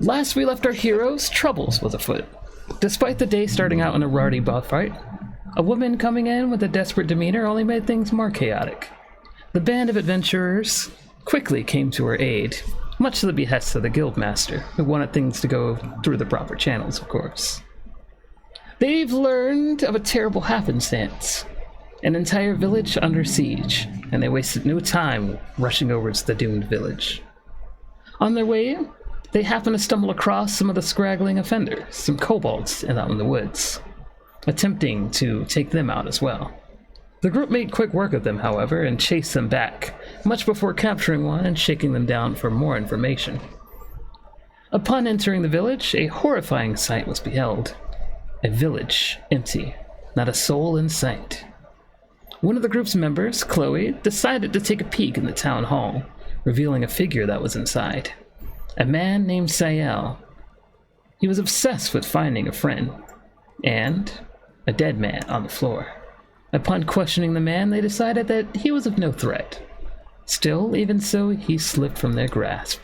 Last we left our heroes, troubles was afoot. Despite the day starting out in a rowdy fight, a woman coming in with a desperate demeanor only made things more chaotic. The band of adventurers quickly came to her aid, much to the behest of the guildmaster, who wanted things to go through the proper channels, of course. They've learned of a terrible happenstance. An entire village under siege, and they wasted no time rushing over to the doomed village. On their way, they happened to stumble across some of the scraggling offenders, some kobolds out in the woods, attempting to take them out as well. The group made quick work of them, however, and chased them back, much before capturing one and shaking them down for more information. Upon entering the village, a horrifying sight was beheld. A village empty, not a soul in sight. One of the group's members, Chloe, decided to take a peek in the town hall, revealing a figure that was inside. A man named Sael. He was obsessed with finding a friend, and a dead man on the floor. Upon questioning the man, they decided that he was of no threat. Still, even so, he slipped from their grasp.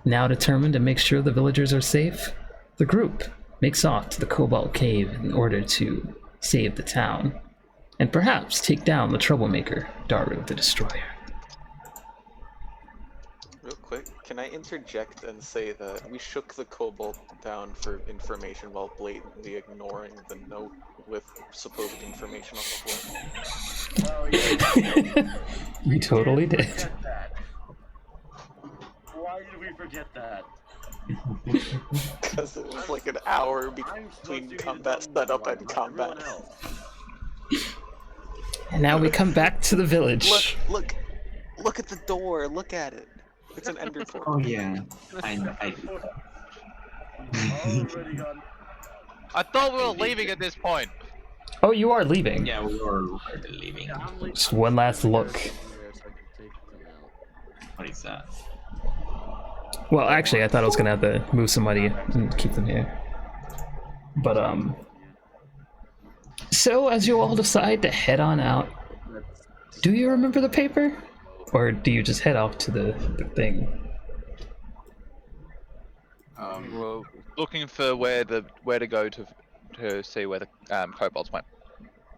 Now determined to make sure the villagers are safe, the group makes off to the Cobalt Cave in order to save the town, and perhaps take down the troublemaker, Daru the Destroyer. Real quick, can I interject and say that we shook the Cobalt down for information while blatantly ignoring the note with supposed information on the floor? Oh, yeah. We totally did. Why did we forget that? Because it was like an hour between combat setup and combat. And now we come back to the village. Look at the door. Look at it. It's an ender pearl. Oh yeah, I Already gone. I thought we were leaving at this point. Oh, you are leaving. yeah, we were leaving. Just one last look. What is that? Well, actually, I thought I was gonna have to move somebody and keep them here. But, so as you all decide to head on out, do you remember the paper? Or do you just head off to the thing? We're looking for where to go to see where the kobolds went.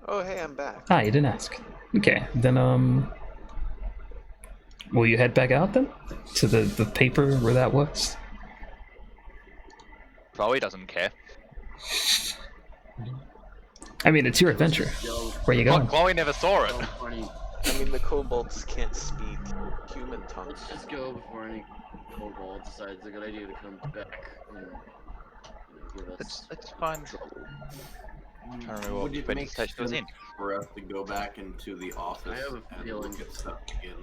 Oh, hey, I'm back. Ah, you didn't ask. Okay, then, will you head back out then? To the paper where that was? Chloe doesn't care. I mean, it's your adventure. Where you Well, going? Chloe never saw it. I mean, the kobolds can't speak human tongues. Let's just go before any kobold decides it's a good idea to come back and give us Let's find. trouble. I don't remember Would what it when make stage was in. sense for us to go back into the office I have a and feeling- look at stuff again?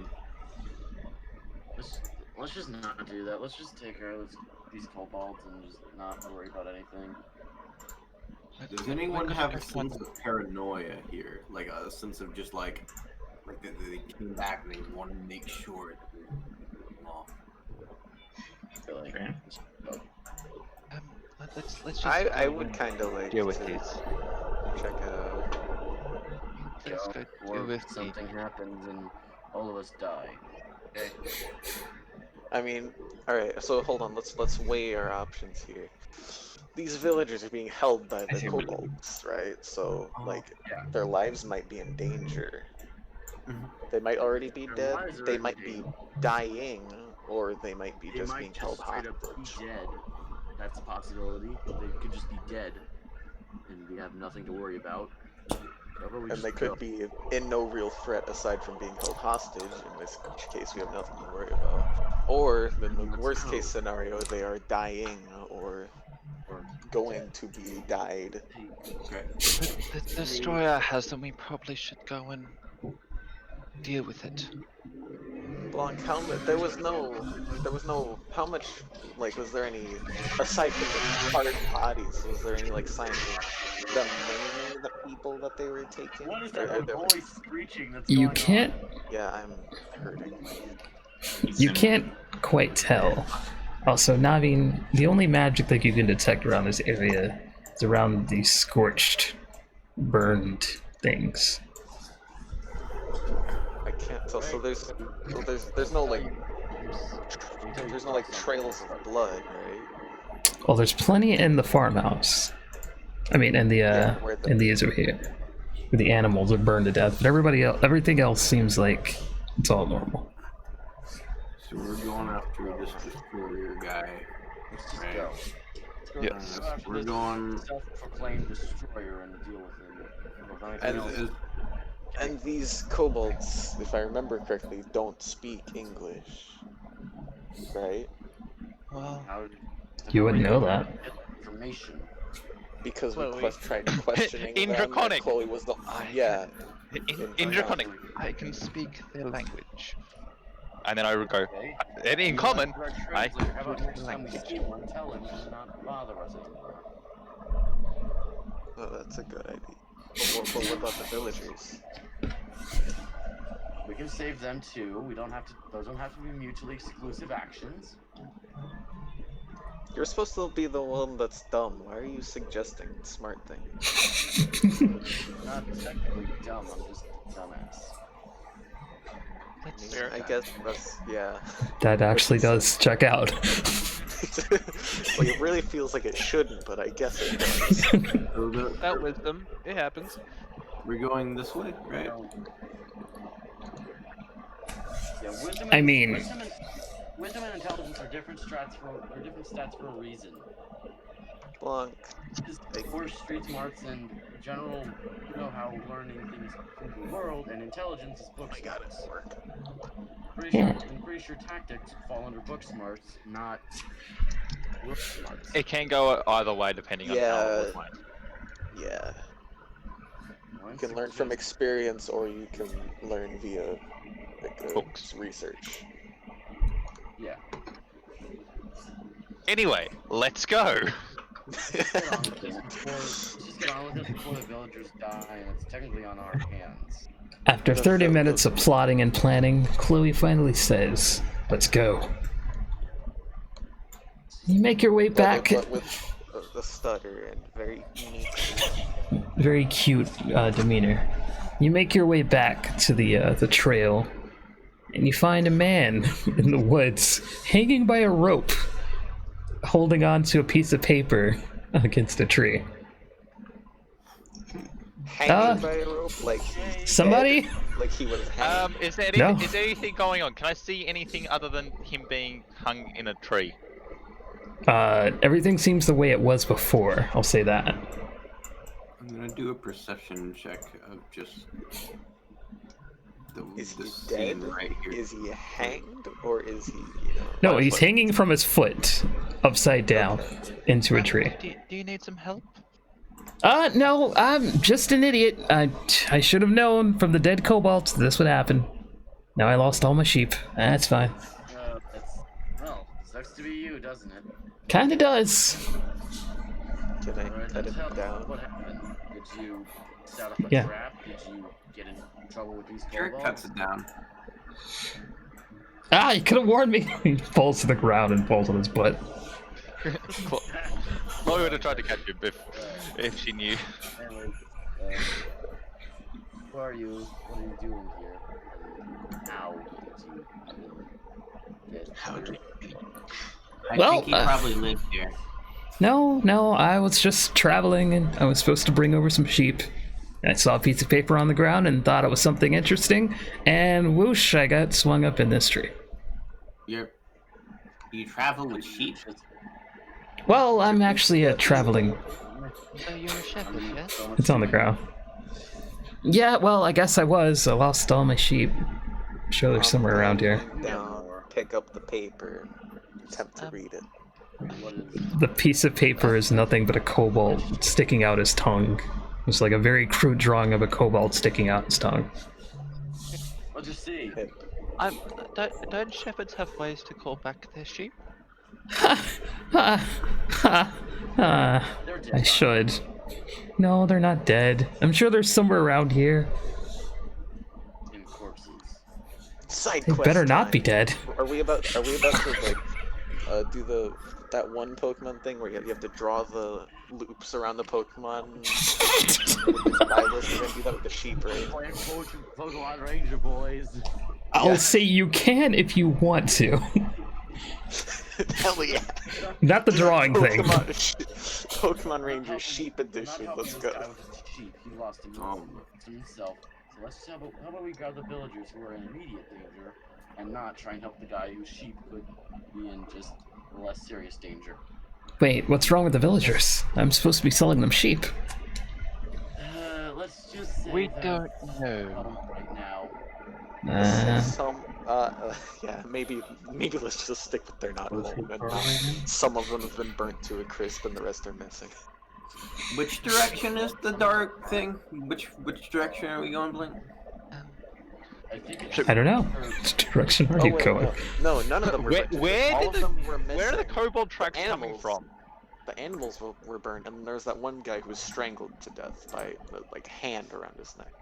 Let's just not do that. Let's just take care of these kobolds and just not worry about anything. Does anyone have a sense of paranoia here? Like a sense of just like they came back and they want to make sure it's off. I feel like Okay. Let's just. I would kind of like deal with to these. check out. Let's go or deal with something happens and all of us die. Okay. I mean, all right. So hold on. Let's weigh our options here. These villagers are being held by the kobolds, right? So like their lives might be in danger. They might already be Their dead. lives are They in might be dying, or they might be They just might being just held straight up hostage. be dead. That's a possibility. They could just be dead, and we have nothing to worry about. Whatever, we And they just could go. be in no real threat aside from being held hostage, in which case we have nothing to worry about. Or, in the worst case scenario, they are dying or going to be died. Okay. The destroyer has them. We probably should go and deal with it. Blanc, how much? There was no. How much? Like, was there any? Aside from the hard bodies, was there any like sign of them naming the people that they were taking? What is Or- that or there- voice screeching that's You going can't Yeah, I'm hurting. You can't quite tell. Also, Naveen, the only magic that you can detect around this area is around these scorched, burned things. I can't tell. So there's no like there's no like trails of blood, right? Well, there's plenty in the farmhouse. I mean, in the where the- in these over here, where the animals are burned to death. But everything else seems like it's all normal. So we're going after this destroyer guy. Let's just Right. go. Yes. We're going. Self-proclaimed destroyer and deal with him. If anything And else- And these kobolds, if I remember correctly, don't speak English, right? Well, how did- You wouldn't know that. Information. Because Well, we tried questioning in them, and Draconic. Chloe was the yeah. in Draconic, I can speak their language. And then I would go, Okay. and in common, Our I translator, how about can next time we language. see one, tell him to not bother us anymore. Oh, that's a good idea. But what about the villagers? We can save them too. We don't have to. Those don't have to be mutually exclusive actions. You're supposed to be the one that's dumb. Why are you suggesting smart things? I'm not technically dumb. I'm just a dumbass. That's fair. I guess that's yeah. That actually does check out. Like it really feels like it shouldn't, but I guess it does. So That wisdom, it happens. we're going this way, right? Yeah, wisdom. I mean- wisdom and intelligence are different stats for a reason. Blanc. Just for street smarts and general know-how learning things from the world, and intelligence is book I got it. smarts. Work. I'm pretty sure tactics fall under book smarts, not book smarts. It can go either way depending on how Yeah. it went. Yeah. One, You can six, learn from six. experience, or you can learn via like Books. research. Yeah. Anyway, let's go. Let's get on with this before the villagers die, and it's technically on our hands. After 30 minutes of plotting and planning, Chloe finally says, "Let's go." You make your way back. But with the stutter and very unique. Very cute demeanor. You make your way back to the trail, and you find a man in the woods, hanging by a rope, holding on to a piece of paper against a tree. Hanging by a rope, like Somebody? dead, like he was hanging. Is there No. anything, is there anything going on? Can I see anything other than him being hung in a tree? Everything seems the way it was before. I'll say that. I'm gonna do a perception check of just Is the he scene dead? right here. Is he hanged, or is he, No, he's hanging from his foot, upside down, into a tree. Do you need some help? No, I'm just an idiot. I should have known from the dead kobolds this would happen. Now I lost all my sheep. That's fine. Well, sucks to be you, doesn't it? Kinda does. Can I Alright, cut then him tell me, down? what happened? Did you set up a Yeah. trap? Did you get in trouble with these Jared kobolds? cuts it down. You could have warned me. He falls to the ground and falls on his butt. Chloe would have tried to catch him if she knew. Anyways, who are you? What are you doing here? How did you get How here? I Well, think he probably lived here. No, I was just traveling and I was supposed to bring over some sheep. I saw a piece of paper on the ground and thought it was something interesting, and whoosh, I got swung up in this tree. You travel with sheep? Well, I'm actually traveling. So you're a shepherd, yes? It's on the ground. Yeah, well, I guess I was. I lost all my sheep. I'm sure they're somewhere around here. Down, pick up the paper, attempt to read it. What is The piece of paper is nothing but a kobold sticking out his tongue. It's like a very crude drawing of a kobold sticking out his tongue. What'd you see? Don't shepherds have ways to call back their sheep? They're I dead. should. No, they're not dead. I'm sure they're somewhere around here. In corpses. Side They quest better not time. be dead. Are we about to like do that one Pokemon thing where you have to draw the loops around the Pokemon? I was gonna do that with the sheep, right? Playing Pokemon Ranger, boys. I'll say you can if you want to. Hell yeah. Not the drawing thing. Pokemon Ranger Sheep Edition. Not Let's helping go. this guy with his sheep. He lost him to himself. So let's how about we grab the villagers who are in immediate danger, and not try and help the guy whose sheep could be in just less serious danger. Wait, what's wrong with the villagers? I'm supposed to be selling them sheep. Let's just say We they're don't know. bottom right now. Yeah, maybe let's just stick with they're not home. And some of them have been burnt to a crisp, and the rest are missing. Which direction is the dark thing? Which direction are we going, Blink? I think it's I don't know. Which direction are you going? No, none of them were burnt. All of them were Where are the missing. kobold tracks coming Animals. from? The animals were burned, and there's that one guy who was strangled to death by like hand around his neck.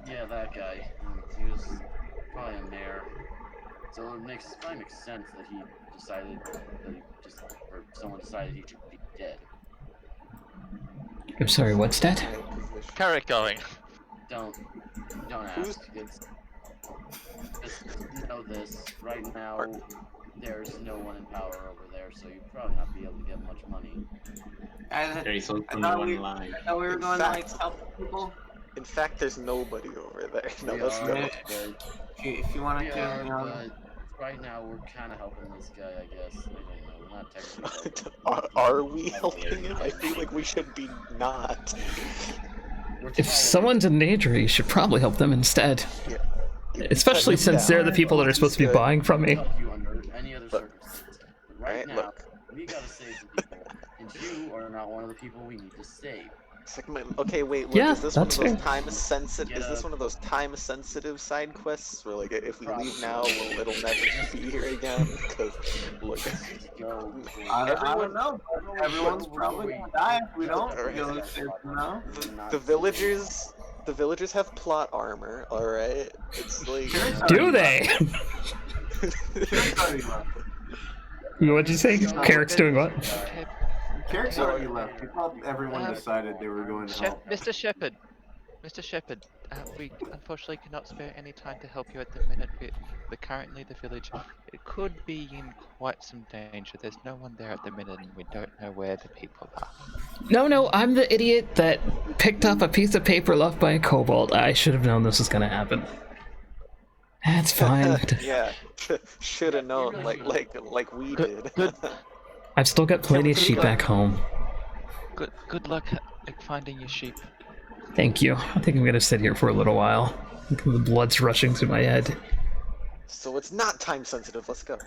Yeah, that guy. He was probably a mayor. So it probably makes sense that he decided that or someone decided he should be dead. I'm sorry, what's that? Carrot going. Don't ask. It's just know this. Right now, there's no one in power over there, so you'd probably not be able to get much money. There is only thought one line. I thought we were going to like help people. In fact, there's nobody over there. No, We let's are, go. but- If you want we to, are, you know, but right now we're kind of helping this guy, I guess. I don't know. We're not technically Are we helping him? I feel like we should be not. We're If following- someone's in danger, you should probably help them instead. Yeah. Especially since they're the people that are supposed to be buying from me. help you under any other circumstances. But right Alright, now, look. we gotta save some people, and you are not one of the people we need to save. Okay, wait. Look, Yeah, is this one of that's those fair. time-sensitive? Get Is this a- one of those time-sensitive side quests where, like, if we leave now, Probably. it'll never be here again? Because look, Go. I don't everyone- know. Everyone's probably gonna die if we don't. Alright. Feel it safe to know. the villagers have plot armor. All right, it's like. Do they? What'd you say? Carrick's doing what? Carrick's already left. We thought everyone decided they were going to help. Mr. Shepherd, we unfortunately cannot spare any time to help you at the minute. But currently the village, it could be in quite some danger. There's no one there at the minute, and we don't know where the people are. No, I'm the idiot that picked up a piece of paper left by a kobold. I should have known this was gonna happen. That's fine. Yeah, should have known, like we did. I've still got plenty of sheep back home. Good luck finding your sheep. Thank you. I think I'm gonna sit here for a little while. The blood's rushing through my head. So it's not time-sensitive. Let's go.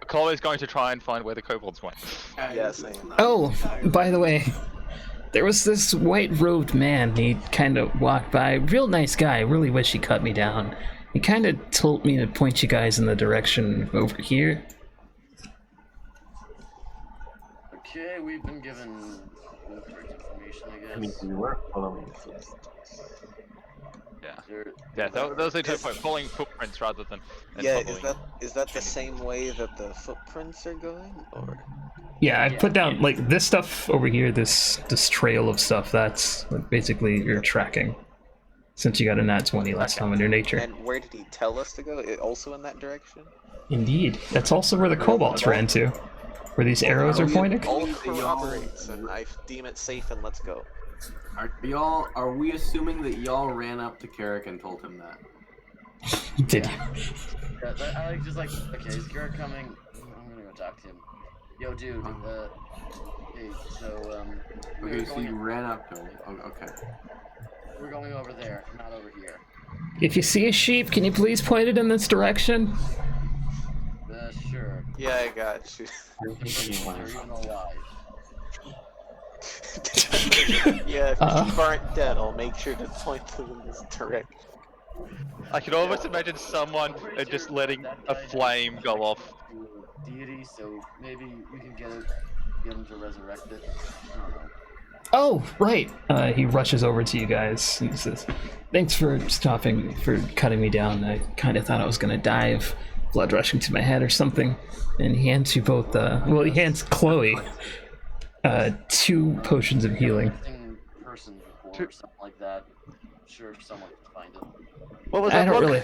Chloe's going to try and find where the kobolds went. Yes, I am. Oh, by the way, there was this white-robed man. He kind of walked by. Real nice guy. Really wish he cut me down. He kind of told me to point you guys in the direction over here. Okay, we've been given incorrect information, I I mean, guess. we were following. Yeah, those are the point. Following footprints rather than Yeah, following. is that the same way that the footprints are going, or? Yeah, I put down like this stuff over here. This trail of stuff. That's like, basically your tracking. Since you got a nat 20 last time on your nature. And where did he tell us to go? Also in that direction? Indeed. That's also where the kobolds ran to. Where these arrows are pointing. All corroborates, and I deem it safe, and let's go. Are we assuming that y'all ran up to Carrick and told him that? Did you? Yeah, I like just like, okay, is Garrett coming? I'm gonna go talk to him. Yo, dude, hey, so, Okay, so you ran up to him. Oh, okay. we're going over there, not over here. If you see a sheep, can you please point it in this direction? Sure. Yeah, I got you. They're even alive. Yeah, if the sheep aren't dead, I'll make sure to point them in this direction. I can almost imagine someone just letting a flame go off. Deity, so maybe we can get him to resurrect it. I don't know. Oh, right. He rushes over to you guys and says, "Thanks for stopping, for cutting me down. I kind of thought I was going to die of blood rushing to my head or something." And he hands you both, he hands Chloe 2 potions of healing. Missing person report or something like that. I'm sure someone can find it. What was I that don't book? really...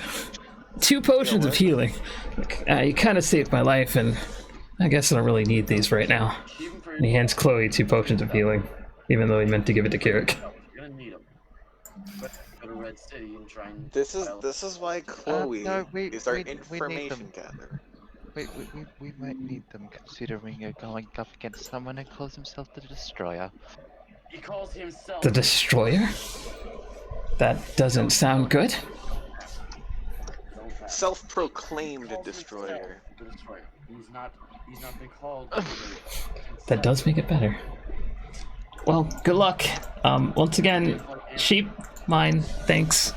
2 potions of healing. You kind of saved my life, and I guess I don't really need these right now. And he hands Chloe 2 potions of healing, even though he meant to give it to Kirik. You're gonna need them. Go to Red City and try and. This is why Chloe is our we need information them. gatherer. We might need them considering you're going up against someone who calls himself the Destroyer. He calls himself The Destroyer? That doesn't sound good. Self-proclaimed destroyer. The Destroyer. He's not been called. That does make it better. Well, good luck. Once again, sheep, mine, thanks.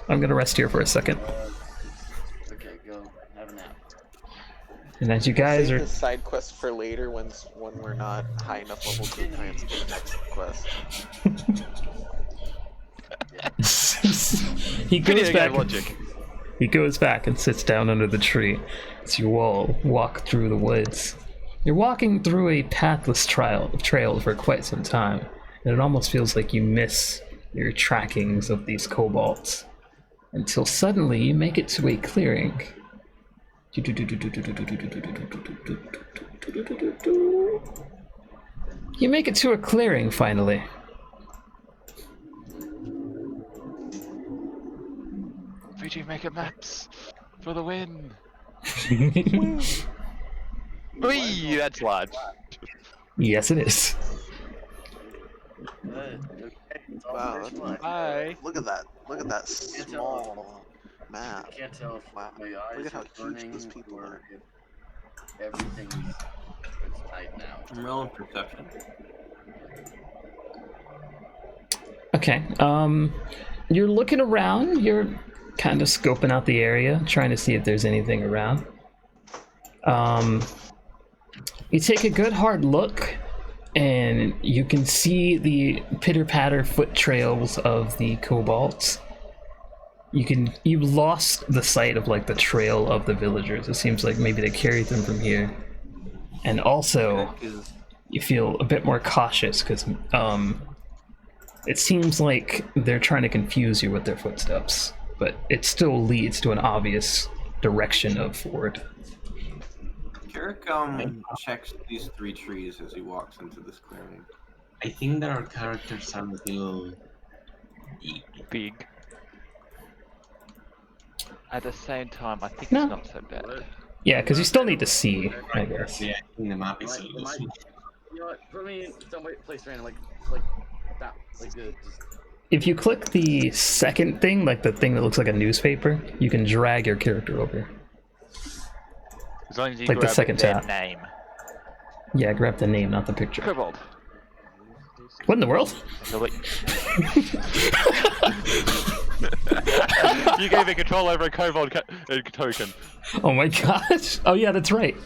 I'm gonna rest here for a second. Okay, go have a nap. And as you guys Save are... the side quest for later when we're not high enough level to advance to the next quest. he goes back. Logic. He goes back and sits down under the tree as you all walk through the woods. You're walking through a pathless trail for quite some time, and it almost feels like you miss your trackings of these kobolds. Until suddenly you make it to a clearing. You make it to a clearing finally. VG Maker Maps for the win. Whee! That's large. Yes, it is. Wow, that's Bye. look at that. Look at that small map. I can't tell if Wow. my Look eyes at how are huge burning those people or are. if everything's tight now. I'm rolling perception. Okay, you're looking around, you're kind of scoping out the area, trying to see if there's anything around. You take a good hard look, and you can see the pitter-patter foot trails of the kobolds. You lost the sight of like the trail of the villagers. It seems like maybe they carried them from here. And also, you feel a bit more cautious because it seems like they're trying to confuse you with their footsteps, but it still leads to an obvious direction of forward. Kirik checks these 3 trees as he walks into this clearing. I think that our characters are a little Big. At the same time, I think No. it's not so bad. Yeah, because you still need to see, I guess. Yeah, I think the map is a little small. You know what? Put me in some place random, like that, like good. If you click the second thing, like the thing that looks like a newspaper, you can drag your character over. As long as you Like the grab second their tab. name. Yeah, grab the name, not the picture. Kobold. What in the world? You gave it control over a kobold token. Oh my gosh. Oh yeah, that's right.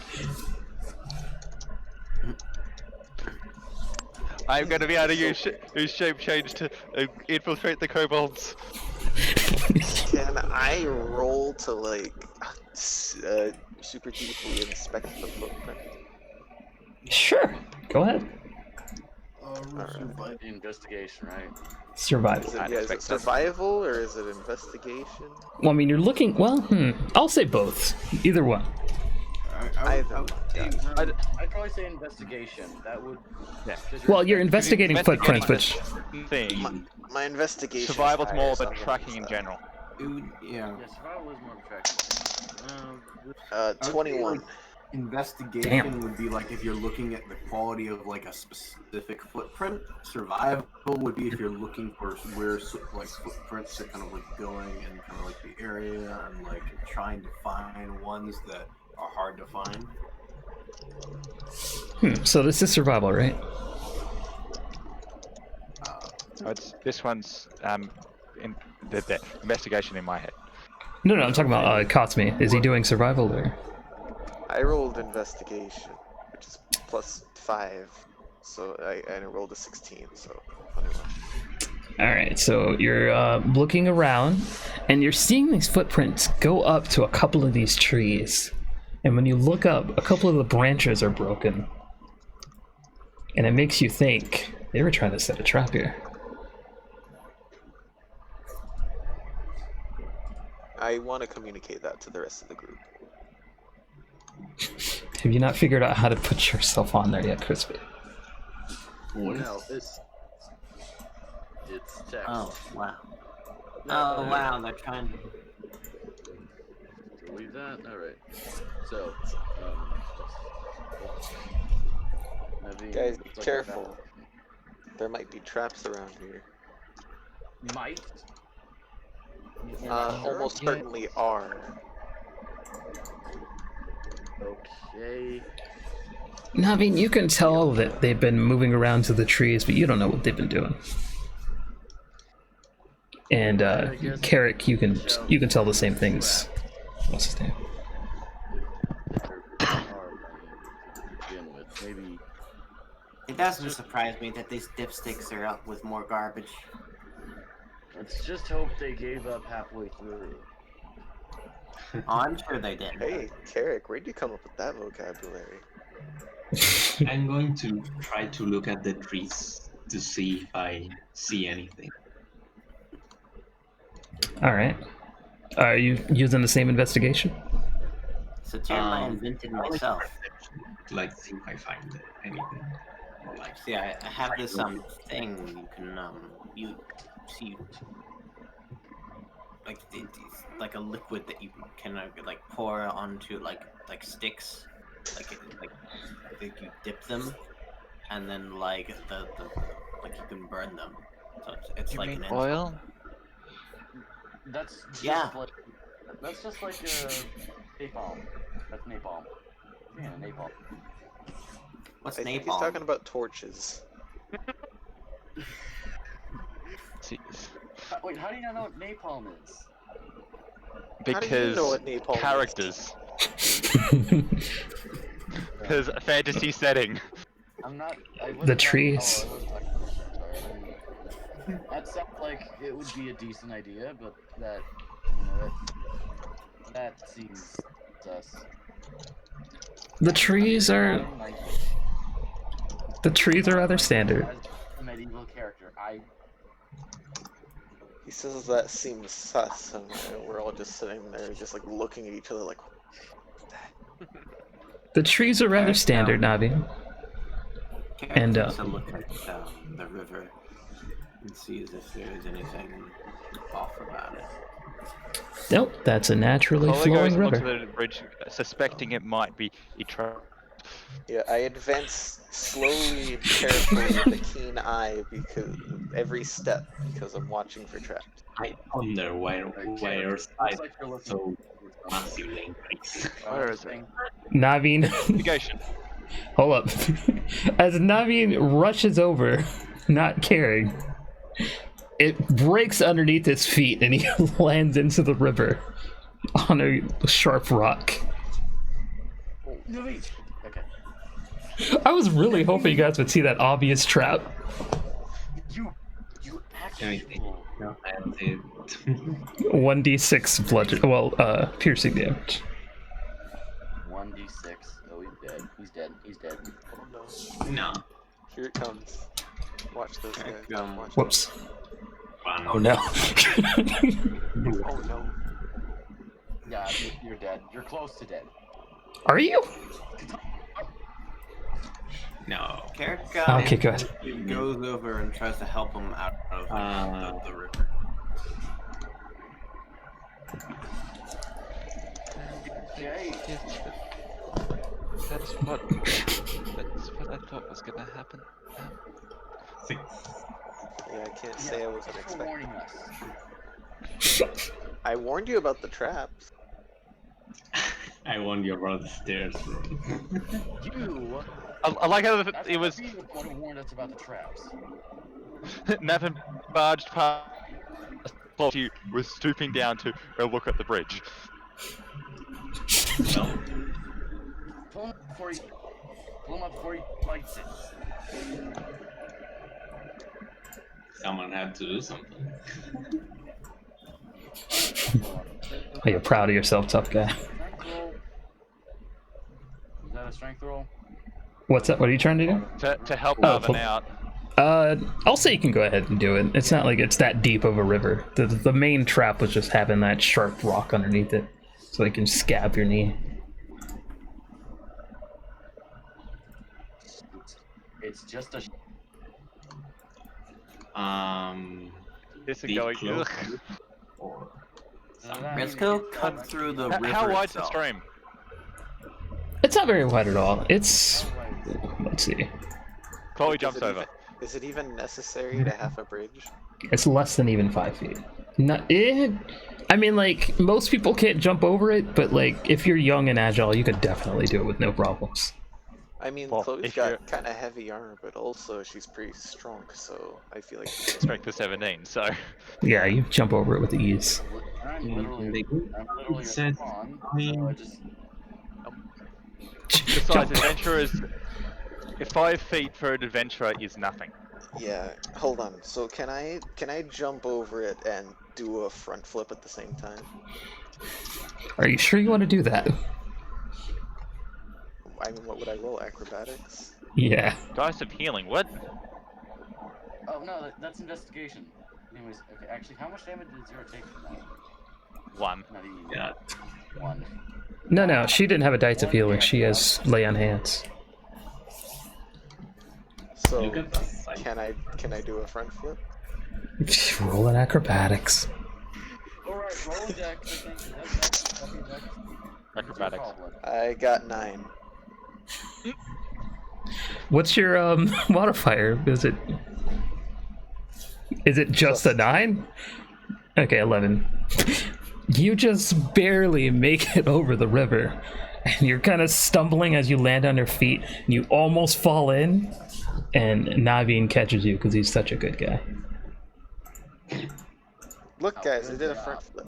I'm going to be able to use shape change to infiltrate the kobolds. Can I roll to like super deeply inspect the footprint? Sure. Go ahead. Investigation, right? Survival. Is it survival or is it investigation? Well, I mean, you're looking. Well, I'll say both. Either one. I'd probably say investigation. That would. Yeah. Well, you're investigating footprints, which. Thing. My investigation. Survival's more higher, than so I'm tracking gonna in use general. Yeah. Yeah, survival is more attractive. that. 21. Investigation Damn. would be like if you're looking at the quality of like a specific footprint. Survival would be if you're looking for where like footprints are kind of like going and kind of like the area and like trying to find ones that are hard to find. So this is survival, right? This one's in the investigation in my head. No, I'm talking about Kotsme. Is he doing survival or? I rolled investigation, which is +5, so I rolled a 16, so 21. All right, so you're looking around, and you're seeing these footprints go up to a couple of these trees. And when you look up, a couple of the branches are broken. And it makes you think they were trying to set a trap here. I want to communicate that to the rest of the group. Have you not figured out how to put yourself on there yet, Crispy? No, it's text. Oh wow. No, Oh wow, they're trying to. Delete that. All right. So, Naveen, Guys, looks like careful. There might be traps around here. that might. Almost Yeah. certainly are. Okay. Naveen, you can tell that they've been moving around to the trees, but you don't know what they've been doing. And Carrick, you can tell the same things. What's his name? Begin with, maybe. It doesn't surprise me that these dipsticks are up with more garbage. Let's just hope they gave up halfway through. Oh, I'm sure they did. Hey, Carrick, where'd you come up with that vocabulary? I'm going to try to look at the trees to see if I see anything. All right. Are you using the same investigation? It's a term I invented myself. Like, see if I find anything. Or like, See, I have this thing you can you see, like it's like a liquid that you can like pour onto like sticks, like I think you dip them, and then like the like you can burn them. So it's You like mean an oil? That's just Yeah. like that's just like napalm. That's napalm. Yeah, napalm. What's I think he's napalm? talking about torches. See, Wait, how do you not know what napalm is? How do you know because what napalm is? characters. Because fantasy setting. I'm not. I wasn't The talking- trees. Oh, I wasn't talking. Sorry. That sounds like it would be a decent idea, but that, you know, that seems sus. The trees are rather standard. As a medieval character, He says that seems sus, and we're all just sitting there, just like looking at each other like, The trees are rather standard, Navi. And, Takes a look at the river and sees if there is anything off about it. Nope, that's a naturally Holly flowing goes onto river. the bridge, suspecting it might be a trap. yeah, I advance slowly, carefully, with a keen eye, because every step, because I'm watching for traps. I wonder where looks size like you're looking. so massively increased. Where is it? Naveen, Investigation. hold up. As Naveen rushes over, not caring, it breaks underneath his feet and he lands into the river on a sharp rock. Okay. I was really hoping you guys would see that obvious trap. You actually. No, I don't see it. 1d6 bludgeon, piercing damage. 1d6. Oh, he's dead. He's dead. He's dead. Oh no. No. Here it comes. Watch this, guys. Watch Whoops. Run. Oh no. it. Oh no. Yeah, you're dead. You're close to dead. Are you? No. Carrick Okay, good. goes over and tries to help him out of the river. Okay. That's what I thought was gonna happen. 6. Yeah, I can't say I wasn't Thanks for expecting. warning us. I warned you about the traps. I warned you about the stairs, bro. You. I like how That's it was. the one who warned us about the traps. Nathan barged past you, was stooping down to go look at the bridge. No. Pull him up before he bites it. Someone had to do something. Are you proud of yourself, tough guy? Strength roll. Is that a strength roll? What's that? What are you trying to do? To help Oh, Marvin pull- out. I'll say you can go ahead and do it. It's not like it's that deep of a river. The main trap was just having that sharp rock underneath it, so they can scab your knee. It's just a. This is Deep going. cloak. Ugh. Or Risco cut through the river How wide's the itself. stream? It's not very wide at all. It's, let's see, Chloe Is jumps it over. Is it even necessary to have a bridge? it's less than even 5 feet. Not it. I mean, like, most people can't jump over it, but like, if you're young and agile, you could definitely do it with no problems. I mean, Well, Chloe's if you're- got kind of heavy armor, but also she's pretty strong, so I feel like Strength of 17, so. Yeah, you jump over it with ease. I'm they literally a said, spawn, I mean- so I just. Besides, Jump. adventurers. 5 feet for an adventurer is nothing. yeah. Hold on. So can I jump over it and do a front flip at the same time? Are you sure you want to do that? I mean, what would I roll? Acrobatics? Yeah. Dice of healing, what? Oh no, that's investigation. Anyways, okay. Actually, how much damage did Zero take from that? 1. Not even yeah, 1. No, she didn't have a dice of healing. She has lay on hands. So look at the sight. can I do a front flip? Roll in acrobatics. Alright, roll a dex, I think. That'd be a dex. Acrobatics. I got 9. What's your modifier? Is it just a 9? Okay, 11. You just barely make it over the river, and you're kind of stumbling as you land on your feet, and you almost fall in, and Naveen catches you because he's such a good guy. Look, guys, I did a front flip.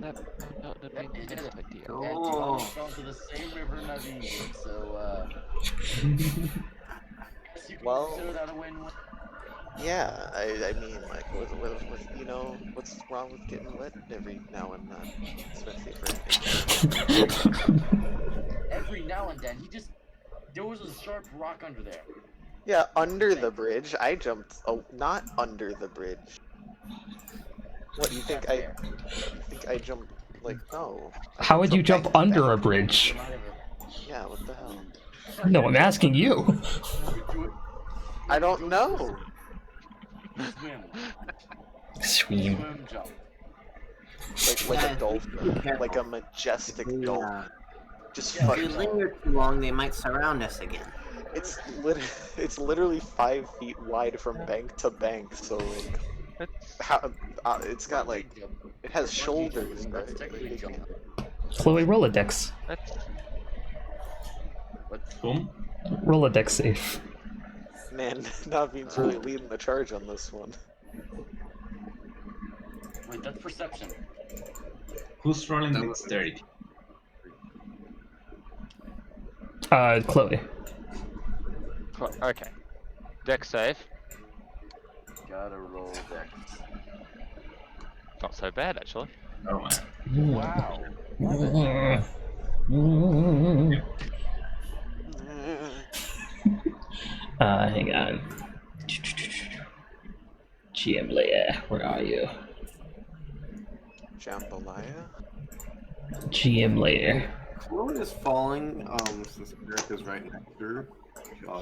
That would not have been It the did best it. idea. Oh. Fell to the same river Naveen did, so guess you can Well- consider that a win-win. Yeah, I mean, like, with, you know, what's wrong with getting wet every now and then, especially for Every now and then, there was a sharp rock under there. Yeah, under the bridge. I jumped. Oh, not under the bridge. What you think? I jumped like no. How would you jump back under a back. bridge? Yeah, what the hell? No, I'm asking you. I don't know. Swim. Swim. Swim jump. Like Yeah, a dolphin, careful. like a majestic dolphin. Yeah. Just If you fucking. linger too long, they might surround us again. It's literally 5 feet wide from bank to bank. So like, That's how? It's got like it has shoulders, That's right? technically Like, jump. Chloe, roll a dex. boom. Roll a dex save. Man, Naveen's really leading the charge on this one. Wait, that's perception. Who's rolling dexterity? Chloe. okay. Dex save. Gotta roll dex. Not so bad, actually. Oh man. Wow. Hang on. GM Leia, where are you? Jambalaya. GM Leia. Chloe is falling, since Eric is right next to her.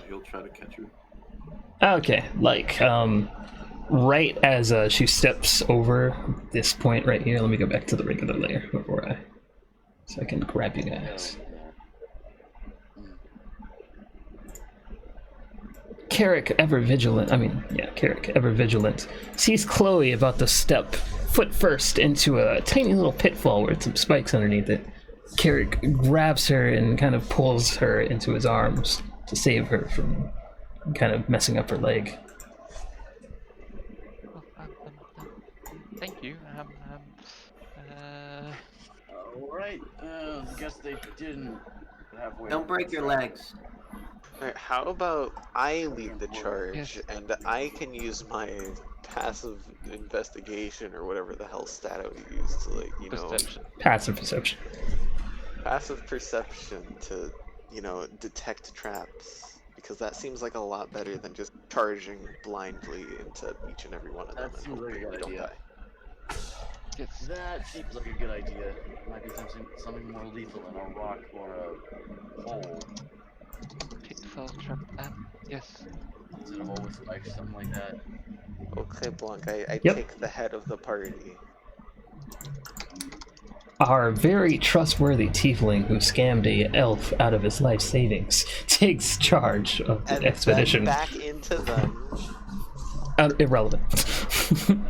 He'll try to catch you. Okay, like, right as she steps over this point right here, let me go back to the regular layer before so I can grab you guys. Carrick, ever vigilant, Carrick, ever vigilant, sees Chloe about to step foot first into a tiny little pitfall with some spikes underneath it. Carrick grabs her and kind of pulls her into his arms to save her from kind of messing up her leg. Thank you. Alright, I guess they didn't halfway. Don't break your legs. Alright, how about I lead the charge and I can use my passive investigation or whatever the hell stat I would use to, like, you know, Perception. Passive perception. passive perception to, you know, detect traps. Because that seems like a lot better than just charging blindly into each and every one of them That and seems like a hoping good we don't idea. die. Yes. That seems like a good idea. Might be something more lethal than a rock or a hole. Pitfall trap. Yes. Is it a hole with spikes, something like that? Okay, Blanc, I Yep. take the head of the party. Our very trustworthy tiefling who scammed a elf out of his life savings takes charge of the And expedition. then back into them. Irrelevant.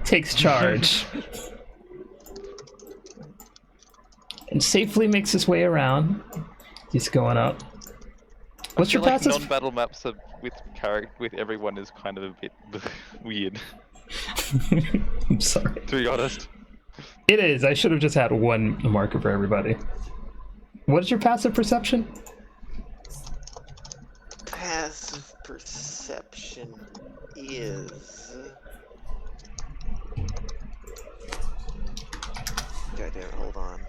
Takes charge. And safely makes his way around. He's going up. What's I your feel like passive? non-battle maps are with everyone is kind of a bit weird, I'm sorry. to be honest. It is. I should have just had one marker for everybody. What is your passive perception? Passive perception is. Goddamn, hold on.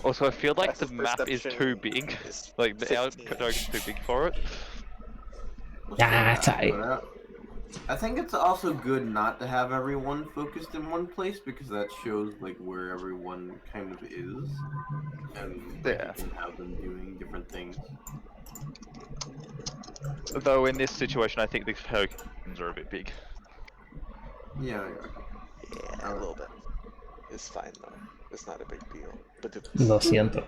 Also, I feel like the Passive map is too perception big. is Like the 15. token is too big for it. Ah, tight. I think it's also good not to have everyone focused in one place because that shows like where everyone kind of is, and like, Yeah. you can have them doing different things. Though in this situation, I think the tokens are a bit big. Yeah. Yeah, a little bit. It's fine though. It's not a big deal. But Lo siento.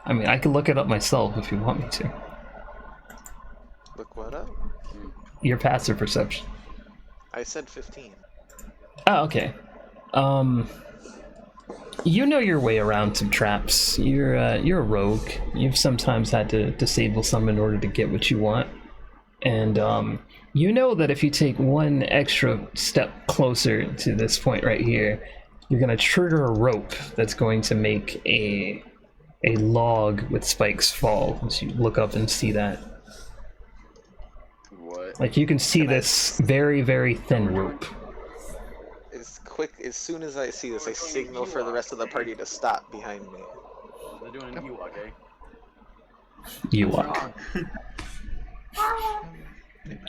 I mean, I can look it up myself if you want me to. look what up. Your passive perception. I said 15. Oh, okay. You know your way around some traps. You're a rogue. You've sometimes had to disable some in order to get what you want. And you know that if you take one extra step closer to this point right here, you're gonna trigger a rope that's going to make a log with spikes fall as you look up and see that. What? Like you can see Can I- this very, very thin rope. As soon as I see this, I signal for the rest of the party to stop behind me. They're doing an Ewok, eh? You walk.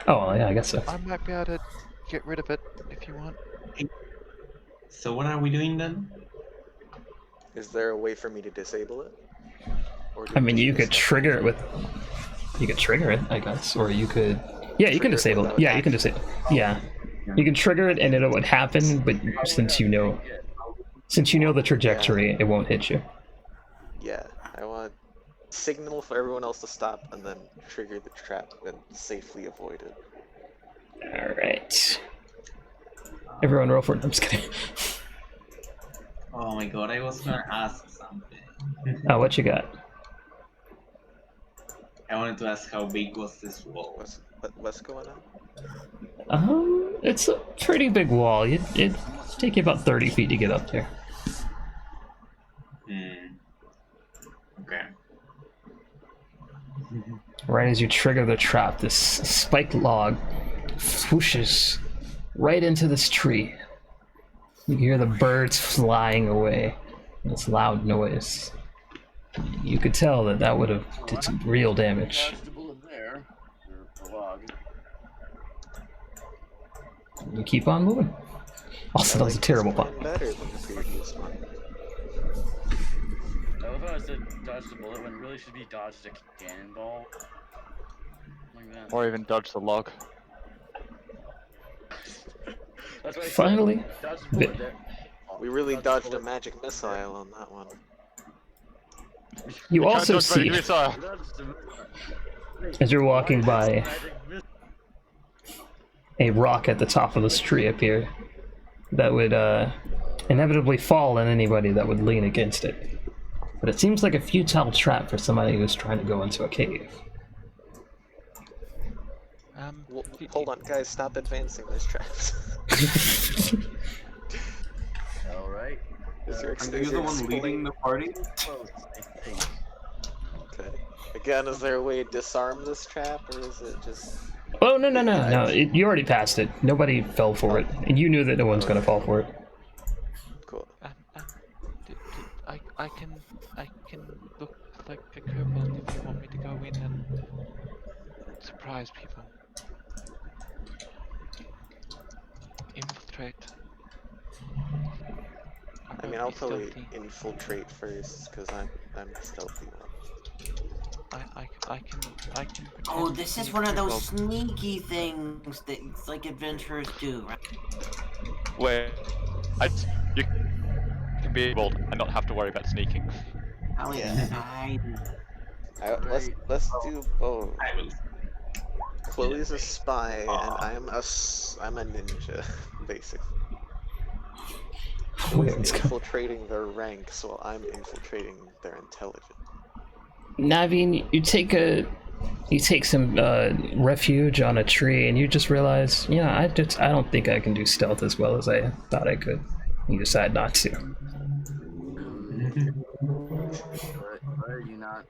Oh yeah, I guess so. I might be able to get rid of it if you want. So what are we doing then? Is there a way for me to disable it? Or do I mean, we you just could trigger it with. You could trigger it, I guess, or you could. Yeah, you can Trigger it disable it. without Yeah, you can disable. Yeah, you can trigger it, and it would happen. But since you know the trajectory, it won't hit you. Yeah, I want signal for everyone else to stop and then trigger the trap and safely avoid it. All right. Everyone, roll for it. I'm just kidding. Oh my god, I was gonna ask something. Oh, what you got? I wanted to ask how big was this wall? What's going on? It's a pretty big wall. It'd take you about 30 feet to get up there. Okay. Right as you trigger the trap, this spiked log swooshes right into this tree. You hear the birds flying away. This loud noise. You could tell that would have did some real damage. Dodged a bullet there. Or a log. You keep on moving. Also, that was a terrible This pop. one better than the previous one. I love how I said dodged a bullet when it really should be dodged a cannonball. Like that. Or even dodge the log. That's what I said. Finally, Dodged a bullet the- there. We really Dodged dodged a bullet. magic missile on that one. you also Can't dodge see, missile. Dodged a- as you're walking by, Magic miss- a rock at the top of this tree appear that would inevitably fall on anybody that would lean against it. But it seems like a futile trap for somebody who's trying to go into a cave. Hold on, guys, stop advancing those traps. Alright. Is your Are you the one leading the party? Close, I think. Okay. Again, is there a way to disarm this trap, or is it just... Oh, no. You already passed it. Nobody fell for it. And you knew that no one's going to fall for it. Cool. I can look like a kobold if you want me to go in and surprise people. Infiltrate. I mean, I'll probably infiltrate first because I'm the stealthy one. I can. Oh, pretend to this be is a one of those kobold. sneaky things that it's like adventurers do, right? Where you can be able and not have to worry about sneaking. How Yeah. exciting. Let's do both. I will. Chloe's a spy, and I'm a ninja, basically. Chloe's Wait, infiltrating their ranks while I'm infiltrating their intelligence. Naveen, you take some refuge on a tree, and you just realize, I don't think I can do stealth as well as I thought I could. You decide not to. Why are you not?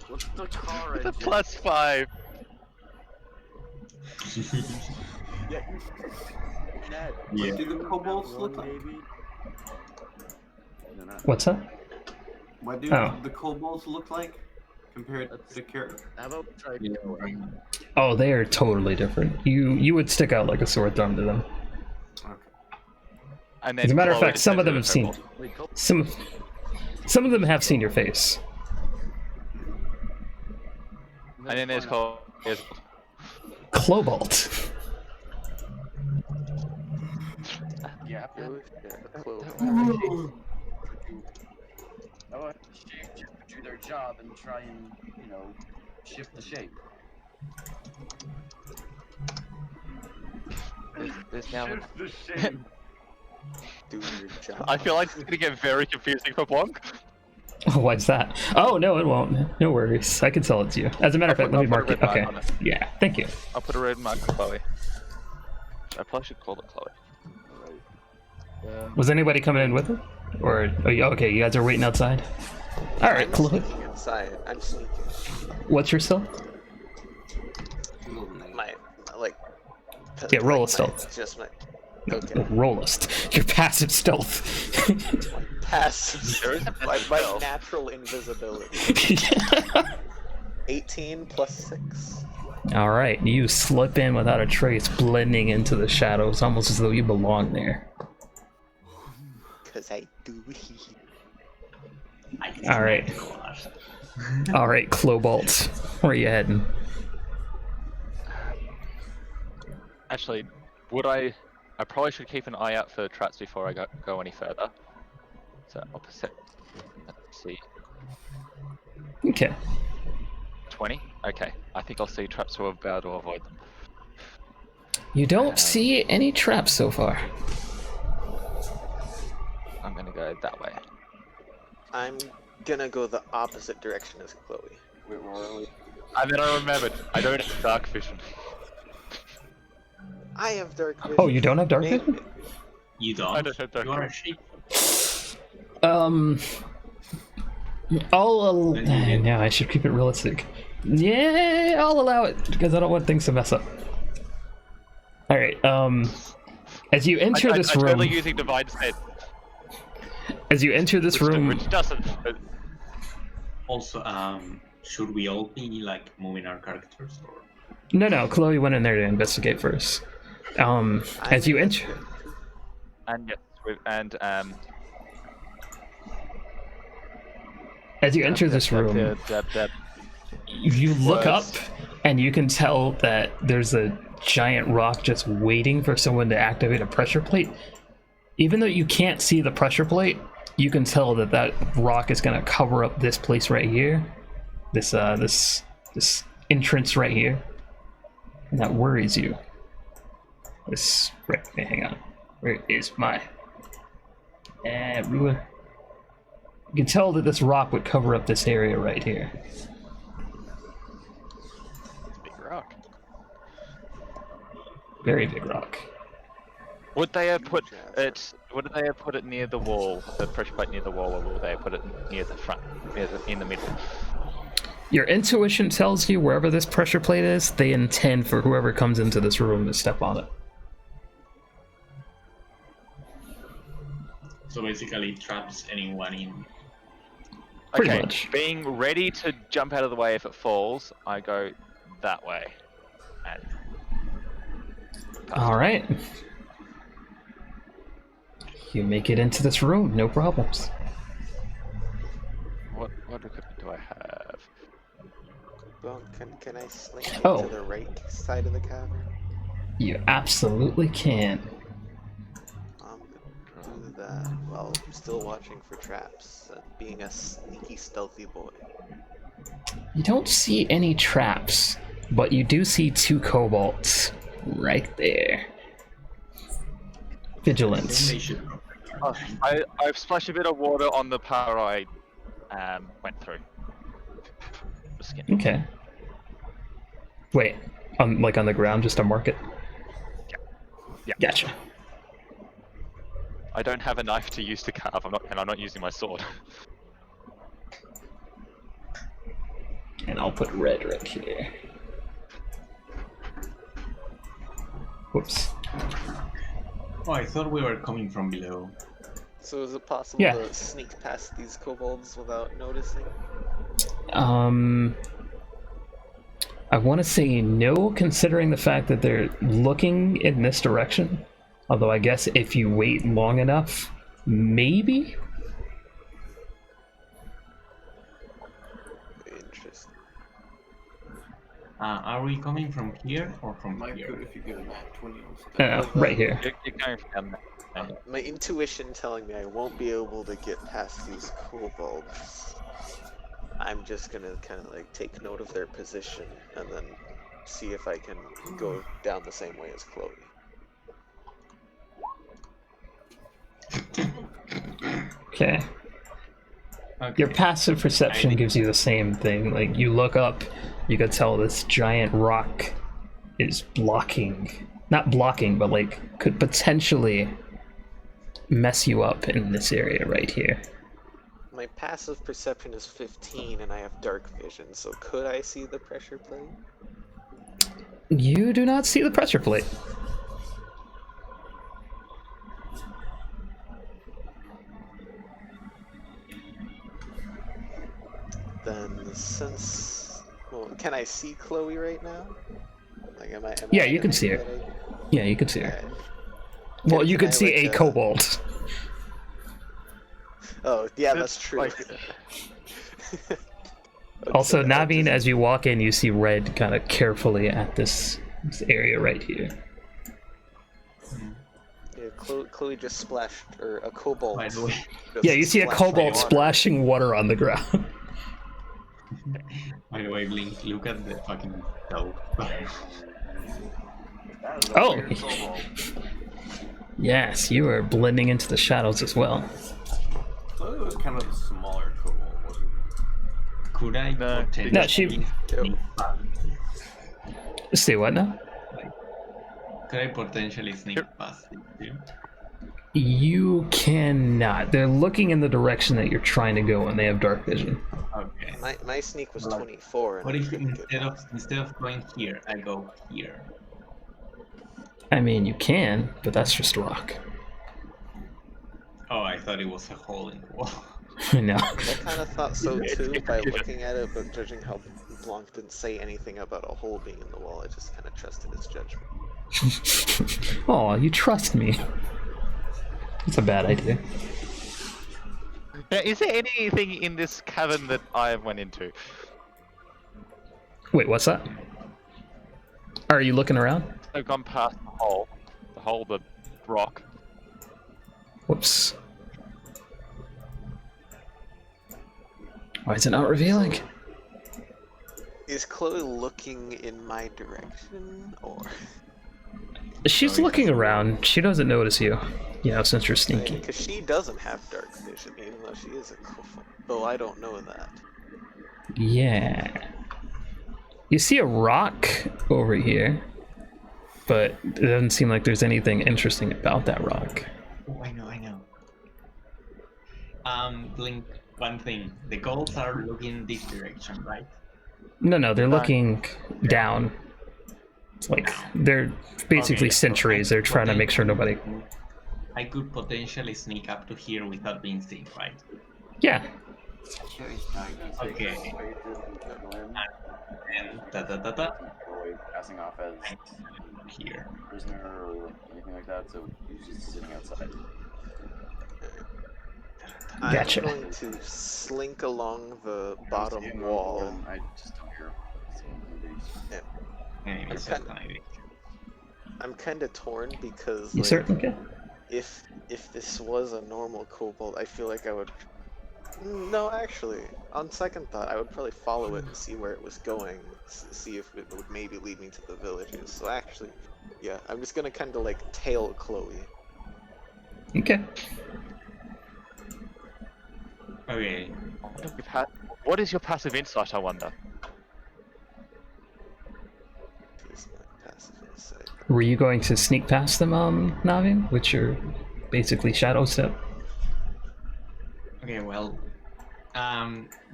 What's the car With a engine? +5. Yeah. Ned. Yeah. What do the kobolds Wrong, look like? maybe? No, not. What's that? What do Oh. the kobolds look like compared to character? How about try Yeah. Oh, they are totally different. You would stick out like a sore thumb to them. Okay. And As a matter of Chloe fact, some of them have turns seen into a kobold. Wait, go. some of them have seen your face. And then there's Chloe. Clobalt. Yeah. Oh, shit, Chloe. How about shapeshifter do their job and try and, shift the shape? There's now. Shift the shape. Do your job. I feel like it's gonna get very confusing for Blanc. What's that? Oh, no, it won't. No worries. I can sell it to you. As a matter of fact, let me I'll put mark a it. red Okay. mark on it. Yeah, thank you. I'll put a red mark on Chloe. I probably should call it Chloe. Was anybody coming in with it? Or, okay, you guys are waiting outside? Alright, I'm Chloe. sneaking inside. I'm sneaking. What's your stealth? My, like... Yeah, roll a my- stealth. Just my... Okay. Rollist. Your passive stealth. Passive. There is a my stealth. natural invisibility. 18 plus 6. Alright, you slip in without a trace, blending into the shadows, almost as though you belong there. Because I do. Alright. Alright, Clobalt. Where are you heading? Actually, I probably should keep an eye out for traps before I go any further. So opposite. Let's see. Okay. 20? Okay. I think I'll see traps, so we're about to avoid them. You don't see any traps so far. I'm gonna go that way. I'm gonna go the opposite direction as Chloe. Wait, where are we? And then I remembered, I don't have dark vision. I have dark vision. Oh, you don't have dark Maybe- vision? You I don't? don't have dark You are a vision. sheep. Yeah, I should keep it realistic. Yeah, I'll allow it, because I don't want things to mess up. Alright, as you enter this I'm room, totally using Divine Sense, as you enter this room, which doesn't. Also, should we all be like moving our characters or? no, Chloe went in there to investigate first. As you enter, And yes, as you enter this room, you look up and you can tell that there's a giant rock just waiting for someone to activate a pressure plate. Even though you can't see the pressure plate, you can tell that that rock is going to cover up this place right here, this entrance right here, and that worries you. This right, hang on, where is my ruler? You can tell that this rock would cover up this area right here. Big rock. Very big rock. Would they have put it? Would they have put it near the wall, the pressure plate near the wall, or would they have put it near the front, in the middle? Your intuition tells you wherever this pressure plate is, they intend for whoever comes into this room to step on it. So basically, it traps anyone in. Pretty Okay, much. being ready to jump out of the way if it falls, I go that way. And All right. You make it into this room, no problems. what equipment do I have? Well, can I slink Oh. into the right side of the cavern? You absolutely can. I'm gonna do that while I'm still watching for traps, being a sneaky, stealthy boy. You don't see any traps, but you do see 2 kobolds right there. Vigilance. They should. I've splashed a bit of water on the power I went through. The skin. Okay. Wait, on the ground, just to mark it? Yeah. Gotcha. I don't have a knife to use to carve. I'm not using my sword. And I'll put red right here. Whoops. Oh, I thought we were coming from below. So is it possible Yeah. to sneak past these kobolds without noticing? I want to say no, considering the fact that they're looking in this direction. Although I guess if you wait long enough, maybe? Interesting. Are we coming from here or from Might here? could if you get a nat 20 on Right here. You're going from My intuition telling me I won't be able to get past these kobolds. I'm just gonna kind of like take note of their position and then see if I can go down the same way as Chloe. Okay. Okay. Your passive perception gives you the same thing. Like, you look up, you can tell this giant rock is blocking. Not blocking, but like, could potentially mess you up in this area right here. My passive perception is 15 and I have dark vision, so could I see the pressure plate? You do not see the pressure plate. Then since... Well, can I see Chloe right now? Like, am I Yeah, in you an can see area her. that Yeah, you can see her. Okay. Well, Can- you can can I, see like, a kobold. Oh, yeah, that's It's true. like- Also, Okay, Naveen, as you walk in, you see Red kind of carefully at this area right here. Yeah, Chloe just splashed, or a kobold. By the way, just Yeah, you see a splashed kobold water. splashing water on the ground. by the way, Blink, look at the fucking dough. That is a Oh. weird kobold. Yes, you are blending into the shadows as well. So it was kind of a smaller kobold, wasn't it? Could I No, potentially No, she- sneak past? See what now? Could I potentially sneak past it too? You cannot. They're looking in the direction that you're trying to go, and they have dark vision. Okay. My sneak was Right. 24. And What I if couldn't get instead of going here, I go here? I mean, you can, but that's just rock. Oh, I thought it was a hole in the wall. I know. I kind of thought so too by looking at it, but judging how Blanc didn't say anything about a hole being in the wall, I just kind of trusted his judgment. Oh, you trust me. It's a bad idea. Now, is there anything in this cavern that I went into? Wait, what's that? Are you looking around? I've gone past the rock. Whoops. Why is it not revealing? Is Chloe looking in my direction, or She's looking around. She doesn't notice you, since you're sneaky. because she doesn't have dark vision, even though she is a kobold. Though I don't know that. Yeah. You see a rock over here, but it doesn't seem like there's anything interesting about that rock. Oh, I know. Blink, one thing. The goals are looking this direction, right? No, they're looking down. It's like they're basically Okay, sentries. They're trying to make sure nobody. I could potentially sneak up to here without being seen, right? Yeah. Sure, it's dark. Okay. And da. Passing off as Here. prisoner or anything like that, so he's just sitting outside. Gotcha. I'm going to slink along the I bottom see him on wall. board, I just don't hear him. Maybe I'm so kinda- tiny. I'm kind of torn because You like, certainly can. if this was a normal kobold, I feel like I would. No, actually, on second thought, I would probably follow it and see where it was going, see if it would maybe lead me to the villages. So actually, yeah, I'm just gonna kind of like tail Chloe. Okay. Okay. What is your passive insight, I wonder? Is my passive insight. Were you going to sneak past them, Navin, with your basically shadow step? Okay, well,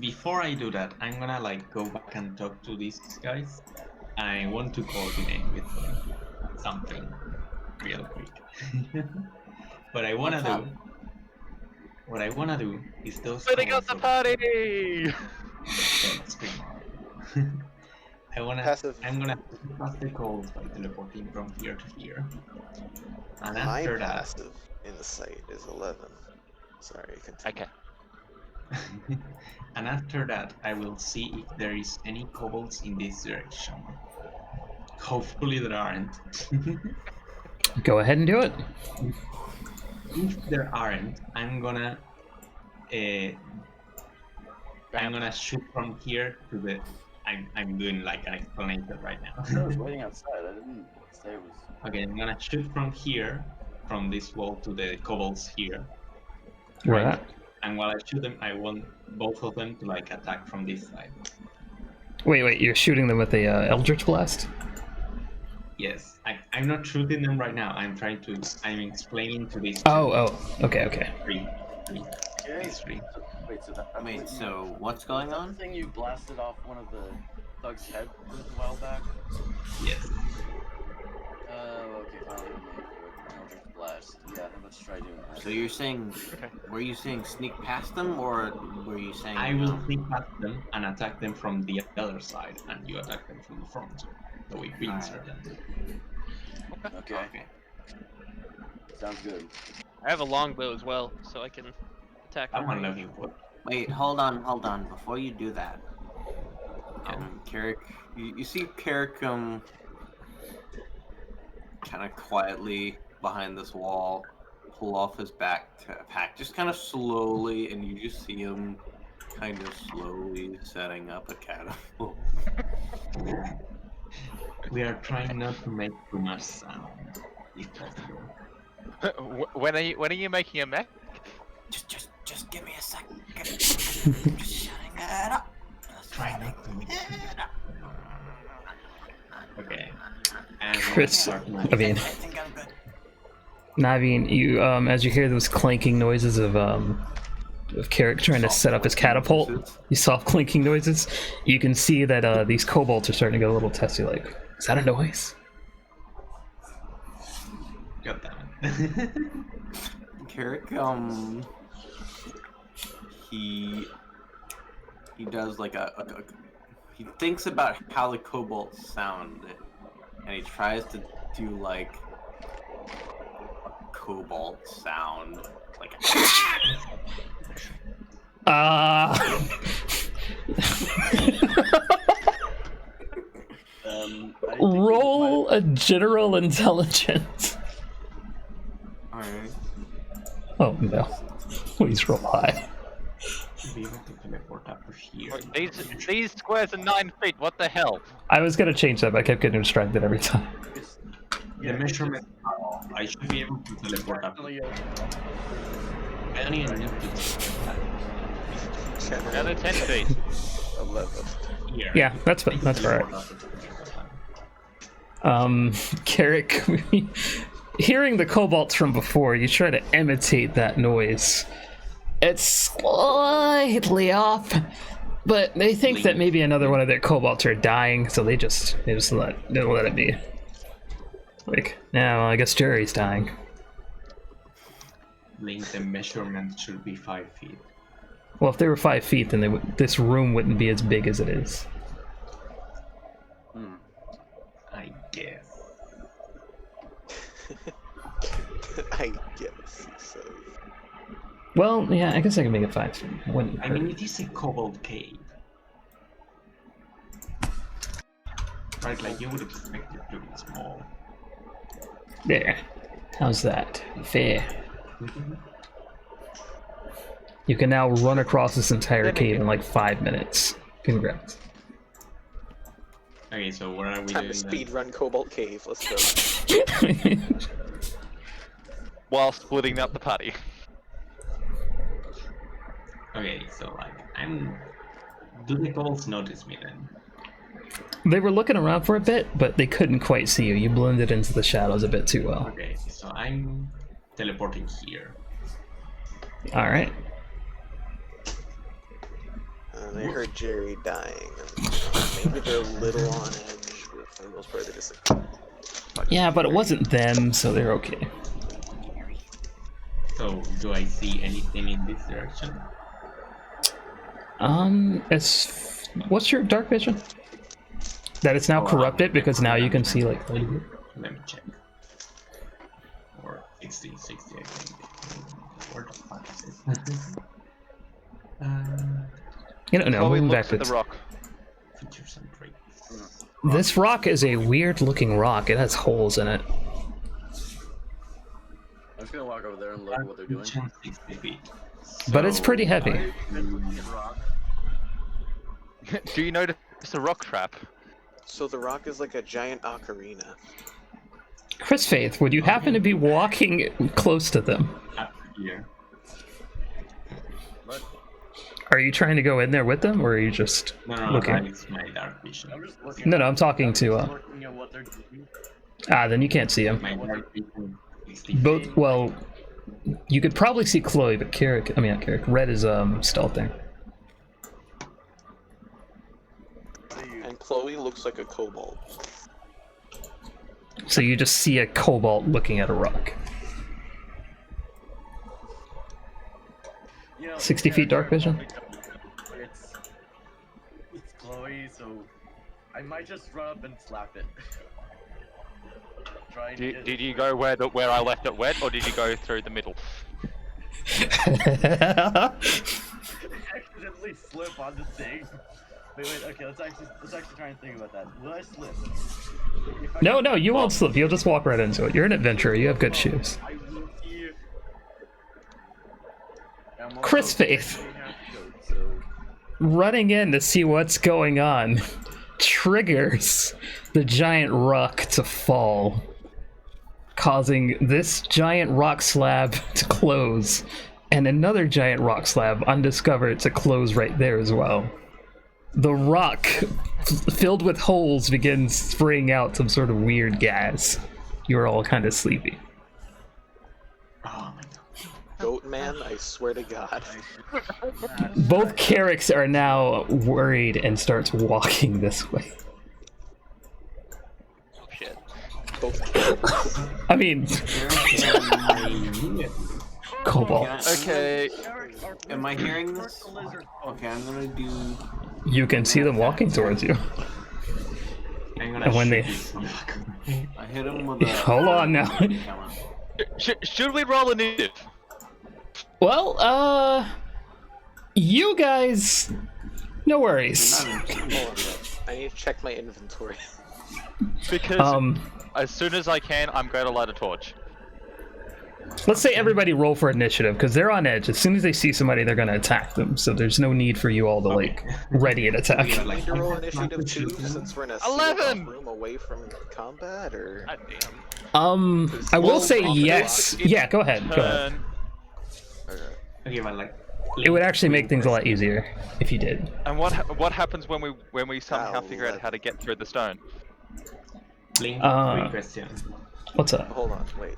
before I do that, I'm gonna like go back and talk to these guys. I want to coordinate with them something real quick. What I wanna do is those. Splitting up the party! Passive. I'm gonna pass the calls by teleporting from here to here. And My after that, passive insight is 11. Sorry, continue. Okay. and after that, I will see if there is any kobolds in this direction. Hopefully there aren't. Go ahead and do it. If there aren't, I'm gonna shoot from here to the. I'm doing like an explanation right I now. was waiting outside, I didn't say it was... Okay, I'm gonna shoot from here, from this wall to the kobolds here. Where at? And while I shoot them, I want both of them to like attack from this side. Wait, you're shooting them with a Eldritch Blast? Yes, I'm not shooting them right now. I'm explaining to these. Oh, okay. Three. Okay. These three. Wait, so that... Wait, so what's going the on? thing you blasted off one of the thug's head a while back? Yes. Okay, finally we made an Eldritch Blast. Yeah, let's try doing that. So you're saying, were you saying sneak past them, or were you saying? I will sneak past them and attack them from the other side, and you attack them from the front. So we insert them. Okay. Sounds good. I have a longbow as well, so I can attack. I'm on looking for. Wait, hold on. Before you do that, Carrick, you see Carrick kind of quietly behind this wall, pull off his backpack, just kind of slowly, and you just see him kind of slowly setting up a catapult. We are trying not to make too much sound, if possible. When are you making a mech? Just give me a second. Just shutting it up. Try not to make Okay. And Chris, I mean, I think I'm good. Naveen, you as you hear those clanking noises of Carrick trying to set up his catapult, these soft clinking noises, you can see that these kobolds are starting to get a little testy. Like, is that a noise? God damn it. Carrick, he does like he thinks about how the kobolds sound, and he tries to do like a kobold sound, like I think roll a general intelligence. Alright. Oh no, please roll high. Be able to teleport up to here. These squares are 9 feet. What the hell? I was gonna change that, but I kept getting distracted every time. The measurement. I should be able to teleport up. I don't even need to. Another 10 feet. 11. Here. Yeah, that's alright. Carrick, hearing the kobolds from before, you try to imitate that noise. It's slightly off, but they think that maybe another one of their kobolds are dying, so they just let it be. Like, no, I guess Jerry's dying. Link, the measurement should be 5 feet. Well, if they were 5 feet, then this room wouldn't be as big as it is. I guess. I guess so. Well, yeah, I guess I can make it 5 feet. It wouldn't I hurt. mean, it is a cobalt cave. Right, like you would expect it to be small. There. How's that? Fair. You can now run across this entire cave in like 5 minutes. Congrats. Okay, so what are we Time doing to then? speed run Cobalt Cave. Let's go. While splitting up the party. Okay, so like, do the kobolds notice me then? They were looking around for a bit, but they couldn't quite see you. You blended into the shadows a bit too well. Okay, so I'm teleporting here. Alright. And I heard Jerry dying. Maybe they're a little on edge, but for the most part they're just like... Yeah, but it wasn't them, so they're okay. So, do I see anything in this direction? What's your dark vision? That it's now corrupted because now you can see like. Let me check. Or 60, I think. Where the fuck is it? No, moving backwards. The rock. Features and traits. This rock is a weird-looking rock. It has holes in it. I'm just gonna walk over there and look at what they're doing. 60 feet. But it's pretty heavy. Do you notice a rock trap? So the rock is like a giant ocarina. Chris Faith, would you happen to be walking close to them? Here. Are you trying to go in there with them, or are you just No, looking? that is my dark vision. I'm just looking. No, I'm talking to. Looking at what they're doing. Then you can't see him. My dark vision is 60 Both. feet. Well, you could probably see Chloe, but Carrick. I mean, not Carrick. Red is stealthing. And Chloe looks like a kobold. So you just see a cobalt looking at a rock. You know, 60 feet dark vision? It's Chloe, so I might just run up and slap it. Try and get- Did you go where I left it wet, or did you go through the middle? accidentally slip on the thing. Wait, okay, let's actually try and think about that. Will I slip? If I No, can- you won't slip. You'll just walk right into it. You're an adventurer. You have good shoes. I will see. I'm also Chris Faith. 3.5 goat, so Running in to see what's going on triggers the giant rock to fall, causing this giant rock slab to close, and another giant rock slab, undiscovered, to close right there as well. The rock, filled with holes, begins spraying out some sort of weird gas. You're all kind of sleepy. Oh my god. Goat man, I swear to God. Both Carricks are now worried and starts walking this way. Oh shit. Both I mean, Cobalt. Okay. Am I hearing this? Okay, I'm gonna do. You can see them walking towards you. I'm gonna And when shoot they- this one. I hit him with a. Hold on now. Should we roll initiative? Well, you guys, no worries. Hold on, I need to check my inventory. Because as soon as I can, I'm going to light a torch. Let's say everybody roll for initiative, because they're on edge. As soon as they see somebody, they're gonna attack them. So there's no need for you all to like ready an attack. Yeah, I like, need to roll initiative too, since we're in a 11! room away from combat, or God damn. I will Well, say it's- yes. it's Yeah, go ahead. Go ahead. Okay, but like. It would actually make things a lot easier if you did. And what happens when we somehow Ow, figure out how to get through the stone? Blink, Uh, quick question. What's up? hold on, wait.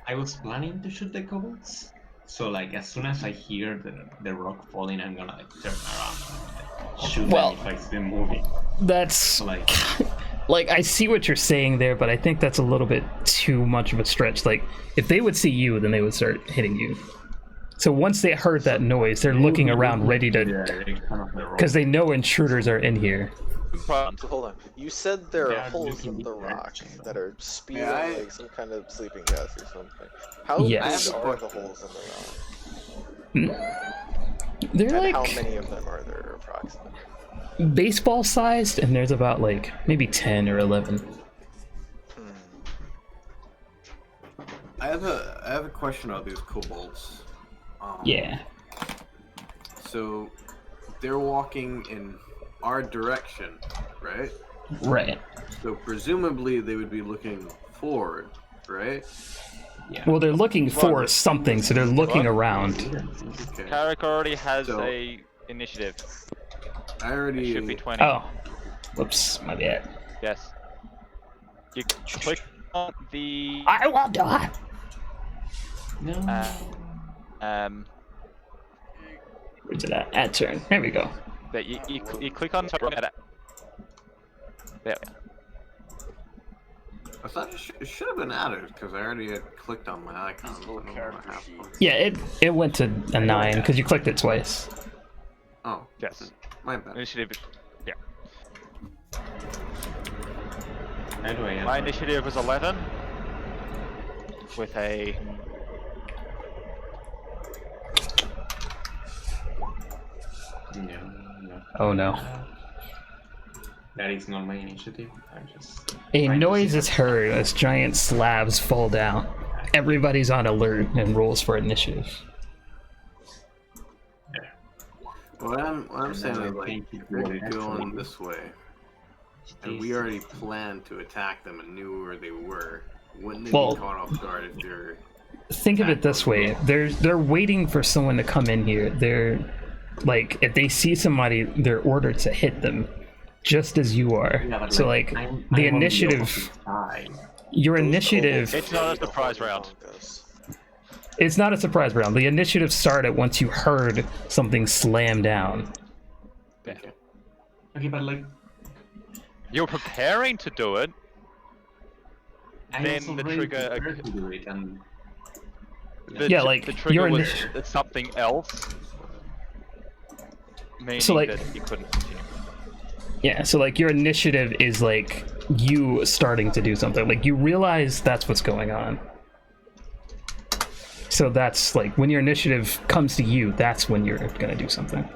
I was planning to shoot the kobolds, so like as soon as I hear the rock falling, I'm gonna like turn around and like, shoot Well- them if I see them moving. That's So like, Like, I see what you're saying there, but I think that's a little bit too much of a stretch. Like, if they would see you, then they would start hitting you. So once they heard that noise, they're looking around ready to... Because they know intruders are in here. So hold on. You said there are Yeah, holes in looking the at rock that. that are spewing Yeah, like some kind of sleeping gas or something. How Yes. big are the holes in the rock? They're And like how many of them are there approximately? baseball sized, and there's about like maybe 10 or 11. I have a question about these kobolds. Yeah. So they're walking in our direction, right? Right. So presumably they would be looking forward, right? Yeah. Well, they're looking for something, so they're looking around. Okay. Carrick already has So- a initiative. I It already. should be 20. Oh. Whoops, my bad. Yes. You click on the I will die. No. Where's it at? Add turn. There we go. that you click on top of it. There we go. I thought it should have been added because I already had clicked on my icon. These little I don't know what character happened. sheets. Yeah, it went to a 9 because you clicked it twice. Oh, Yes. my bad. Initiative. Yeah. How do I add My that? initiative was 11. With a No. Oh no. That is not my initiative. I'm just. A trying to noise see is heard as giant slabs fall down. Everybody's on alert and rolls for initiative. What I'm saying is like Thank you if for they're that. going this way, and we already planned to attack them and knew where they were. Wouldn't they Well- be caught off guard if they're? Think of it this way: they're waiting for someone to come in here. They're like, if they see somebody, they're ordered to hit them, just as you are. Yeah, but So like, like I'm the on the initiative, opposite side. your Those initiative. kobolds It's not a need to surprise hold round. among us. It's not a surprise round. The initiative started once you heard something slam down. Okay, but like, you're preparing to do it. I Then also the really trigger- prefer to do it, and Yeah, like, the trigger your was initi- something else. Meaning So, like- that you couldn't continue. Yeah, so like your initiative is like you starting to do something. Like you realize that's what's going on. So that's like when your initiative comes to you, that's when you're gonna do something.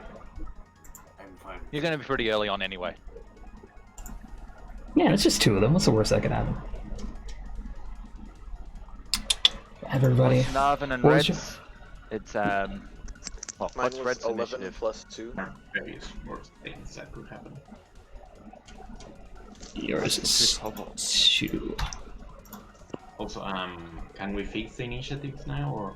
I'm fine. You're going to be pretty early on anyway. Yeah, it's just 2 of them. What's the worst that could happen? Everybody. Narvin and What was Reds. It's well, Mine what's was Red's 11 initiative? plus 2. various worst things that could happen. Yours is 2. Also, can we fix the initiatives now, or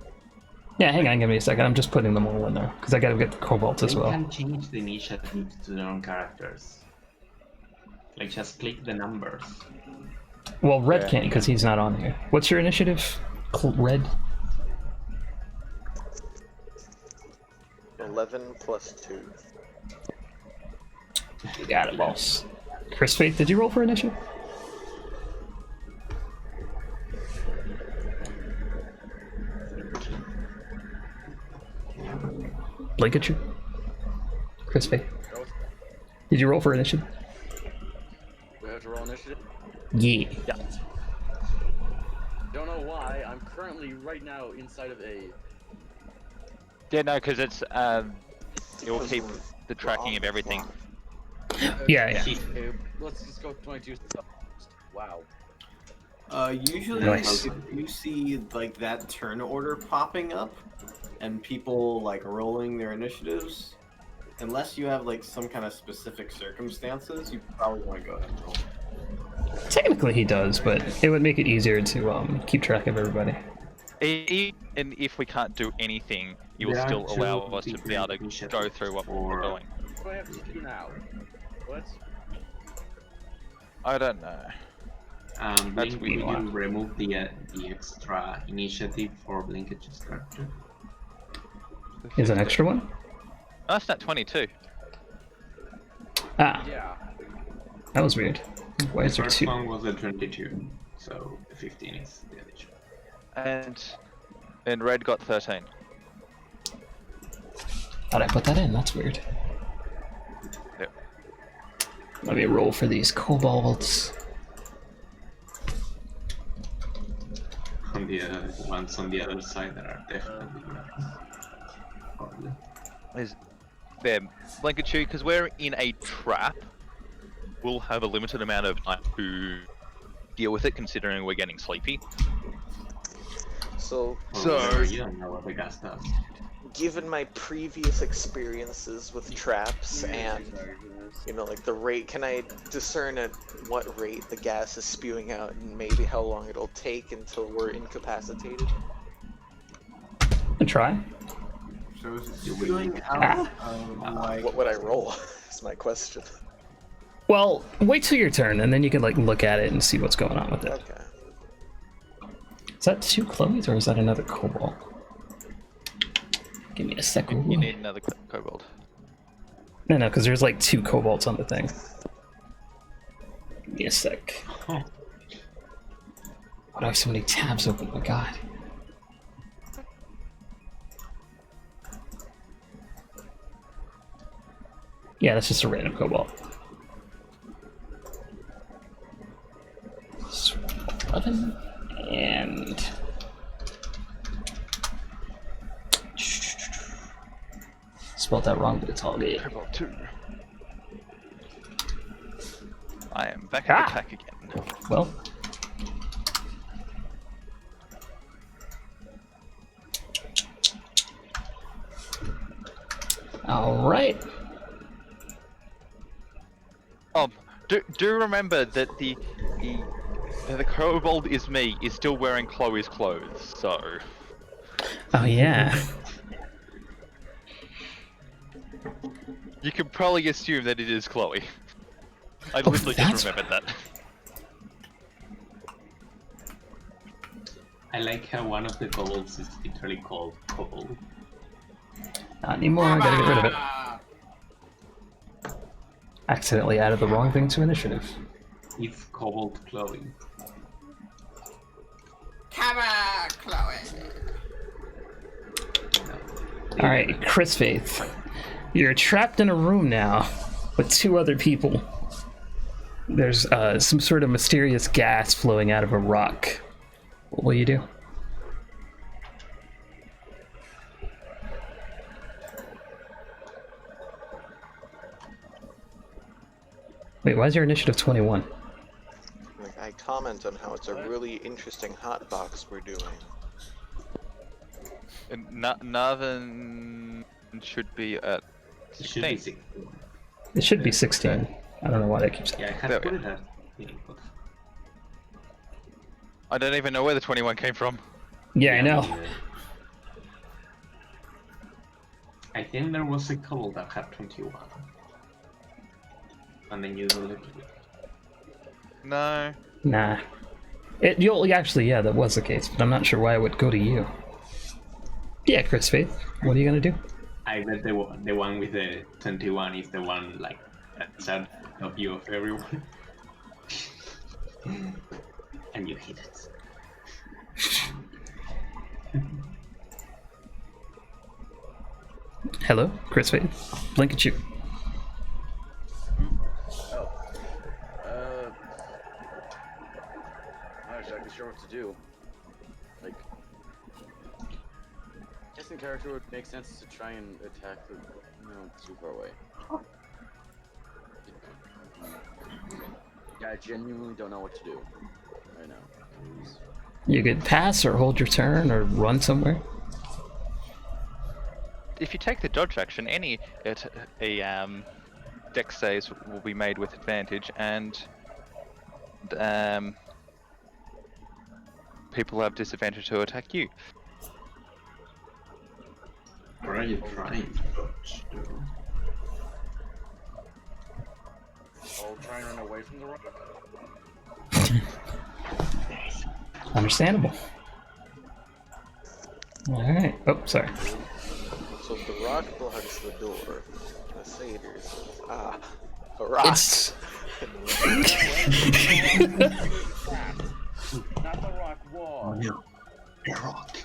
Yeah, hang on, give me a second. I'm just putting them all in there because I gotta get the cobalt as we well. can change the initiatives to their own characters? Like just click the numbers. Well, Red Yeah. can't because he's not on here. What's your initiative? Red? 11 plus 2. You got it, boss. Chris Faith, did you roll for initiative? Blinkehyo? Chris Faith, did you roll for initiative? We have to roll initiative. Yeah. Don't know why. I'm currently right now inside of a. Yeah, no, because it's it will keep the tracking of everything. Yeah, yeah. Okay, let's just go 22. Wow. Usually Nice. if you see like that turn order popping up and people like rolling their initiatives, unless you have like some kind of specific circumstances, you probably want to go ahead and roll. Technically he does, but it would make it easier to keep track of everybody. And if we can't do anything, you will There are still two allow us to be able to different go through what we're for- doing. What do I have to do now? What? I don't know. Blink, will meanwhile. you remove the extra initiative for Blinkehyo's character? Is an extra one? Oh, that's not 22. Ah, Yeah. that was weird. Why is The there first 2? one was a 22, so the 15 is the addition. And red got 13. How'd I put that in? That's weird. Yep. Let me roll for these kobolds. On the ones on the other side that are definitely probably. Is there Blinkehyo, because we're in a trap, we'll have a limited amount of time to deal with it, considering we're getting sleepy. So, Or you don't know what the gas does. given my previous experiences with traps and, you know, like the rate, can I discern at what rate the gas is spewing out and maybe how long it'll take until we're incapacitated? And try. So is it spewing out like... What would I roll? Is my question. Well, wait till your turn, and then you can like look at it and see what's going on with it. Okay. Is that 2 Chloes or is that another kobold? Give me a second. You need another kobold. No, because there's like 2 kobolds on the thing. Give me a sec. Oh. I have so many tabs open, oh my god. Yeah, that's just a random kobold. 11 and spelled that wrong, but it's all good. Kobold 2. I am back at attack again. Well, all right. Do remember that the kobold is still wearing Chloe's clothes, so. Oh yeah. You can probably assume that it is Chloe. I literally just remembered that. I like how one of the kobolds is literally called kobold. Not anymore, I gotta get rid of it. Accidentally added the wrong thing to initiative. It's kobold Chloe. Come on, Chloe. Alright, Chris Faith. You're trapped in a room now with 2 other people. There's some sort of mysterious gas flowing out of a rock. What will you do? Wait, why is your initiative 21? Like, I comment on how it's a really interesting hotbox we're doing. And Narvan should be at It should be 16. 16. It should be 16. I don't know why that keeps... Yeah, I had There put we it at 16, but... I don't even know where the 21 came from. Yeah, I know. I think there was a kobold that had 21. And then you deleted it. No. Nah. You'll actually, yeah, that was the case, but I'm not sure why it would go to you. Yeah, Chris Faith, what are you gonna do? I bet the one with the 21 is the one, like, that's out of view of everyone. And you hit it. Hello, Chris Faith. Blinkehyo. Not exactly sure what to do. Like, guessing character would make sense to try and attack the, too far away. Yeah, I genuinely don't know what to do right now. You could pass or hold your turn or run somewhere. If you take the dodge action, any dex saves will be made with advantage, and people have disadvantage to attack you. What are you trying to dodge, though? I'll try and run away from the rock. Understandable. Alright. Oh, sorry. So if the rock blocks the door, the satyr says, a rock! Not the rock wall. no. The rock.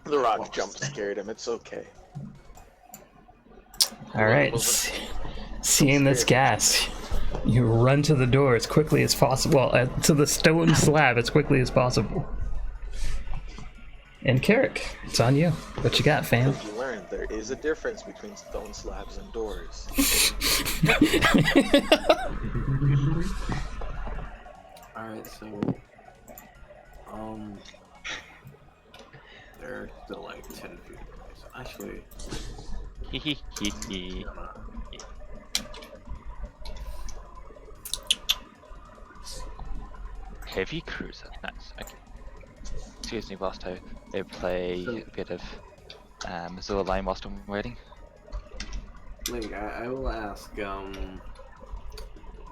The rock jump scared him. It's okay. All right. Seeing this gas, you run to the door as quickly as possible. Well, to the stone slab as quickly as possible. And Carrick, it's on you. What you got, fam? You learned there is a difference between stone slabs and doors. Alright, so they're still like 10 feet away. So actually Heavy cruiser, nice. Okay. Excuse me, whilst I play a bit of Azure Lane whilst I'm waiting. Blink, I will ask,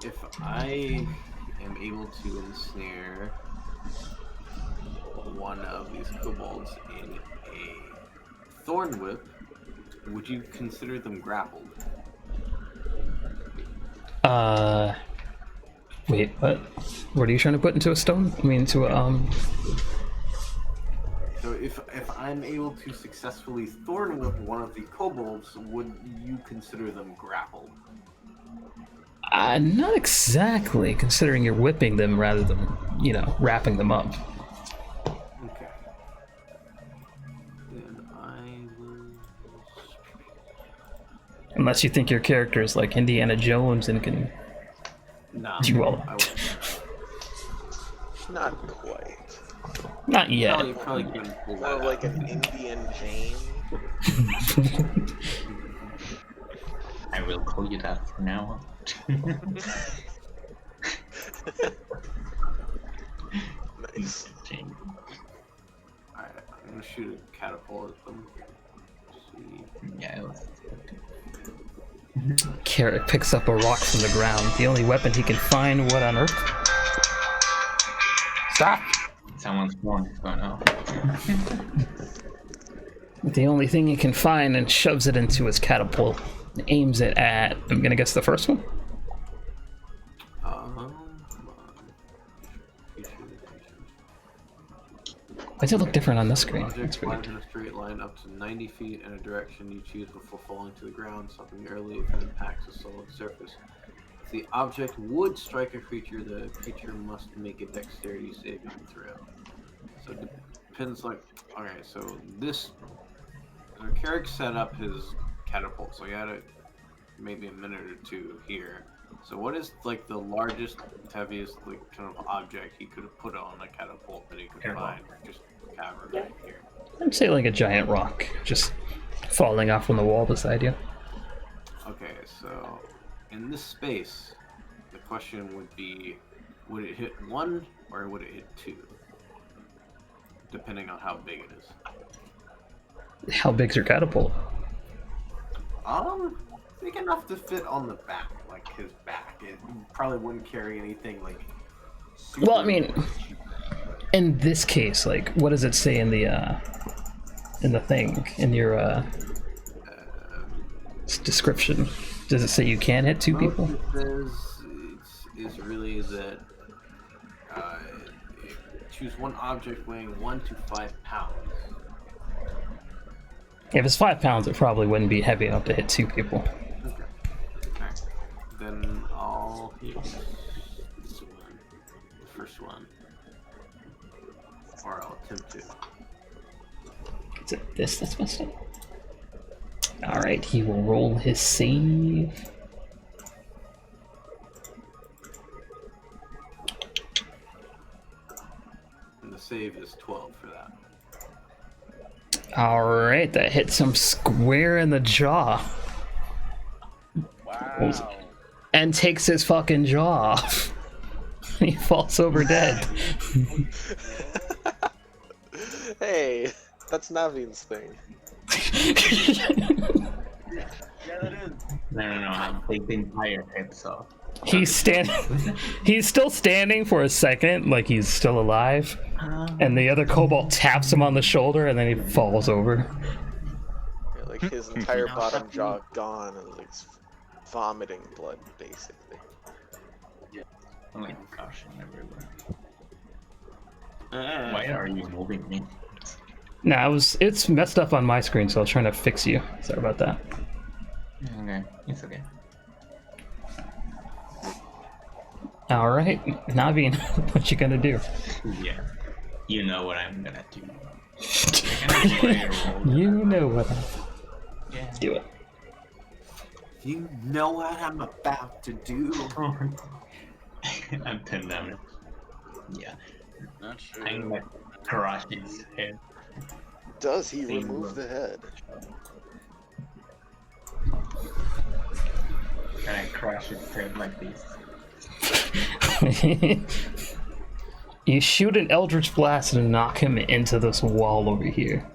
if I am able to ensnare one of these kobolds in a thorn whip, would you consider them grappled? Wait, what? What are you trying to put into a stone? I mean, into a, So if I'm able to successfully thorn whip one of the kobolds, would you consider them grappled? Not exactly, considering you're whipping them rather than, you know, wrapping them up. Okay. Then I will... Unless you think your character is like Indiana Jones and can No. do all I that. Not quite. Not yet. You probably couldn't pull More that of like out. an Indian Jane. I will call you that from now on. Nice. Jane. Alright, I'm gonna shoot a catapult at them. See. Yeah, let's Carrot picks up a rock from the ground. The only weapon he can find, what on earth? Stop! Someone's phone is going off. The only thing he can find and shoves it into his catapult. Aims it at, I'm gonna guess the first one? Come on. Why does it look different on this screen? Object That's flies weird. in a straight line up to 90 feet in a direction you choose before falling to the ground, stopping early if it impacts a solid surface. If the object would strike a creature, the creature must make a dexterity saving throw. So it depends, like, alright, so this... Carrick set up his catapult, so he had maybe a minute or two here. So what is, like, the largest, heaviest, like, kind of object he could have put on a catapult that he could find? Just cavern right here. I'd say like a giant rock, just falling off from the wall beside you. Okay, so in this space, the question would be, would it hit one or would it hit two? Depending on how big it is. How big's your catapult? Big enough to fit on the back, like his back. It probably wouldn't carry anything like. Well, I mean, in this case, like, what does it say in the thing, in your description? Does it say you can hit two people? It says it's really that choose one object weighing 1 to 5 pounds. If it's 5 pounds, it probably wouldn't be heavy enough to hit two people. Okay. Alright. Then I'll hit this one. The first one. Or I'll attempt to. Is it this that's messed up? Alright, he will roll his save. And the save is 12 for that. Alright, that hits him square in the jaw. Wow. And takes his fucking jaw off. He falls over dead. Hey, that's Navin's thing. Yeah, that is. No, I take the entire head off. He's still standing for a second, like he's still alive. And the other kobold taps him on the shoulder, and then he falls over. Yeah, like his entire bottom jaw gone, and like vomiting blood, basically. I'm like caution everywhere. Why are you moving me? Nah, it's messed up on my screen, so I was trying to fix you. Sorry about that. Okay, it's okay. All right, Naveen, what you gonna do? Yeah, you know what I'm gonna do. I'm gonna play a role. You know what? Yeah. Do it. You know what I'm about to do. I'm 10 damage. Yeah, Not sure. I'm gonna crush his head. Does he remove the head? Can I crush his head like this? You shoot an Eldritch Blast and knock him into this wall over here.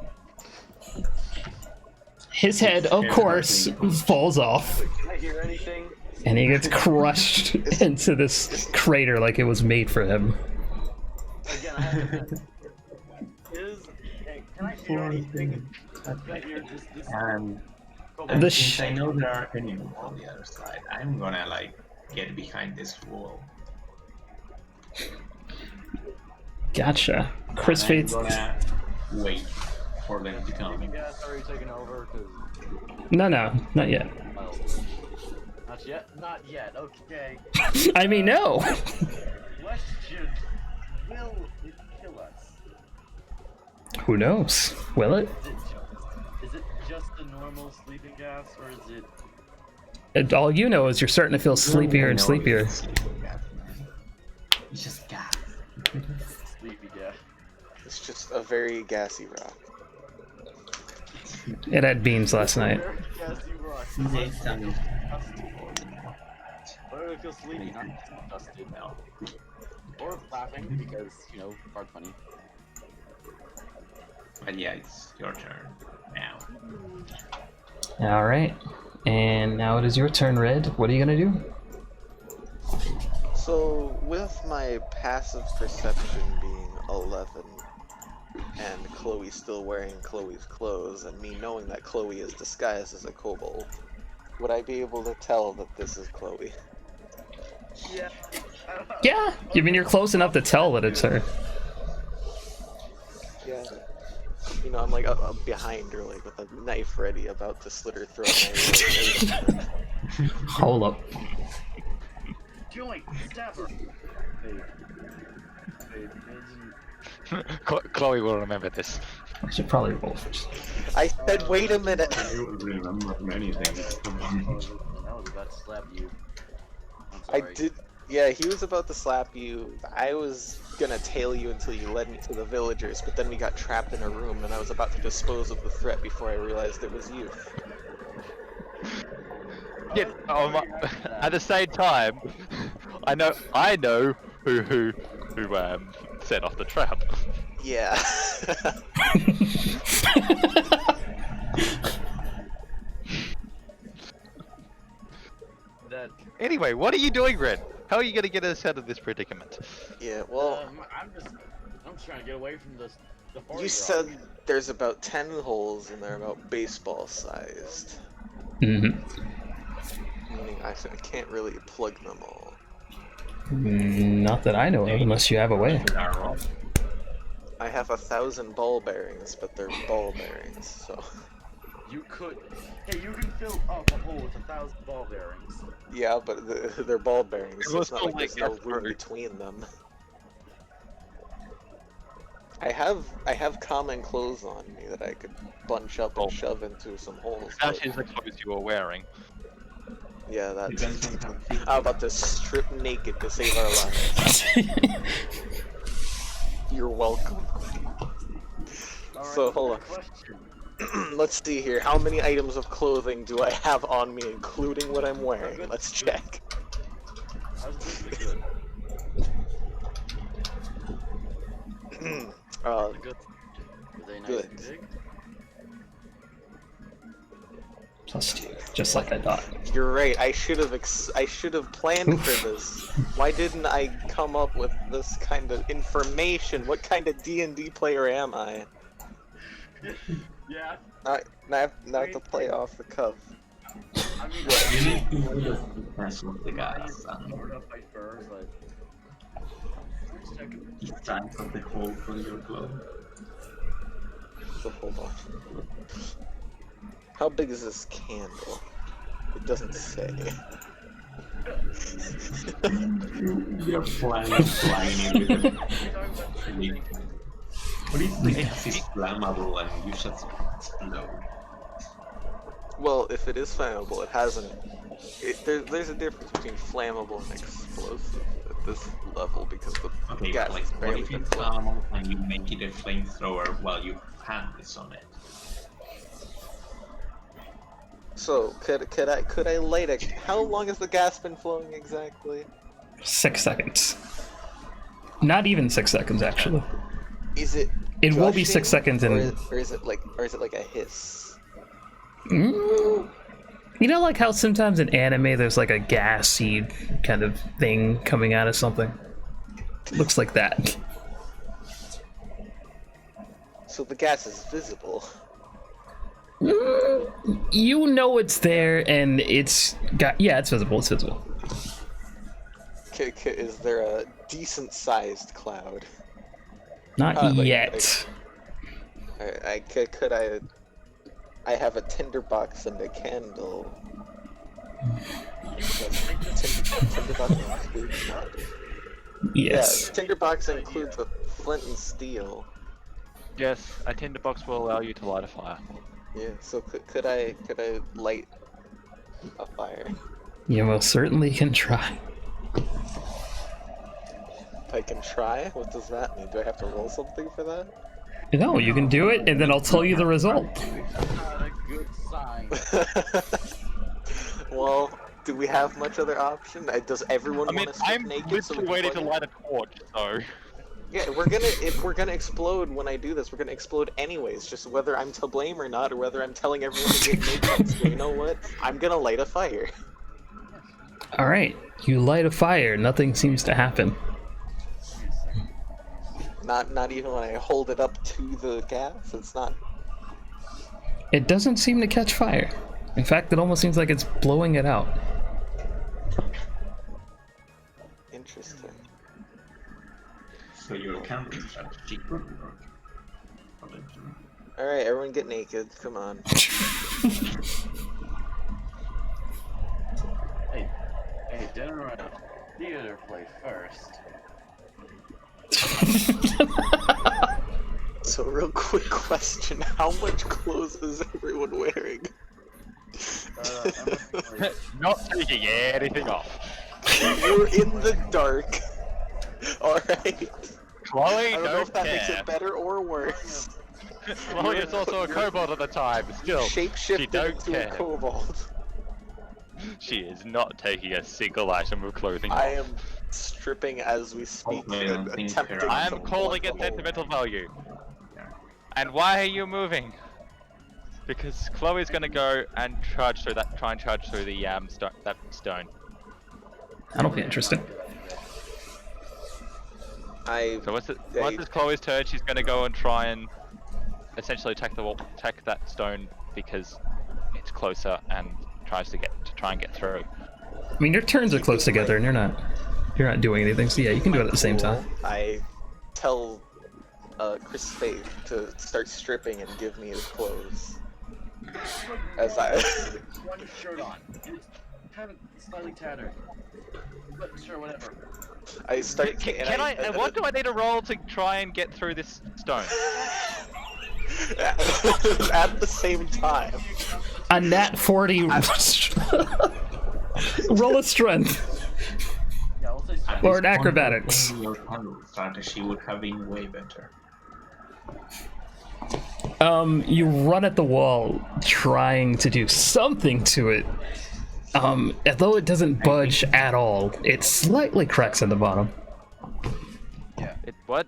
His head, of course, falls off, Can I hear anything? and he gets crushed into this crater like it was made for him. Again, I have to hey, can I hear anything? Can I hear this? And The since I know there are enemies on the other side, I'm gonna like get behind this wall. Gotcha. Chris I'm Fates. gonna wait for them to come. You guys already taken over? Cause No, not yet. well, not yet. Not yet. Okay. I mean, no. Question: will it kill us? Who knows? Will it? Is it just a normal sleeping gas, or is it? All you know is you're starting to feel sleepier and sleepier. It's just gas. Sleepy gas. It's just a very gassy rock. It had beams last night. Very gassy rock. Next time. Why do I feel sleepy? Not dusted now. Or laughing because, you know, hard funny. But yeah, it's your turn now. All right. And now it is your turn, Red. What are you gonna do? So, with my passive perception being 11, and Chloe still wearing Chloe's clothes, and me knowing that Chloe is disguised as a kobold, would I be able to tell that this is Chloe? Yeah. Yeah. I mean, you're close enough to tell that it's her. Yeah. You know, I'm like up behind her, like with a knife ready, about to slit her throat. And I Hold up. Join. Stab her. Chloe will remember this. I should probably roll first. I said, wait a minute. I remember many things. I was about to slap you. I'm I sorry. did. Yeah, he was about to slap you. I was gonna tail you until you led me to the villagers, but then we got trapped in a room, and I was about to dispose of the threat before I realized it was you. Yeah, at the same time, I know who set off the trap. Yeah. That. Anyway, what are you doing, Red? How are you gonna get us out of this predicament? Yeah. Well, I'm trying to get away from this. The party you rock. said there's about 10 holes, and they're about baseball sized. Mm-hmm. Meaning I can't really plug them all. Not that I know of, unless you have a way. I have 1,000 ball bearings, but they're ball bearings, so. You could. Hey, you can fill up a hole with 1,000 ball bearings. Yeah, but they're ball bearings, so It it's not was like there's still no like room effort. between them. I have common clothes on me that I could bunch up and shove into some holes. That But is the clothes you were wearing. yeah, that's. Depends on how thick I'm about to strip naked to save our lives. You're welcome. All So, right, hold on. question. Let's see here. How many items of clothing do I have on me, including what I'm wearing? Let's check. How's this good? Good. Were they nice Good. and big? +2, just like I thought. You're right. I should have planned for this. Why didn't I come up with this kind of information? What kind of D&D player am I? Yeah. Not to play off the cuff. I mean, You need to know the person of the guys. Sort of fight first, but The size of the hole for your glow. So hold on. How big is this candle? It doesn't say. You're flying in with it. What if the gas is flammable and you just explode? Well, if it is flammable, it hasn't. There's a difference between flammable and explosive at this level because the Okay, gas but like, is what barely if been it's flammable. flammable and you make it a flamethrower while you have this on it? So could I light a? How long has the gas been flowing exactly? 6 seconds. Not even 6 seconds, actually. Is it? It will be 6 gushing, seconds in. or is it like a hiss? You know, like how sometimes in anime there's like a gassy kind of thing coming out of something? Looks like that. So the gas is visible. You know it's there, and it's got. Yeah, it's visible. It's visible. Is there a decent-sized cloud? Not Like- yet. Could I have a tinderbox and a candle. Tinderbox includes what? Yes. Yeah, tinderbox includes a flint and steel. Yes, a tinderbox will allow you to light a fire. Yeah, so could I light a fire? You most certainly can try. I can try? What does that mean? Do I have to roll something for that? No, you can do it, and then I'll tell you the result. Not a good sign. Well, do we have much other option? Does everyone I mean, want to strip I'm naked so we literally can waiting to plug light a torch, so... Yeah, if we're gonna explode when I do this, we're gonna explode anyways, just whether I'm to blame or not, or whether I'm telling everyone to get naked. So you know what? I'm gonna light a fire. Alright, you light a fire, nothing seems to happen. Not even when I hold it up to the gas, it's not. It doesn't seem to catch fire. In fact, it almost seems like it's blowing it out. Interesting. So your counter strategy could work. Alright, everyone get naked, come on. Hey, dinner and a theater play first. So real quick question, how much clothes is everyone wearing? Not taking anything off. We're in the dark. Alright. Chloe, I don't know if that makes care. it better or worse. Chloe is also a kobold at the time, still. She Shapeshifted don't into care. a kobold. She is not taking a single item of clothing off. I am stripping as we speak and attempting I to am calling plug it the hole. sentimental value. And why are you moving? Because Chloe's gonna go and try and charge through the that stone. That'll be interesting. So once it's Chloe's turn, she's gonna go and try and essentially attack that stone because it's closer and try and get through. I mean, your turns are close together, and you're not doing anything. So yeah, you can do it at the same time. I tell Chris Faith to start stripping and give me his clothes. As I One shirt on. It's kind of slightly tattered. But sure, whatever. I start. And what do I need to roll to try and get through this stone? At the same time. A nat 40. Roll a strength. Yeah, we'll say so. Or an acrobatics. Your strategy would have been way better. You run at the wall, trying to do something to it. Although it doesn't budge at all, it slightly cracks at the bottom. It what?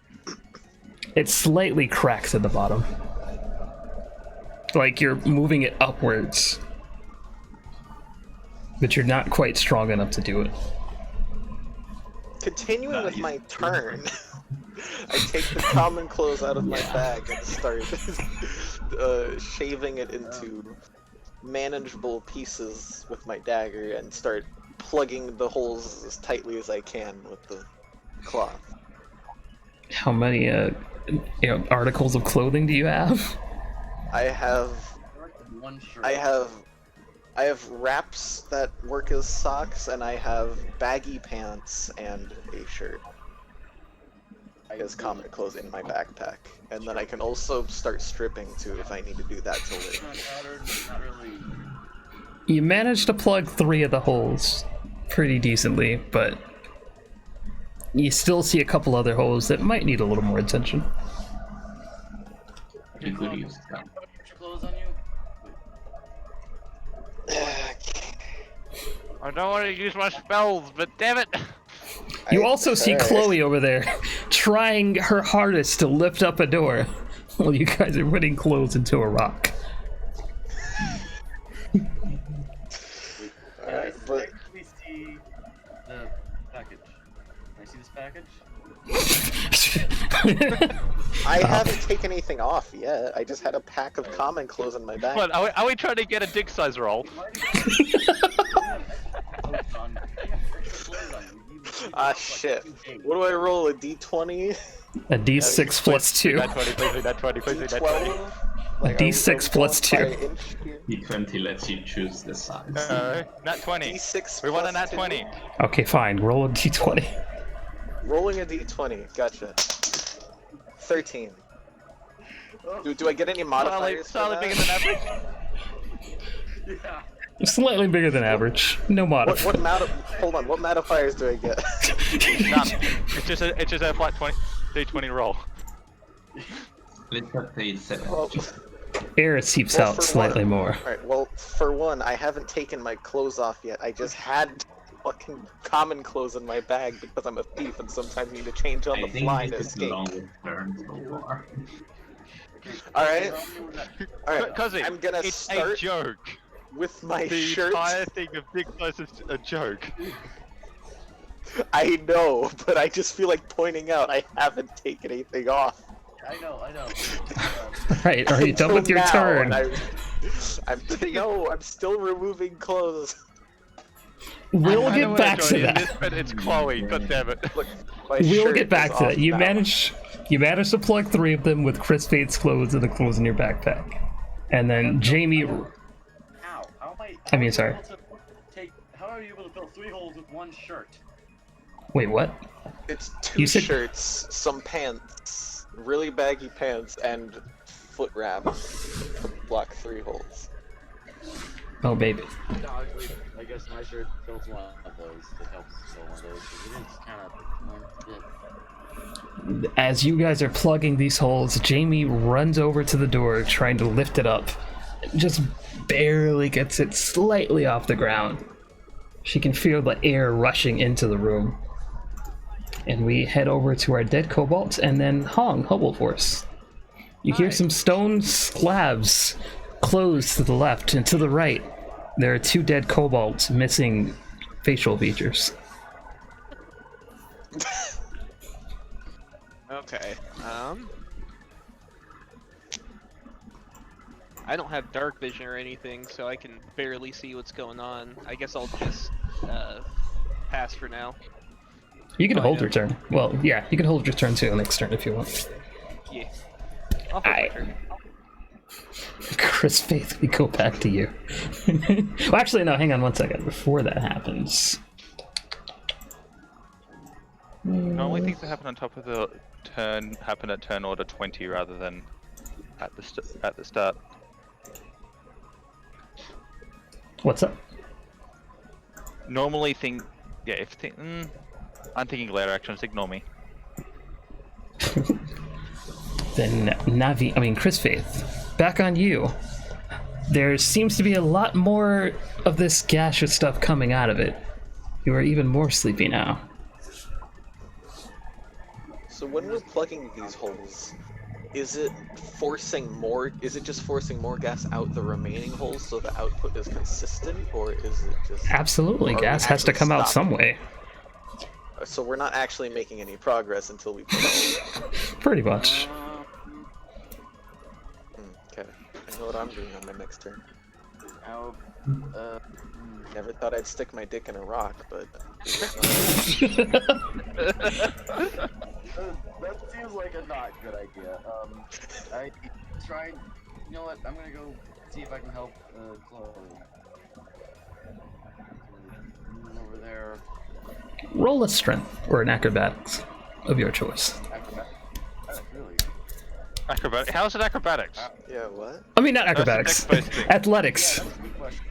It slightly cracks at the bottom. Like you're moving it upwards. But you're not quite strong enough to do it. Continuing with my turn, I take the common clothes out of my bag and start shaving it into manageable pieces with my dagger and start plugging the holes as tightly as I can with the cloth. How many articles of clothing do you have? I have One shirt. I have wraps that work as socks, and I have baggy pants and a shirt as common clothes in my backpack. And then I can also start stripping too if I need to do that to live. Not really. You managed to plug 3 of the holes pretty decently, but you still see a couple other holes that might need a little more attention. You could use that. Put your clothes on you. I don't want to use my spells, but damn it! You also see Alright. Chloe over there trying her hardest to lift up a door while you guys are putting clothes into a rock. Alright, but Can we see the package? Can I see this package? I haven't taken anything off yet. I just had a pack of common clothes in my bag. What, are we trying to get a dick size roll? Ah, shit. What do I roll? A d20? A d6 plus 2. That 20, please, that 20, please, that 20. 12? A d6 plus 2. D20 lets you choose the size. Nat 20. D6 We want a plus nat 2. 20. Okay, fine. Roll a d20. Rolling a d20. Gotcha. 13. Do I get any modifiers Slightly for bigger that? than average. Yeah. Slightly bigger than average. No modifier. Hold on, what modifiers do I get? None. It's just a flat 20 d20 roll. Let's say 7. Well, Air seeps Well, out for slightly one- more. Alright, well, for one, I haven't taken my clothes off yet. I just had fucking common clothes in my bag because I'm a thief and sometimes you need to change on I the think fly to this is the escape. longest turn so far. Alright, alright. Cuzzy, I'm gonna it's start a joke. with my The shirt. entire thing of big size is a joke. I know, but I just feel like pointing out I haven't taken anything off. I know. Right, are you done with your Until now, turn? and I'm still removing clothes. We'll I don't get wanna back join to in that. this, but it's Chloe. God damn it. Look, my We'll shirt get back is to off that. You now. managed to plug 3 of them with Chris Fate's clothes and the clothes in your backpack. And then Jamie, How? How am I? I mean, sorry. How are you able to fill 3 holes with one shirt? wait, what? It's 2 You said- shirts, some pants, really baggy pants, and foot wraps to block 3 holes. Oh, baby. I guess my shirt fills one of those. It helps fill one of those. 'Cause it is kind of. As you guys are plugging these holes, Jamie runs over to the door trying to lift it up. Just barely gets it slightly off the ground. She can feel the air rushing into the room. And we head over to our dead kobolds and then Hong, Hubble Force. You hear some stone slabs close to the left and to the right. There are 2 dead kobolds missing facial features. Okay. I don't have dark vision or anything, so I can barely see what's going on. I guess I'll just pass for now. You can hold your turn. Well, yeah, you can hold your turn too next turn if you want. Yeah. I'll hold my turn. Chris Faith, we go back to you. Well, actually, no, hang on one second. Before that happens. Normally things that happen on top of the turn happen at turn order 20 rather than at the start. What's up? Normally I'm thinking later actions, ignore me. Then Chris Faith, back on you. There seems to be a lot more of this gaseous stuff coming out of it. You are even more sleepy now. So when we're plugging these holes, is it just forcing more gas out the remaining holes so the output is consistent, or is it just... Absolutely, Are we gas has to actually come out some stopping? way. So we're not actually making any progress until we plug it out. Pretty much. Okay, I know what I'm doing on my next turn. How? Never thought I'd stick my dick in a rock, but... That seems like a not good idea. I try. You know what? I'm gonna go see if I can help Chloe. Move over there. Roll a strength or an acrobatics of your choice. Really? Acrobatic. How's it acrobatics? Yeah, what? I mean, not That's a acrobatics. dex-based thing. Athletics. Yeah, that's a good question.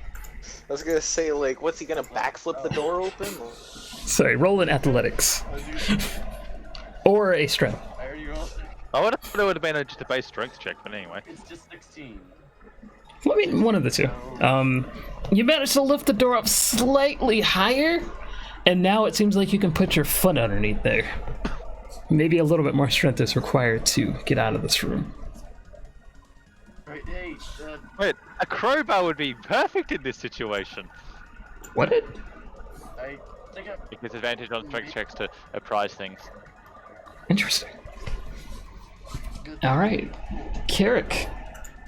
I was gonna say, like, what's he gonna backflip the door open? Sorry, roll an athletics. Or a strength. I already rolled. I would have thought it would have been just a base strength check, but anyway. It's just 16. I mean, one of the two. You managed to lift the door up slightly higher, and now it seems like you can put your foot underneath there. Maybe a little bit more strength is required to get out of this room. Right, hey, Wait, a crowbar would be perfect in this situation. What? I think I. It gives advantage on strength checks to apprise things. Interesting. Alright. Carrick,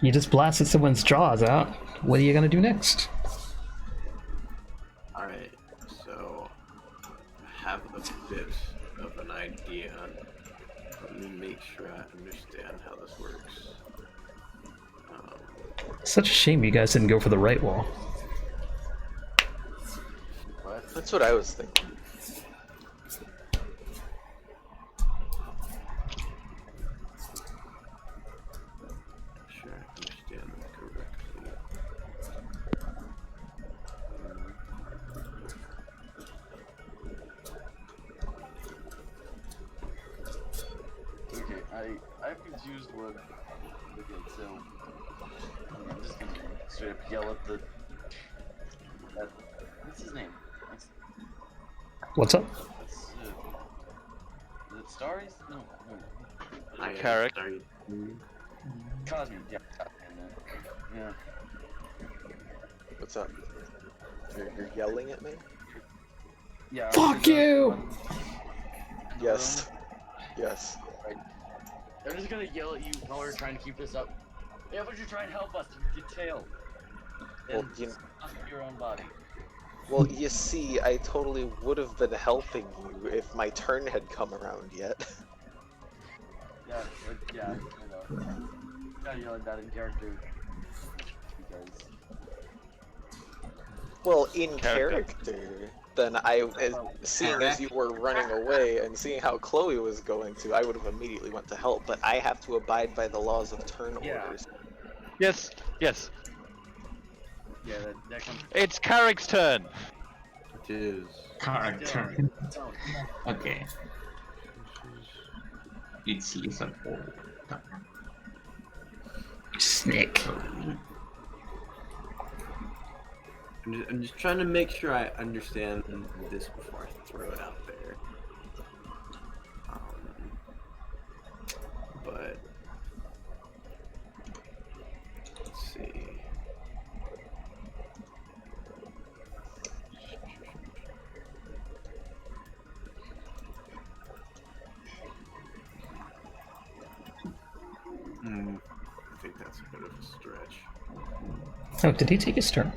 you just blasted someone's jaws out. What are you gonna do next? Alright, so I have a bit of an idea. Let me make sure I understand how this works. Such a shame you guys didn't go for the right wall. That's what I was thinking. Sure, I understand that correctly. Okay, I'm confused what. Okay, so I'm just gonna straight up yell at the. What's his name? What's up? Is it Starries? No. Carrick. Cosme, yeah. Yeah. What's up? You're yelling at me? Yeah. Fuck you! Yes. Yes. I'm just gonna yell at you while we're trying to keep this up. Yeah, but you try and help us to detail. Well, And not your own body. Well, you see, I totally would have been helping you if my turn had come around yet. Yeah, yeah, I know. Gotta yell at that in character. Because. Well, in character, then seeing as you were running away and seeing how Chloe was going to, I would have immediately went to help, but I have to abide by the laws of turn orders. Yes, yes. Yeah, that comes. It's Carrick's turn. It is. Character. Okay. It's lizard ball. Snake. I'm just trying to make sure I understand this before I throw it out there. But let's see. I think that's a bit of a stretch. Oh, did he take his turn?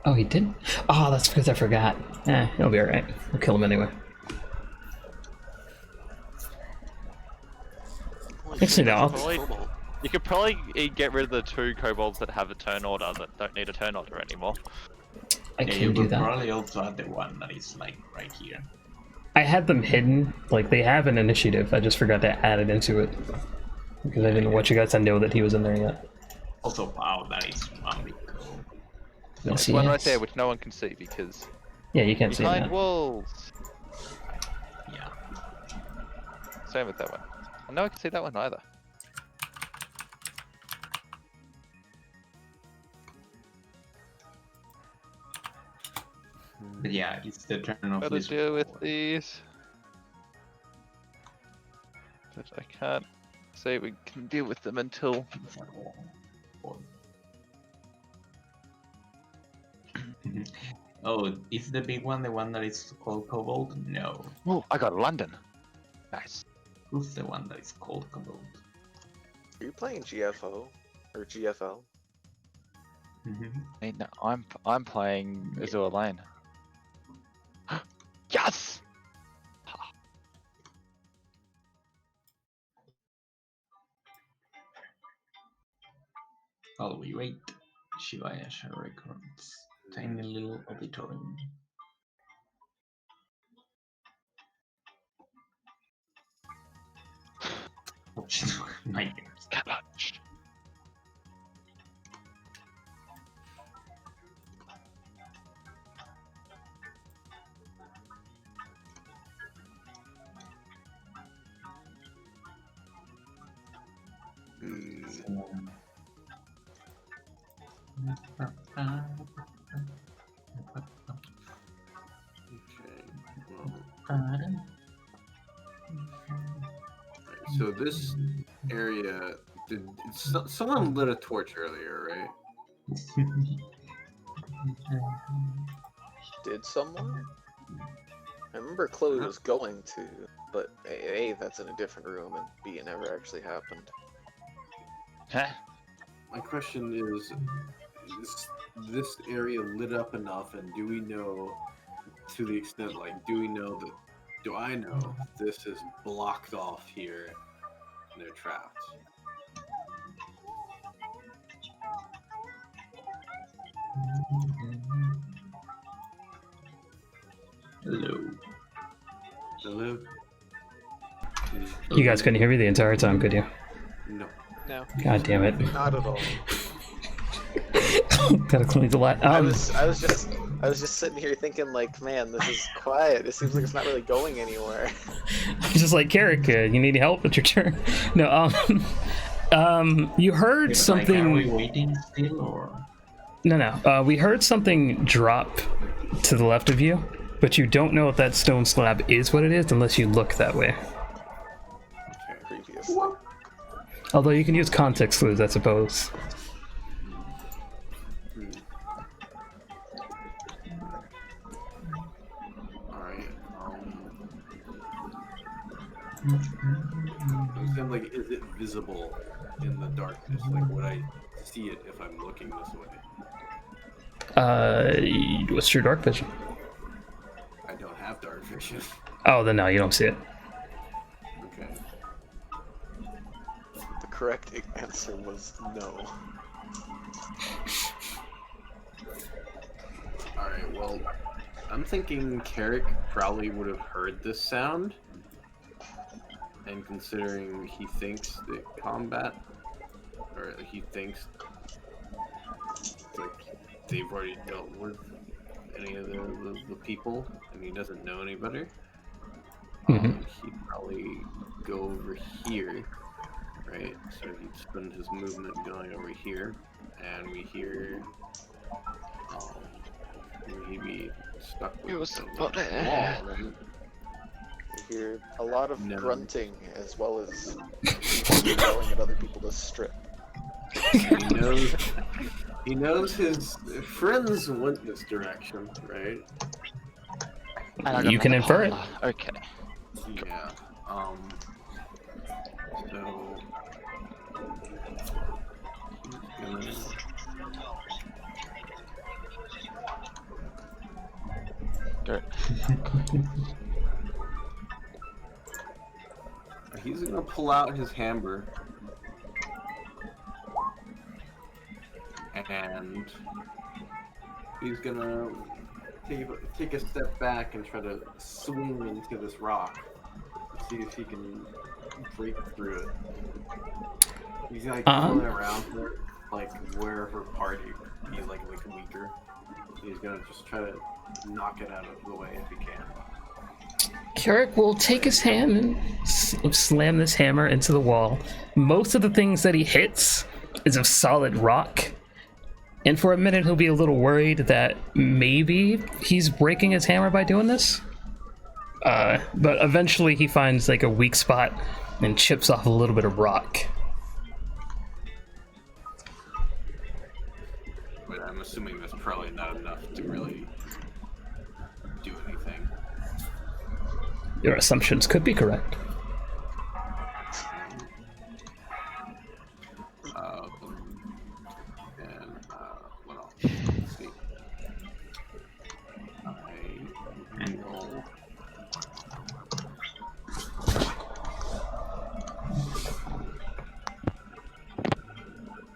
Oh, he did? Oh, that's because I forgot. He'll be alright. We'll kill him anyway. Actually, no. You could probably get rid of the 2 kobolds that have a turn order that don't need a turn order anymore. I Yeah, can you do could that. probably also add the one that is like right here. I had them hidden. Like, they have an initiative. I just forgot to add it into it. Because I didn't want you guys to know that he was in there yet. Also, wow, that is one big goal. Yes, There's one right yes. there which no one can see because Yeah, you can't see behind that. walls. Yeah. Same with that one. And no one can see that one either. But yeah, it's the turn of How to lizard deal with ball. these. But I can't say we can deal with them until Oh, is the big one the one that is called Kobold? No. oh, I got London. Nice. Who's the one that is called Kobold? Are you playing GFO? Or GFL? Hey, no, I'm playing Azure Lane. Yes! While we wait, Shivayasha records. Tiny little auditorium. Oh shit, nightmares. Cabbage. So this area, someone lit a torch earlier, right? Did someone? I remember Chloe was going to, but A, that's in a different room, and B, it never actually happened. Huh? My question is this area lit up enough, and do we know, to the extent, like, do I know this is blocked off here and they're trapped? Hello. Hello? You guys couldn't hear me the entire time, could you? No. No. God damn it. Not at all. Gotta clean the light. I was just sitting here thinking, like, man, this is quiet. It seems like it's not really going anywhere. I'm just like, Carrick, you need help? It's your turn. No, you heard Like, something. are we waiting still or? No. We heard something drop to the left of you, but you don't know if that stone slab is what it is unless you look that way. Previously. Although you can use context clues, I suppose. Alright, I'm like, is it visible in the darkness? Like, would I see it if I'm looking this way? What's your dark vision? I don't have dark vision. Oh, then no, you don't see it. Okay. The correct answer was no. Alright, well, I'm thinking Carrick probably would have heard this sound. And considering he thinks that combat, or he thinks like they've already dealt with any of the people, and he doesn't know any better, he'd probably go over here, right? So he'd spend his movement going over here, and we hear, he'd be stuck with the wall, right? We hear a lot of grunting as well as yelling at other people to strip. He knows his friends went this direction, right? You can infer it. Okay. Yeah. So he's gonna pull out his hammer and he's gonna take a step back and try to swing into this rock to see if he can break through it. He's like pulling around her, like where her party be like weaker. He's gonna just try to knock it out of the way if he can. Carrick will take his hand and slam this hammer into the wall. Most of the things that he hits is of solid rock. And for a minute, he'll be a little worried that maybe he's breaking his hammer by doing this. But eventually he finds like a weak spot and chips off a little bit of rock. But I'm assuming that's probably not enough to really do anything. Your assumptions could be correct. What else? Let's see.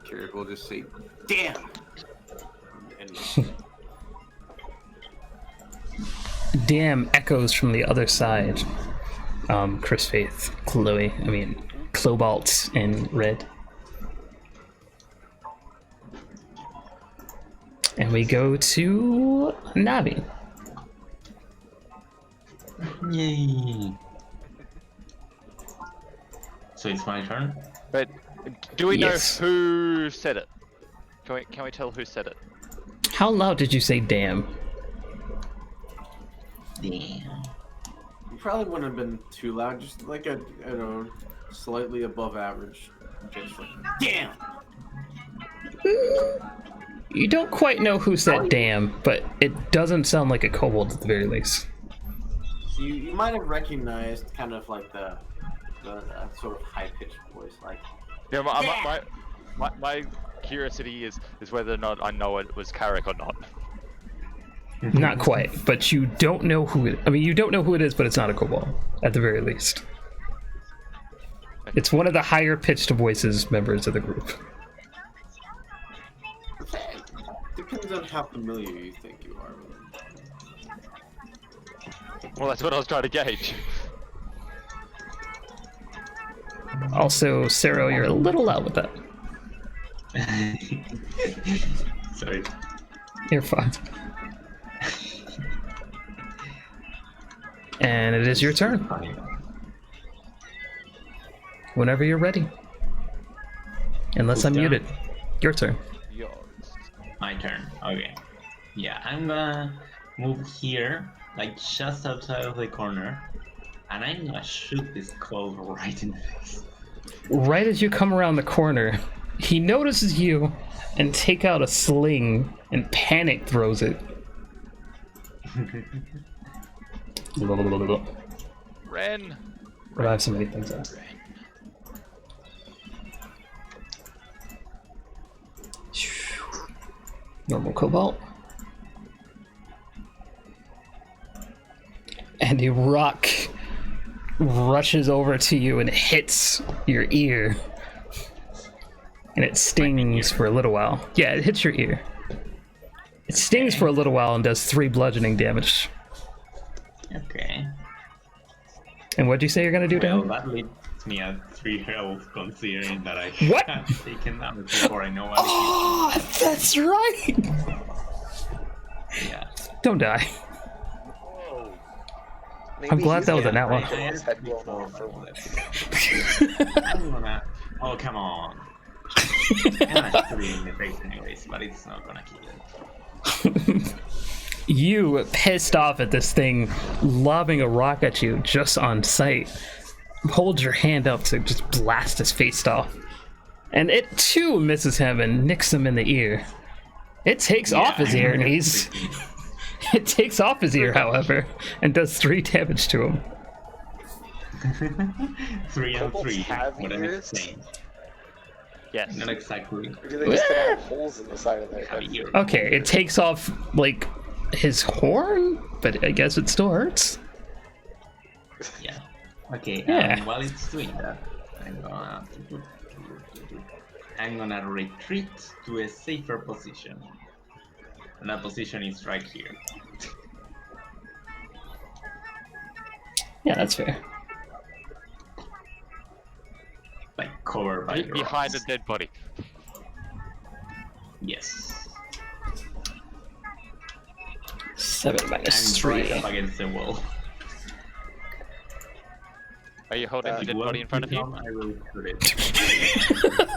Carrick will just say, "Damn!" And Damn echoes from the other side. Chris Faith, Cobalt, and Red. And we go to Navi. Yay! So it's my turn. But do we Yes. know who said it? Can we tell who said it? How loud did you say damn? Damn. you probably wouldn't have been too loud, just like a, I don't know, slightly above average. Just like, damn! You don't quite know who said damn, but it doesn't sound like a kobold at the very least. So you might have recognized kind of like the sort of high-pitched voice, like, Yeah, my curiosity is whether or not I know it was Carrick or not. Not quite, but you don't know who it. I mean, you don't know who it is, but it's not a kobold at the very least. It's one of the higher-pitched voices members of the group. depends on how familiar you think you are with him. Well, that's what I was trying to gauge. Also, Sarah, you're a little loud with that. Sorry. You're fine. And it is your turn. Whenever you're ready. Unless I'm muted. Your turn. Yours. My turn. Okay. Yeah, I'm gonna move here, like just outside of the corner, and I'm gonna shoot this kobold right in the face. Right as you come around the corner, he notices you and take out a sling and panic throws it. Ren. I have so many things up. Normal cobalt. And a rock rushes over to you and hits your ear. And it stings for a little while. Yeah, it hits your ear. It stings for a little while and does 3 bludgeoning damage. Okay. And what'd you say you're gonna do to Well, him? that leaves me at 3 health, considering that I What? have taken damage before I know what Oh, that's right! it is. Yeah. Don't die. Maybe I'm glad he's that was a getting nat one. ready to get his head blown off for once. I'm gonna... Oh, come on. I'm gonna shoot it in the face anyways, but it's not gonna kill it. You, pissed off at this thing lobbing a rock at you just on sight, hold your hand up to just blast his face off. And it too misses him and nicks him in the ear. It takes off his ear and he's... It takes off his ear, however, and does 3 damage to him. 3 and Kobolds 3. have What an ears? exchange. Yes. Not exactly. Or do they just have holes in the side of their Have head? ears. Okay, it takes off, like, his horn, but I guess it still hurts. Yeah. Okay, Yeah. while it's doing that, I'm gonna retreat to a safer position. And that position is right here. Yeah, that's fair. Like covered by the Behind a rocks. dead body. Yes. 7 minus I'm 3. right up against the wall. Are you holding the If dead you body in front of you? want to come, I will shoot it.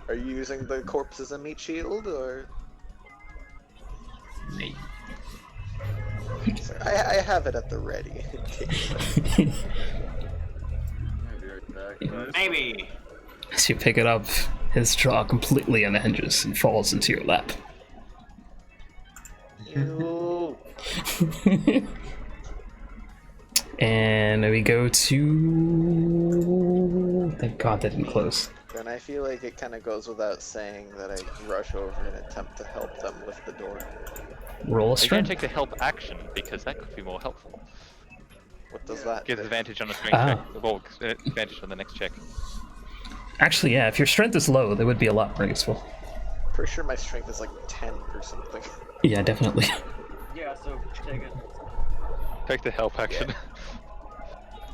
Are you using the corpse as a meat shield, or...? Maybe. Sorry, I have it at the ready. Maybe. As you pick it up, his jaw completely unhinges and falls into your lap. Ew. And we go to... Thank God that didn't close. And I feel like it kind of goes without saying that I rush over and attempt to help them lift the door. Roll a Are you going strength. to take the help action? Because that could be more helpful. What does that Gives do? advantage on a strength check. Well, advantage on the next check. Actually, yeah, if your strength is low, that would be a lot more useful. Pretty sure my strength is like 10 or something. Yeah, definitely. Yeah, so take it. Take the help action.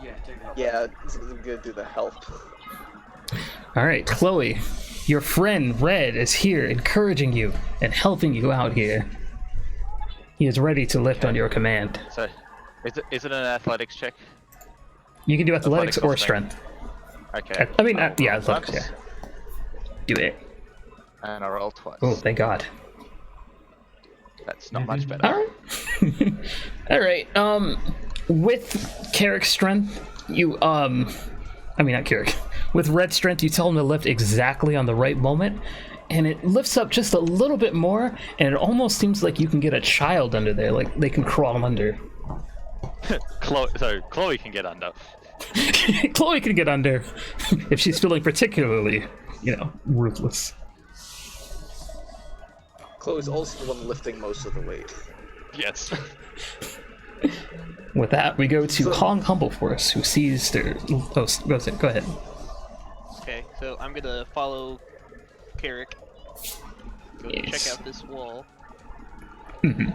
Yeah, take it. Yeah, I'm gonna do the help. Alright, Chloe, your friend Red is here encouraging you and helping you out here. He is ready to lift on your command. So, is it an athletics check? You can do athletics or strength. strength. Okay. I mean, I'll yeah, roll athletics, once, yeah. Do it. And I roll twice. Oh, thank God. That's not much better. Alright. Alright, with Carrick's strength, you, I mean, not Carrick. With Red's strength, you tell him to lift exactly on the right moment, and it lifts up just a little bit more, and it almost seems like you can get a child under there, like they can crawl under. Chloe can get under. Chloe can get under if she's feeling particularly, ruthless. Chloe's also the one lifting most of the weight. Yes. With that, we go to Kong Humbleforce, who sees their... Oh, go ahead. Okay, so I'm gonna follow Carrick. Go check out this wall. Mm-hmm.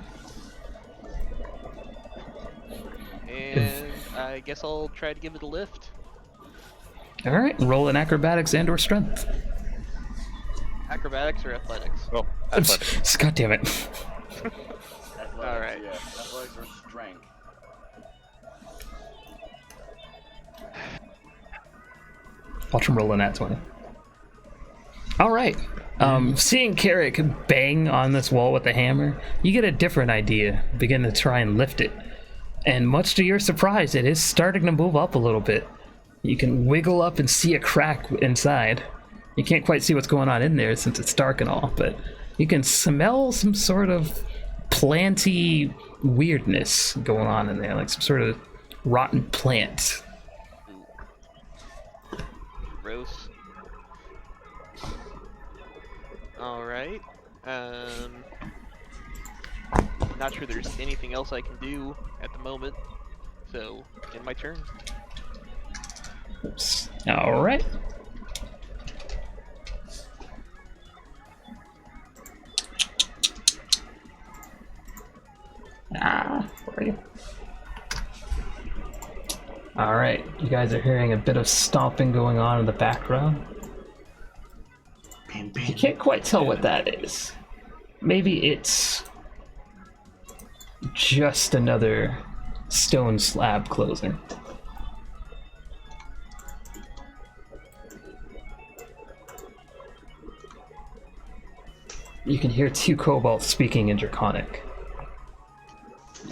And I guess I'll try to give it a lift. Alright, roll in acrobatics and or strength. Acrobatics or athletics? Well, athletics. God damn it. Alright. Yeah, athletics or strength. Watch him roll in that 20. Alright. Seeing Carrick bang on this wall with the hammer, you get a different idea. Begin to try and lift it. And much to your surprise, it is starting to move up a little bit. You can wiggle up and see a crack inside. You can't quite see what's going on in there since it's dark and all, but you can smell some sort of planty weirdness going on in there, like some sort of rotten plant. Gross. Alright. Not sure there's anything else I can do at the moment. So, end my turn. Oops. Alright. Where are you? Alright, you guys are hearing a bit of stomping going on in the background. You can't quite tell what that is. Maybe it's just another stone slab closing. You can hear two kobolds speaking in Draconic.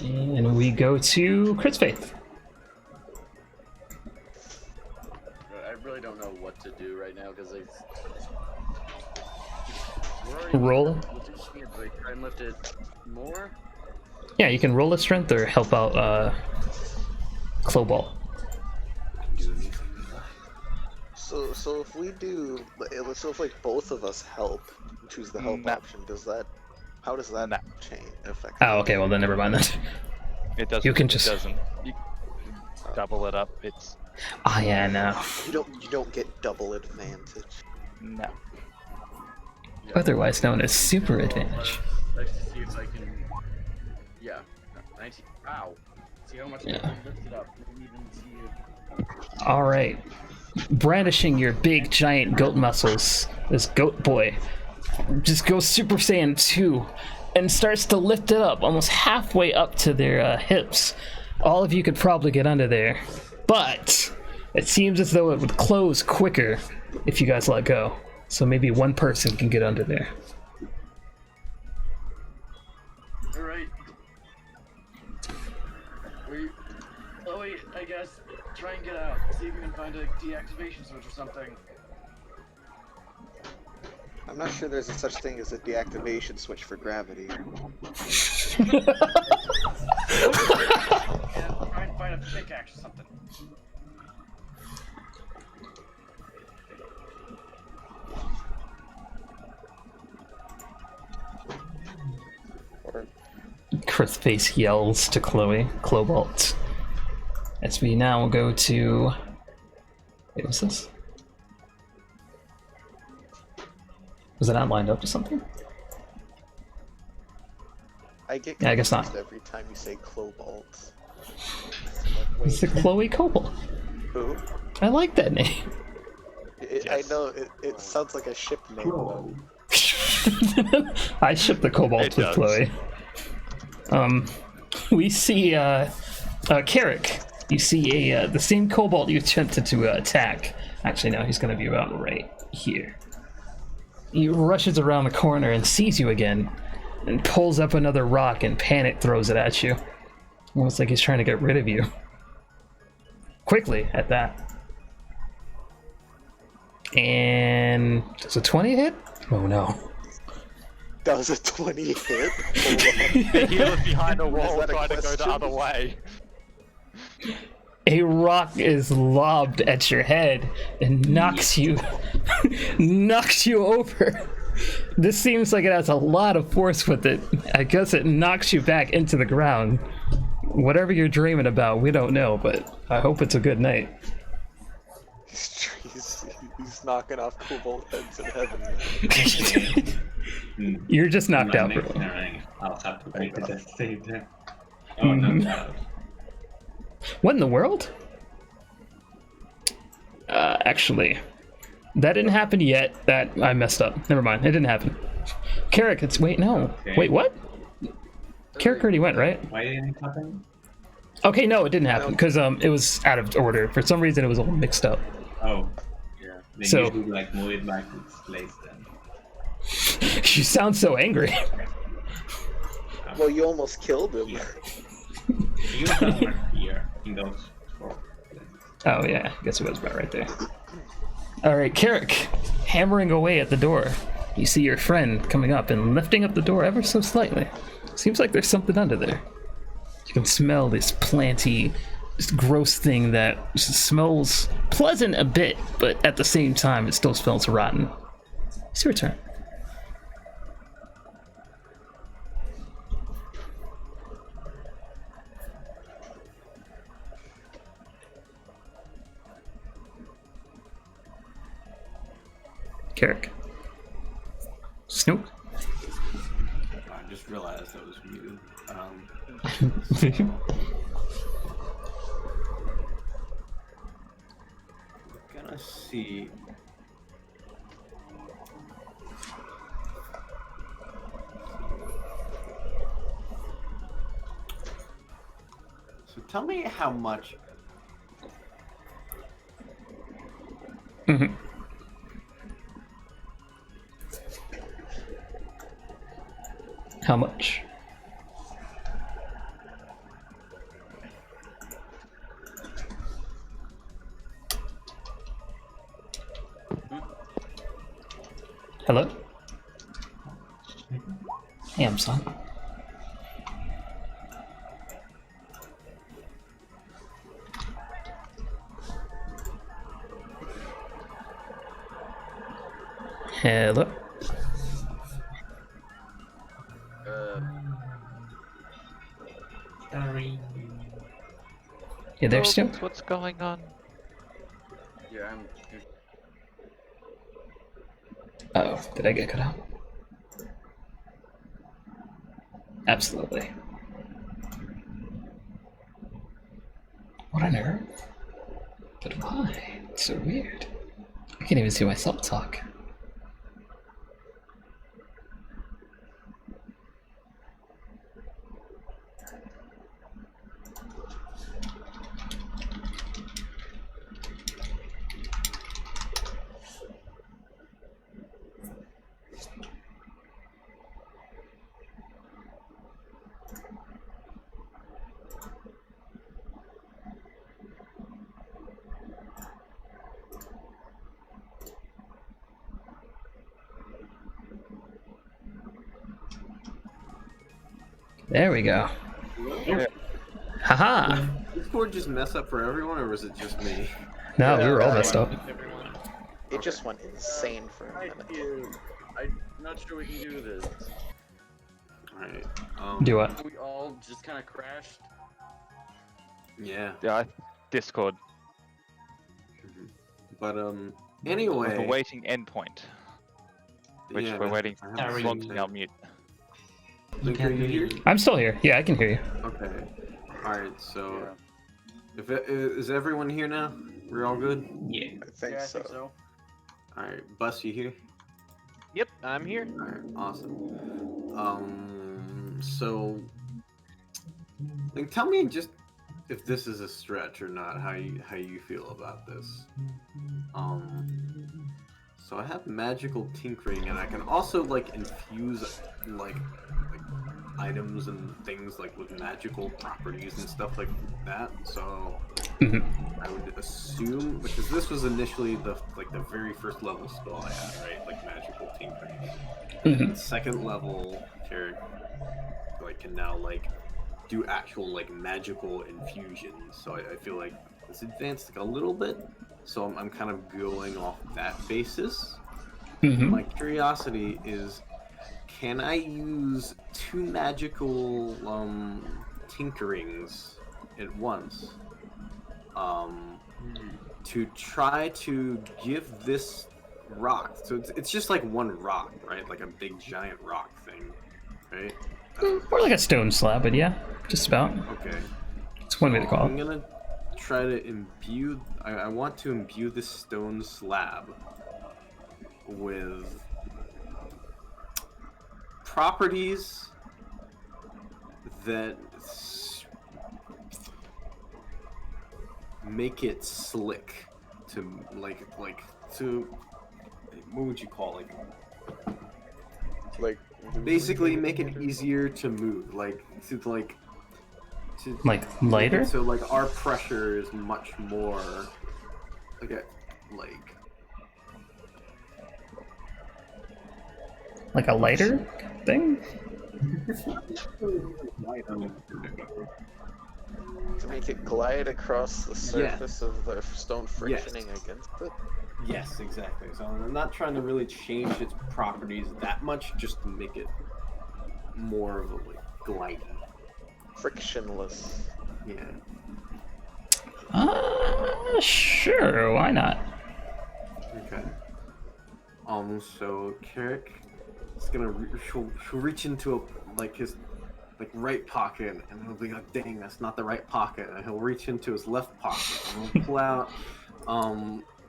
And we go to Crit's Faith. I really don't know what to do right now because Roll. Do I try and lift it more? Yeah, you can roll a strength or help out Clobalt. So if we do, so if like both of us help, choose the help option, how does that change affect? Oh, okay, well then never mind that. It doesn't. You can just... It doesn't. You double it up. It's. Ah, yeah, no. You don't get double advantage. No. Yeah. Otherwise known as super advantage. Let's see if I can. Yeah, 19. Ow. See how much I can lift it up. Didn't even see it. All right. Brandishing your big giant goat muscles, this goat boy just goes Super Saiyan 2 and starts to lift it up almost halfway up to their hips. All of you could probably get under there, but it seems as though it would close quicker if you guys let go. So maybe one person can get under there. Alright. Chloe, I guess, try and get out. See if you can find a deactivation switch or something. I'm not sure there's a such thing as a deactivation switch for gravity. Yeah, try and find a pickaxe or something. Chris Face yells to Clobalt. As we now go to... Wait, what's this? Was it not lined up to something? I get Yeah, I guess not. confused every time you say cobalt. It's a Chloe Cobalt. Who? I like that name. I know, it sounds like a ship name. Though. I ship the Cobalt It with does. Chloe. We see Carrick. You see the same Cobalt you attempted to attack. Actually, no, he's going to be about right here. He rushes around the corner and sees you again, and pulls up another rock and panic throws it at you. Almost like he's trying to get rid of you. Quickly, at that. And does a 20 hit? Oh no. That was a 20 hit? He was behind a wall that a trying to go the question? other way. A rock is lobbed at your head and knocks you over. This seems like it has a lot of force with it. I guess it knocks you back into the ground. Whatever you're dreaming about, we don't know, but I hope it's a good night. He's knocking off cobalt heads in heaven. You're just knocked out, bro. I'll have to make a death save there. Oh, no. What in the world? Actually, that didn't happen yet. That I messed up. Never mind. It didn't happen. Carrick, it's wait, no. Okay. Wait, what? Carrick already went, right? Why didn't it happen? Okay, no, it didn't happen because it was out of order. For some reason, it was all mixed up. Oh, yeah. Then So- you should, like, move it back to its place then. You sound so angry. Well, you almost killed him. You have one here in those 4 places. Oh yeah, I guess it was about right there. All right, Carrick, hammering away at the door. You see your friend coming up and lifting up the door ever so slightly. Seems like there's something under there. You can smell this planty, this gross thing that smells pleasant a bit, but at the same time it still smells rotten. It's your turn. Carrick. Snoop. I just realized that was muted. We're gonna see. So tell me how much. Mm-hmm. How much? Hello? Hey, I'm son. Hello? Sorry. You there, Stu? What's going on? Yeah, I'm. Oh, did I get cut out? Absolutely. What on earth? But why? It's so weird. I can't even see myself talk. There we go. Haha! Did Discord just mess up for everyone, or was it just me? No, we were all messed up. Everyone. It just went insane for a Right minute. here. I'm not sure we can do this. Alright. Do what? We all just kind of crashed. Yeah. Yeah, Discord. But With anyway. a waiting endpoint. Which Yeah, we're waiting I for haven't Sorry. Swan seen to it. now mute. Blink, are you here? I'm still here. Yeah, I can hear you. Okay. Alright, so Yeah. is everyone here now? We're all good? Yeah. I think Yeah, I so. think so. Alright, Bus, you here? Yep, I'm here. Alright, awesome. So like, tell me just if this is a stretch or not, how you feel about this. So I have magical tinkering, and I can also like infuse like items and things like with magical properties and stuff like that. So I would assume, because this was initially the very first level spell I had, right? Like magical tinkering. And second level character can now like do actual like magical infusions. So I feel like it's advanced like a little bit. So I'm kind of going off that basis. My curiosity is, can I use 2 magical tinkerings at once to try to give this rock? So it's just like one rock, right? Like a big giant rock thing, right? Or like a stone slab, but yeah, just about. Okay. It's one way to call I'm it. gonna try to imbue. I want to imbue this stone slab with properties that make it slick to to what would you call it? Like Basically make it easier to move, like lighter? So like our pressure is much more like a lighter thing? to make it glide across the surface of the stone frictioning against it. Yes, exactly. So I'm not trying to really change its properties that much, just to make it more of a gliding. Frictionless. Yeah. Sure, why not? Okay. So Carrick is gonna she'll reach into his right pocket, and he'll be like, "Dang, that's not the right pocket." And he'll reach into his left pocket, and he'll pull out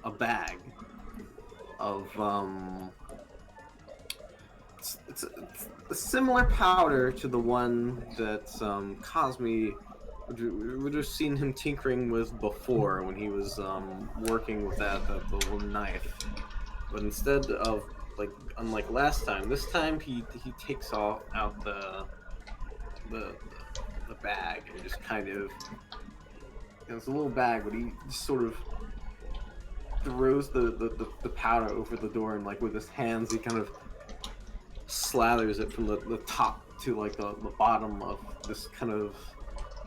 a bag of it's a similar powder to the one that Cosme would have seen him tinkering with before when he was working with the little knife. But instead of unlike last time, this time he takes out the bag and just kind of, it's a little bag, but he just sort of throws the powder over the door, and with his hands he kind of slathers it from the top to the bottom of this kind of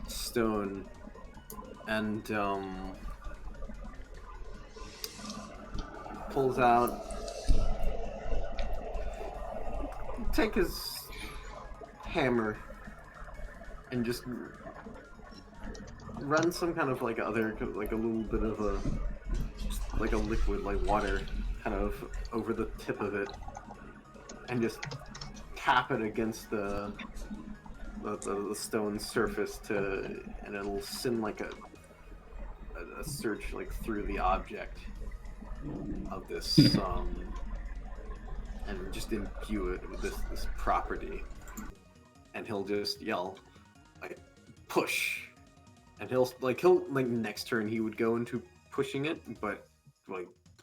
stone, and pulls out, take his hammer and just run some kind of other a little bit of a liquid water kind of over the tip of it, and just tap it against the stone surface and it'll send a search through the object of this and just imbue it with this property, and he'll just yell push, and he'll next turn he would go into pushing it, but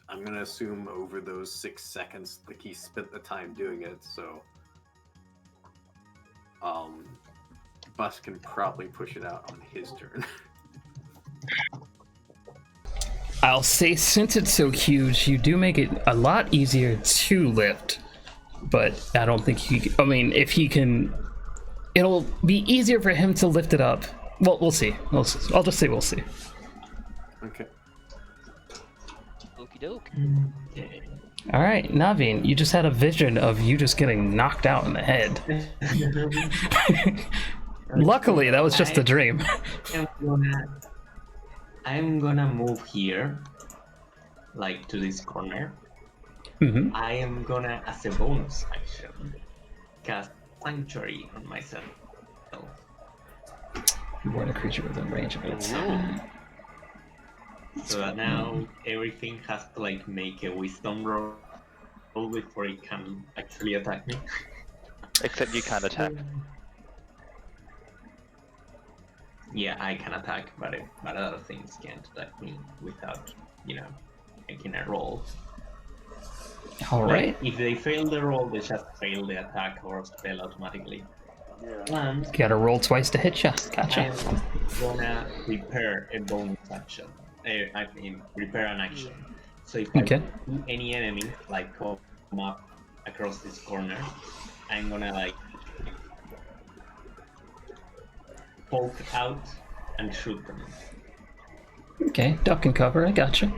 I'm gonna assume over those 6 seconds he spent the time doing it, so Bus can probably push it out on his turn. I'll say, since it's so huge, you do make it a lot easier to lift, but I don't think if he can, it'll be easier for him to lift it up. Well, we'll see. I'll just say we'll see. Okay. Okie doke. All right, Naveen, you just had a vision of you just getting knocked out in the head. Luckily, that was just a dream. I'm gonna move here, to this corner, Mm-hmm. I am gonna, as a bonus action, cast Sanctuary on myself. You warn a creature within range of it. So that now everything has to like make a wisdom roll before it can actually attack me. Except you can't attack. Yeah, I can attack, but other things can't attack me without, making a roll. All right. If they fail the roll, they just fail the attack or spell automatically. And Gotta roll twice to hit ya. Gotcha. I'm gonna prepare a bonus action. I mean, prepare an action. So if I see any enemy like come up across this corner, I'm gonna like poke out and shoot them. Okay, duck and cover. I gotcha.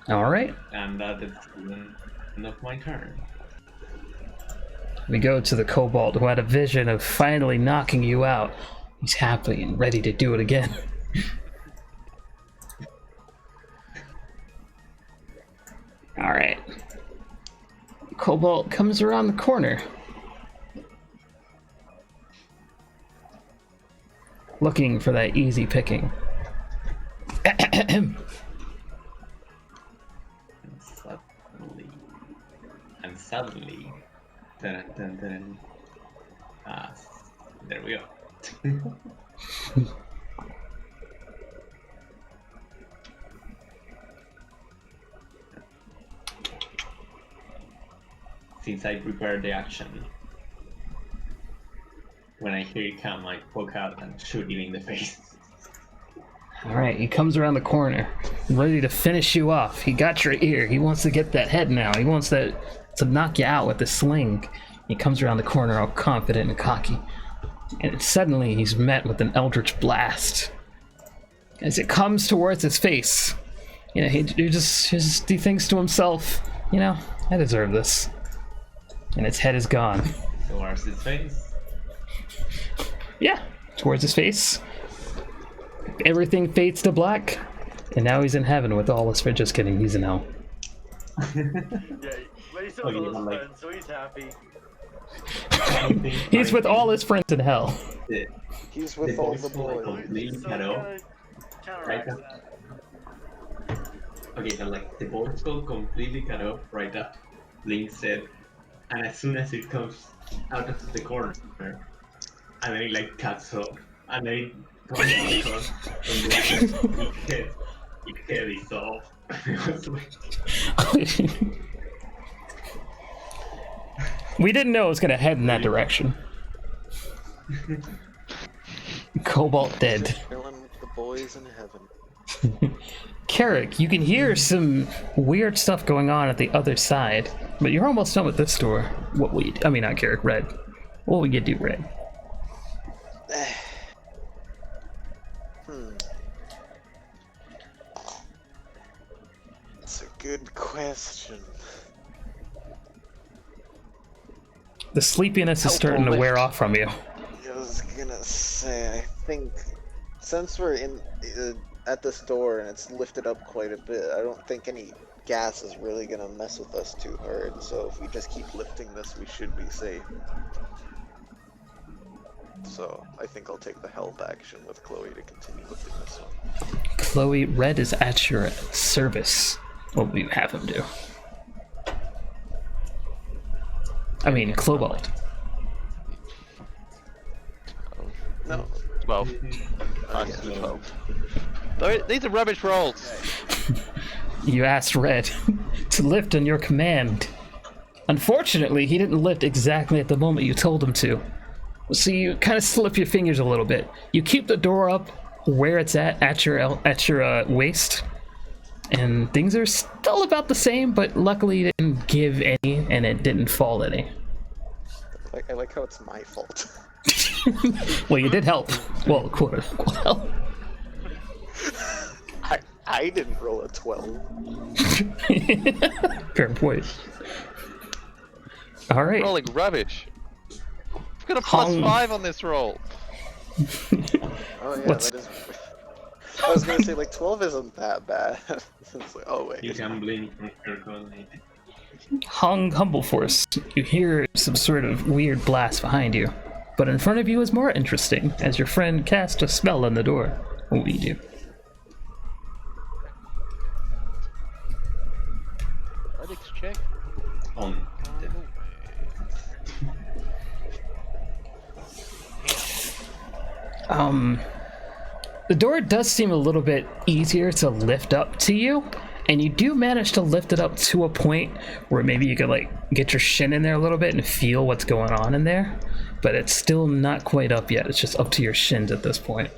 All right. And that is the end of my turn. We go to the kobold who had a vision of finally knocking you out. He's happy and ready to do it again. All right. Kobold comes around the corner. Looking for that easy picking. And suddenly, there we go. Since I prepared the action, when I hear it come, I poke out and shoot it in the face. Alright, he comes around the corner, ready to finish you off. He got your ear. He wants to get that head now. He wants to knock you out with the sling. He comes around the corner all confident and cocky. And suddenly he's met with an eldritch blast. As it comes towards his face, he thinks to himself, I deserve this. And its head is gone. Towards his face? Yeah, towards his face. Everything fades to black, and now he's in heaven with all his friends. Just kidding, he's in hell. Yeah, but he's still with his friends, so he's happy. He's with all his friends in hell. He's with all the boys. Right now. Okay, so like the board go completely cut off right after Blink said, and as soon as it comes out of the corner, and then it like cuts off, and then it comes back on, and then it head is off. It was like... We didn't know it was gonna head in that direction. Cobalt dead. Chilling with the boys in heaven. Carrick, you can hear some weird stuff going on at the other side, but you're almost done with this door. What will you do? I mean, not Carrick, Red. What will you do, Red? That's a good question. The sleepiness is starting to wear off from you. I was gonna say, I think since we're in at this door and it's lifted up quite a bit, I don't think any gas is really gonna mess with us too hard. So if we just keep lifting this, we should be safe. So I think I'll take the help action with Chloe to continue lifting this one. Chloe, Red is at your service. What will you have him do? I mean, Clobalt. No. 12. Nice. 12. These are rubbish rolls. You asked Red to lift on your command. Unfortunately, he didn't lift exactly at the moment you told him to. So you kind of slip your fingers a little bit. You keep the door up where it's at your waist, and things are still about the same, but luckily you didn't give any, and it didn't fall any. I like how it's my fault. Well, you did help. Well, quote unquote help. I didn't roll a 12. Fair point. All right. Rolling rubbish. I've got a +5 on this roll. Oh yeah, What's- that is. I was gonna say like 12 isn't that bad. It's like, oh wait. You can blink from circle. Hung Humble Force, you hear some sort of weird blast behind you. But in front of you is more interesting, as your friend casts a spell on the door. What will you do? Athletics check. On. The door does seem a little bit easier to lift up to you, and you do manage to lift it up to a point where maybe you could like get your shin in there a little bit and feel what's going on in there, but it's still not quite up yet. It's just up to your shins at this point.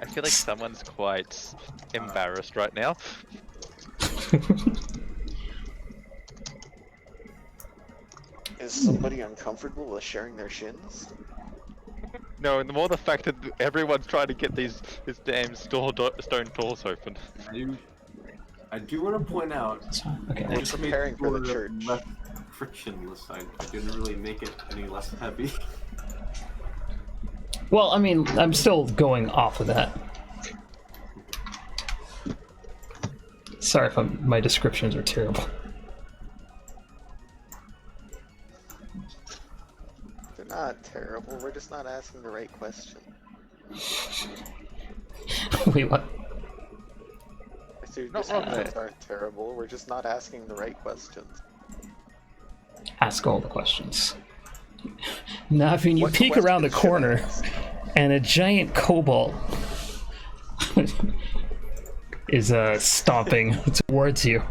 I feel like someone's quite embarrassed right now. Is somebody uncomfortable with sharing their shins? No, and the more the fact that everyone's trying to get this damn stone doors open. I do want to point out. Okay, I'm preparing for the church. Less frictionless. I didn't really make it any less heavy. well, I mean, I'm still going off of that. Sorry if my descriptions are terrible. They're not terrible, we're just not asking the right question. Wait, what? Your descriptions aren't terrible, we're just not asking the right questions. Ask all the questions. Now, if you What peek around the questions should I corner, ask? and a giant kobold is stomping towards you.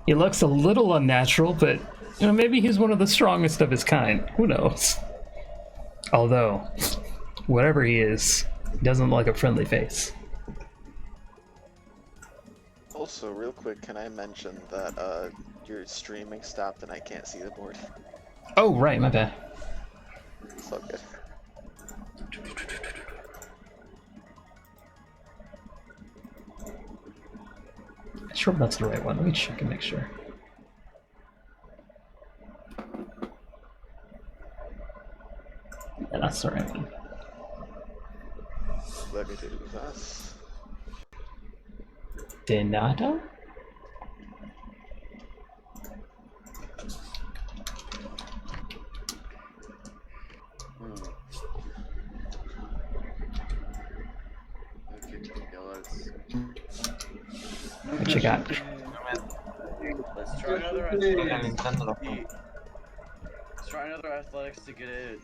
He looks a little unnatural, but you know, maybe he's one of the strongest of his kind. Who knows? Although, whatever he is, he doesn't look like a friendly face. Also, real quick, can I mention that your streaming stopped and I can't see the board? Oh, right, my bad. It's all good. I'm sure that's the right one. Let me check and make sure. Yeah, that's the right one. Let me do this. De nada? What you got? Let's try another athletics. Let's try another athletics to get it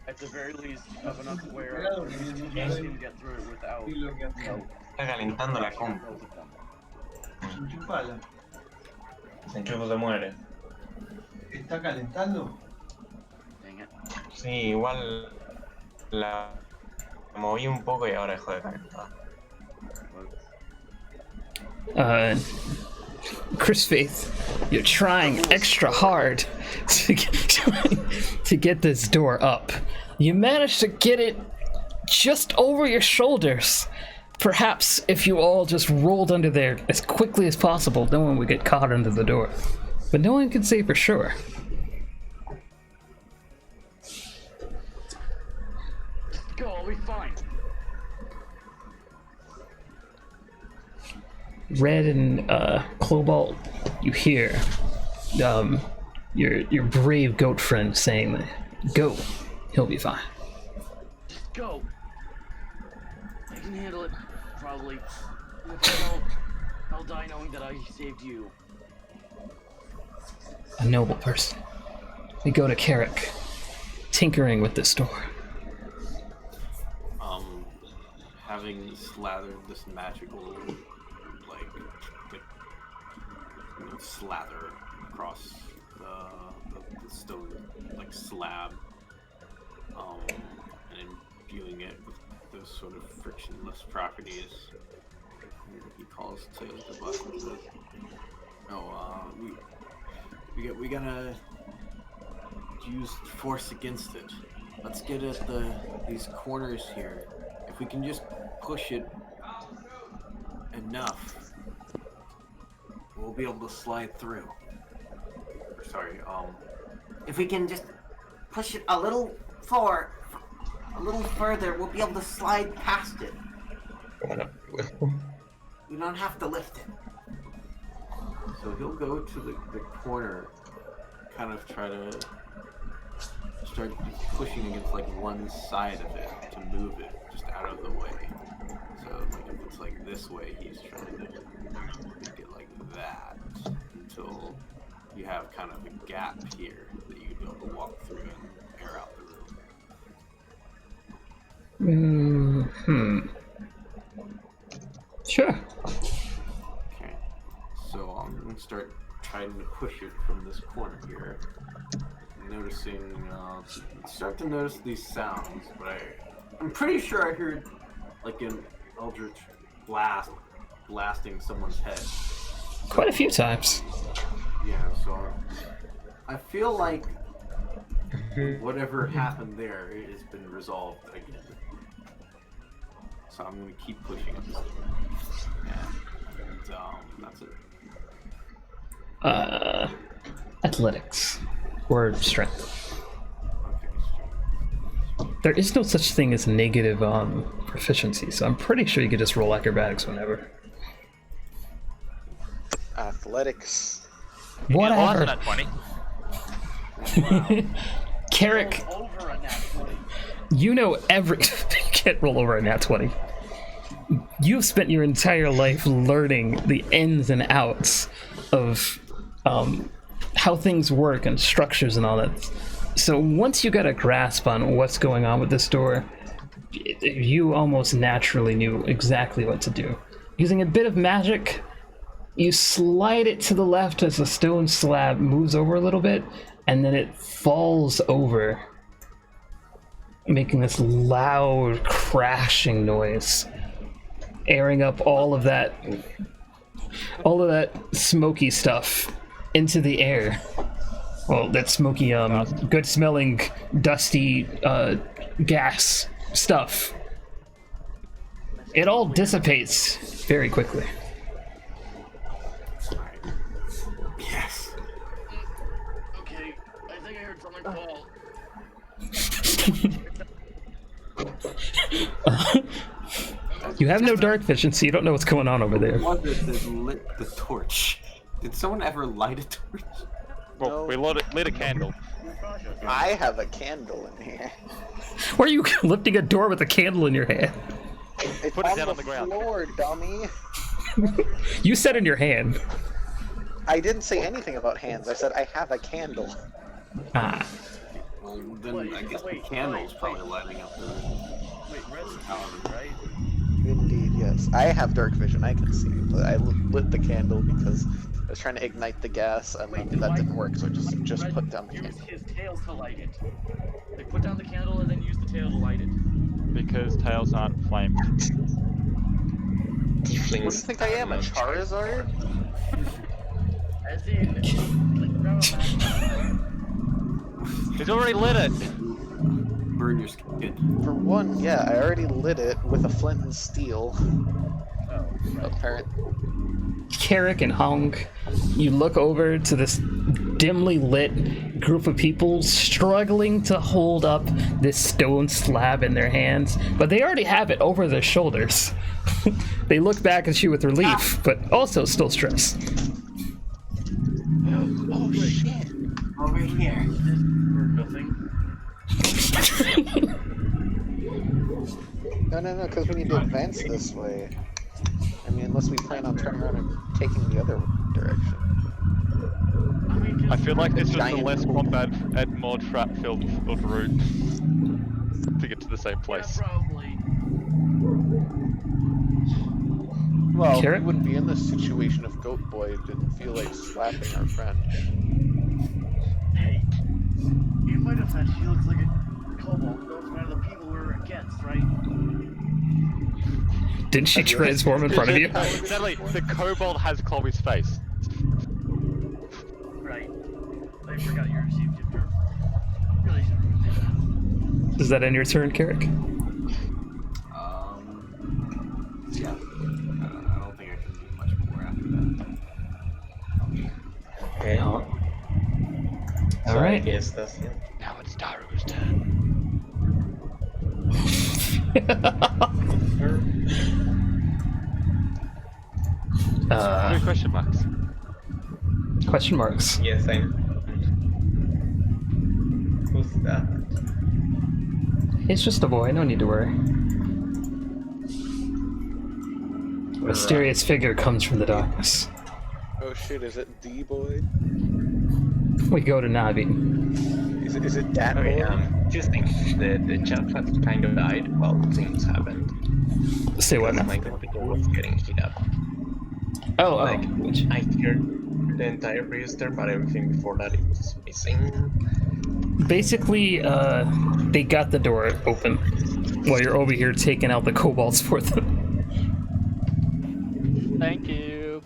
at the very least of enough where you can get through it without. Está calentando la compu. Enchúfala. Se enchufa, se muere. ¿Está calentando? Dang it. Sí, igual la moví un poco y ahora dejó de calentar. Chris Faith, you're trying extra hard to get this door up. You managed to get it just over your shoulders. Perhaps if you all just rolled under there as quickly as possible, no one would get caught under the door. But no one can say for sure. Go, I'll be fine. Red and Cobalt, you hear your brave goat friend saying that, "Go, he'll be fine." Just go. I can handle it, probably. If I don't, I'll die knowing that I saved you. A noble person. We go to Carrick, tinkering with this door. Having slathered this magical, like slather across the stone, like slab, and imbuing it with those sort of frictionless properties. He calls to the bus and says, "No, we gotta use force against it. Let's get at these corners here. If we can just push it enough, we'll be able to slide through." Sorry, If we can just push it a little forward, a little further, we'll be able to slide past it. You don't have to lift it. So he'll go to the corner, kind of try to start pushing against like one side of it to move it just out of the way. So like if it's like this way, he's trying to make it like that until you have kind of a gap here that you'd be able to walk through and air out the room. Sure. Okay. So I'm gonna start trying to push it from this corner here. Noticing, start to notice these sounds, but I'm pretty sure I heard like an eldritch blast blasting someone's head. Quite a few times. Yeah, so I feel like whatever happened there has been resolved again. So I'm gonna keep pushing it. And that's it. Athletics. Or strength. There is no such thing as negative proficiency, so I'm pretty sure you could just roll acrobatics whenever. Athletics. Whatever. Well, that's not 20. Carrick, you know every... you can't roll over a nat 20. You've spent your entire life learning the ins and outs of how things work and structures and all that. So once you got a grasp on what's going on with this door, you almost naturally knew exactly what to do. Using a bit of magic, you slide it to the left as the stone slab moves over a little bit, and then it falls over, making this loud crashing noise, airing up all of that smoky stuff into the air. Well, that smoky, good smelling, dusty, gas stuff. It all dissipates very quickly. Yes. Okay, I think I heard something fall. You have no dark vision, so you don't know what's going on over there. What was it that lit the torch? Did someone ever light a torch? Well, we lit a candle. I have a candle in here. Why are you lifting a door with a candle in your hand? It's Put it on down the on the ground. floor, dummy. You said in your hand. I didn't say anything about hands. I said I have a candle. Ah. Well, then I guess the candle's probably lighting up the room. Wait, red's powered, right? Indeed, yes. I have dark vision. I can see, but I lit the candle because I was trying to ignite the gas, and that didn't work. So I just put down the Use candle. his tail to light it. Like, put down the candle and then use the tail to light it. Because tails aren't flamed. What do you think I am, a Charizard? As in, like, grab a match. He's already lit it! Burn your skin. For one, yeah, I already lit it with a flint and steel. Oh, right. Apparently. Carrick and Hong, you look over to this dimly lit group of people struggling to hold up this stone slab in their hands, but they already have it over their shoulders. They look back at you with relief, but also still stressed. Oh shit! Over here. For nothing. No, because we need to advance this way. I mean, unless we plan on turning around and taking the other direction. I feel like this was the Giant less combat and more trap-filled of route to get to the same place. Yeah, probably. Well, Carrot? we wouldn't be in this situation if Goat Boy didn't feel like slapping our friend. Hey, in my defense, she looks like a kobold. Those one of the people we're against, right? Didn't she transform in front of you? Natalie, the kobold has Chloe's face. Right. I forgot you received your turn. Really should have that. Does that end your turn, Carrick? Yeah. I don't think I can do much more after that. Okay, All right. ¿Qué está haciendo? Now it's Daru. Three question marks. Question marks. Yes, I know. Who's that? It's just a boy, no need to worry. A mysterious figure comes from the darkness. Oh shit, is it D boy? We go to Navi. Is it that boy? Okay, just think the chat has kind of died while things happened. Say what now? My computer was getting heat up. Oh, Like, oh. I heard the entire previous turn, but everything before that it was missing. Basically, they got the door open while you're over here taking out the kobolds for them. Thank you.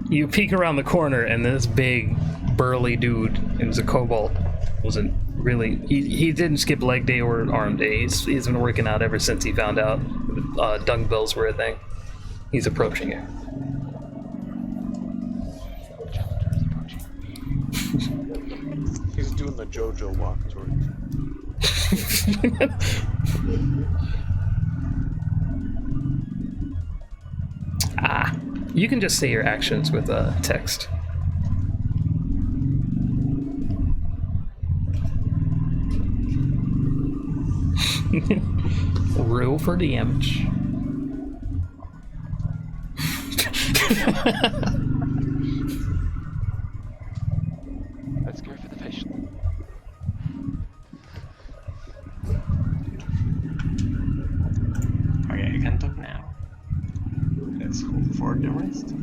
You peek around the corner, and this big, burly dude, it was a kobold, wasn't really. He didn't skip leg day or arm day. He's been working out ever since he found out dung bells were a thing. He's approaching you. He's doing the JoJo walk towards Ah, you can just say your actions with text. Roll for damage. Let's go for the facial. Okay, I can talk now. Let's hope for the rest.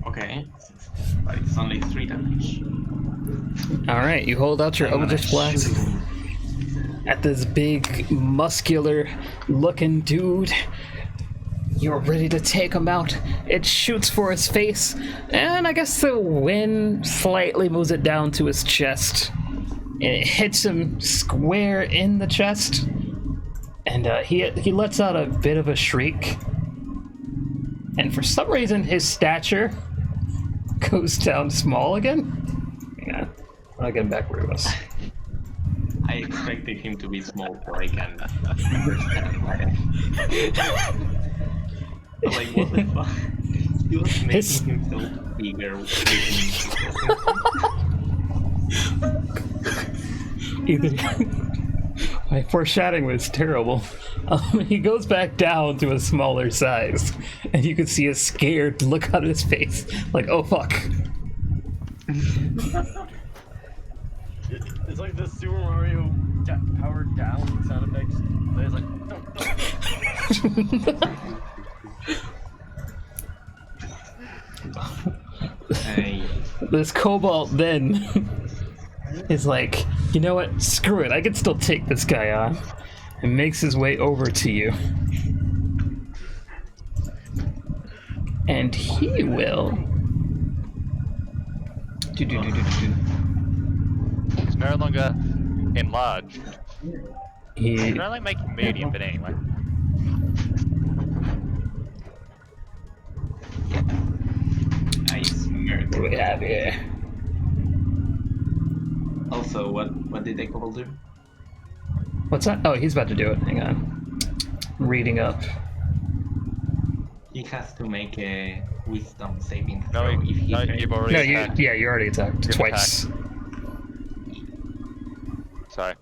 Okay, but it's only 3 damage. Alright, you hold out your I'm gonna Eldritch Blast shoot him. at this big, muscular looking dude. You're ready to take him out. It shoots for his face, and I guess the wind slightly moves it down to his chest. And it hits him square in the chest, and he lets out a bit of a shriek. And for some reason, his stature goes down small again. Hang on, I'll get him back where he was. I expected him to be small so I can understand why. Like, what the fuck? He was making His- himself bigger. Either my foreshadowing was terrible. He goes back down to a smaller size, and you can see a scared look on his face, like, "Oh fuck." It's like the Super Mario powered down sound effects. It's like, Hey, This cobalt then is like, you know what? Screw it. I can still take this guy on, and makes his way over to you. And he will. He's no longer enlarged. He You can only make him medium, but anyway. I smeared. what do we have here? Also, what did the couple do? What's that? Oh, he's about to do it. Hang on. I'm reading up. He has to make a wisdom saving No, throw if he no, fails. you've already No, attacked. you already attacked You've twice. So,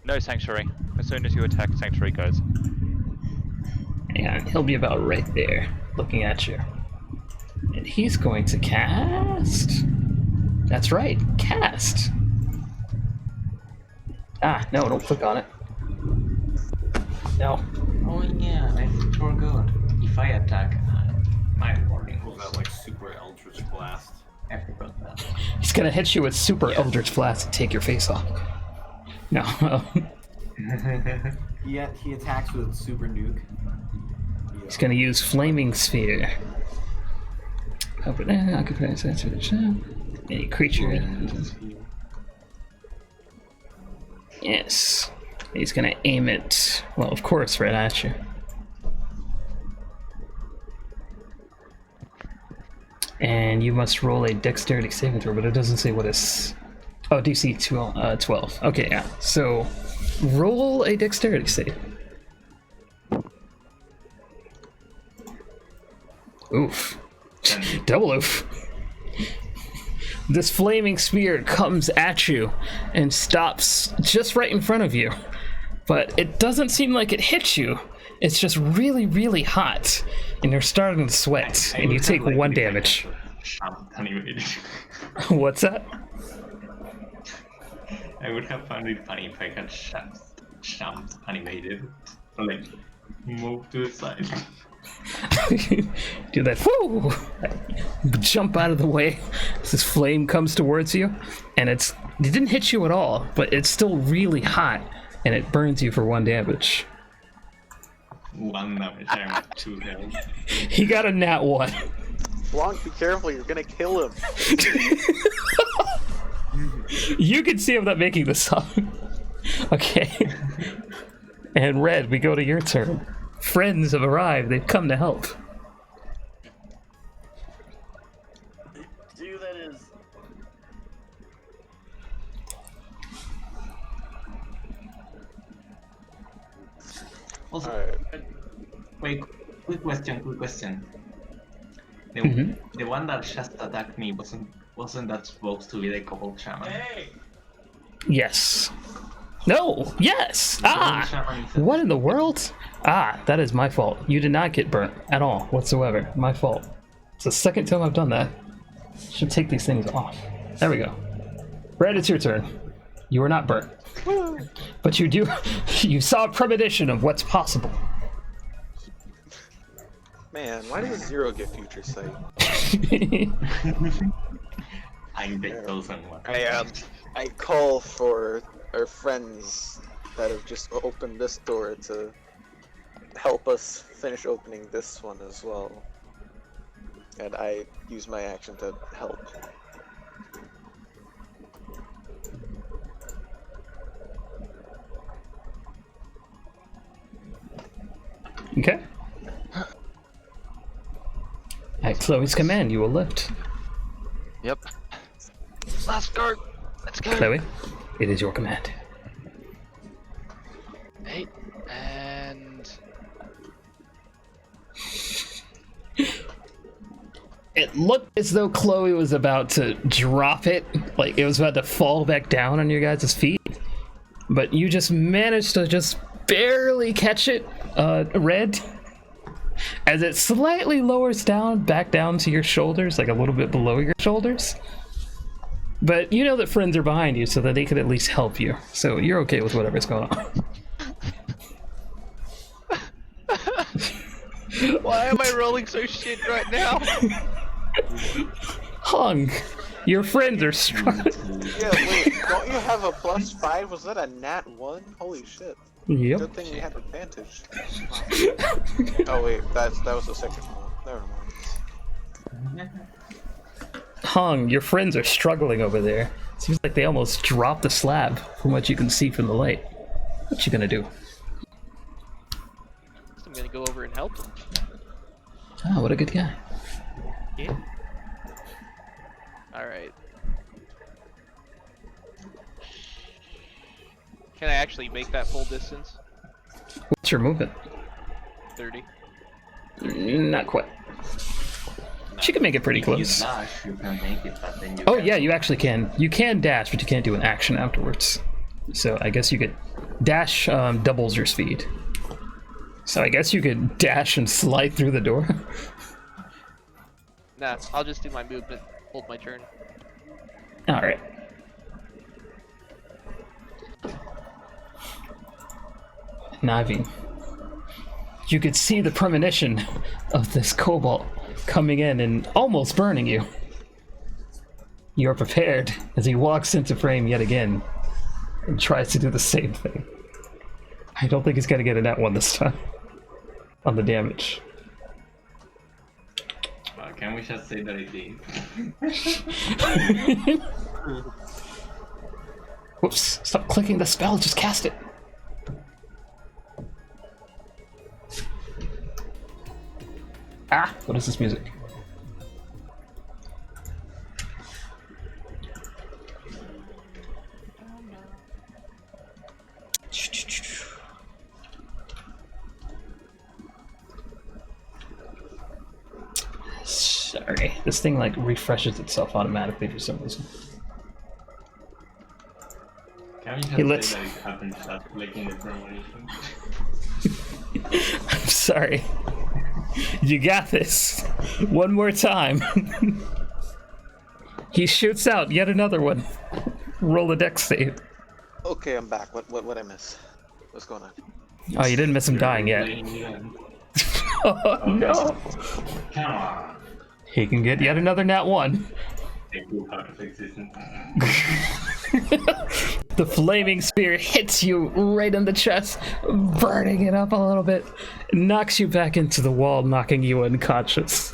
no sanctuary. As soon as you attack, sanctuary goes. Hang on, he'll be about right there, looking at you. And he's going to cast. That's right, cast. Ah, no, don't click on it. No. Oh yeah, I forgot. If I attack, my warning Was was that like super Eldritch Blast? I forgot that. He's gonna hit you with super Eldritch Blast and take your face off. No. He attacks with Super Nuke. He's gonna use Flaming Sphere. Any creature. Yes. He's gonna aim it, well, of course, right at you. And you must roll a dexterity saving throw, but it doesn't say what is. Oh, DC 12. Okay, yeah. So, roll a dexterity save. Oof. Double oof. This flaming spear comes at you and stops just right in front of you. But it doesn't seem like it hits you. It's just really, really hot. And you're starting to sweat. And you take 1 damage. What's that? I would have found it funny if I had Shams animated. So like, move to the side. Do that. Whoo! Jump out of the way as this flame comes towards you. And it didn't hit you at all, but it's still really hot. And it burns you for 1 damage. 1 damage, I'm at 2 health. He got a nat 1. Blanc, be careful, you're gonna kill him. You can see I'm not making this up. Okay. And Red, we go to your turn. Friends have arrived, they've come to help. Dude, that is. Also, Alright. wait, quick question. The one that just attacked me wasn't that supposed to be the Kobold Shaman? Hey! Yes. No! Yes! Ah! What in the world? Ah, that is my fault. You did not get burnt at all, whatsoever. My fault. It's the second time I've done that. Should take these things off. There we go. Red, it's your turn. You are not burnt. But you saw a premonition of what's possible. Man, why does Zero get future sight? I'm the chosen one. I call for our friends that have just opened this door to help us finish opening this one as well. And I use my action to help. Okay. At Chloe's command, you will lift. Yep. Last guard. Let's go. Chloe, it is your command. 8 and It looked as though Chloe was about to drop it, like it was about to fall back down on your guys' feet. But you just managed to just barely catch it, Red, as it slightly lowers down, back down to your shoulders, like a little bit below your shoulders. But you know that friends are behind you, so that they could at least help you. So you're okay with whatever's going on. Why am I rolling so shit right now? Hung, your friends are strong. Yeah, wait, don't you have a +5? Was that a nat 1? Holy shit. Yep. Good thing we had advantage. Oh wait, that was the second one. Never mind. Hung, your friends are struggling over there. Seems like they almost dropped the slab from what you can see from the light. What you gonna do? I'm gonna go over and help him. Oh, what a good guy. Yeah. Alright. Can I actually make that full distance? What's your movement? 30. Not quite. She can make it pretty If you close. dash, you can make it, but then you Oh can't. yeah, you actually can. You can dash, but you can't do an action afterwards. So I guess you could dash doubles your speed. So I guess you could dash and slide through the door. Nah, I'll just do my movement, hold my turn. All right. Navi, you could see the premonition of this cobalt coming in and almost burning you. You're prepared as he walks into frame yet again and tries to do the same thing. I don't think he's gonna get a nat 1 this time on the damage. Can we just say that it did? Whoops, stop clicking the spell, just cast it. Ah, what is this music? This thing like refreshes itself automatically for some reason. Can He you lets- just say that it happens without clicking the premonition? I'm sorry. You got this. One more time. He shoots out yet another one. Roll a dex save. Okay, I'm back. What I miss? What's going on? Oh, you didn't miss him dying yet. Oh no. Come on. He can get yet another nat 1. The flaming spear hits you right in the chest, burning it up a little bit, knocks you back into the wall, knocking you unconscious.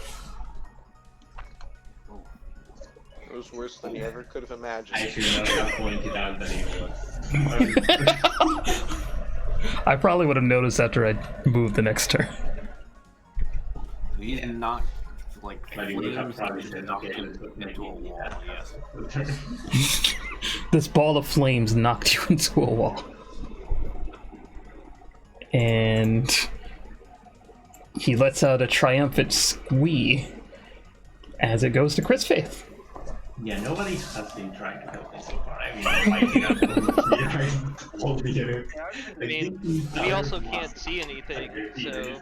It was worse than you ever could have imagined. I should not have pointed out that he was. I probably would have noticed after I moved the next turn. He's knocked, like, But he would have flames probably and said, knocked okay, him into a wall, yes. This ball of flames knocked you into a wall. And he lets out a triumphant squee as it goes to Chris Faith. Yeah, nobody has been trying to help me so far. I mean, fighting up I mean, we also can't see anything, so...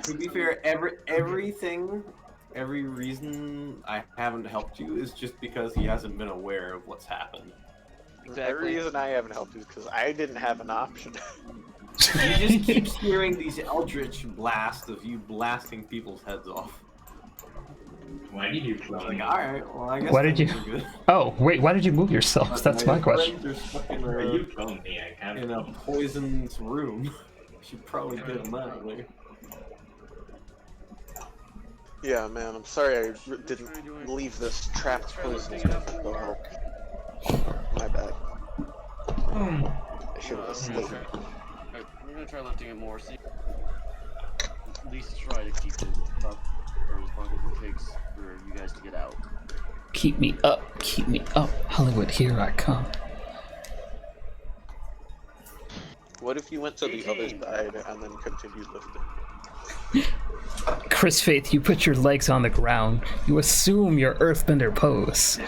To be fair, every reason I haven't helped you is just because he hasn't been aware of what's happened. The reason I haven't helped you is because I didn't have an option. You just keep hearing these eldritch blasts of you blasting people's heads off. Why did you clone Like, me? alright, well, I guess Why did you? things are good. Oh, wait, why did you move yourself? That's my question. Friends are stuck Why you cloned me? I can't. in a poisoned room. Should probably get them out of there. Yeah, man, I'm sorry I didn't leave this trapped poison to go help. My bad. I should have stayed. I'm gonna try lifting it more, see. At least try to keep it up for as long as it takes for you guys to get out. Keep me up, Hollywood, here I come. What if you went to the other side and then continued lifting? Chris Faith, you put your legs on the ground. You assume your earthbender pose.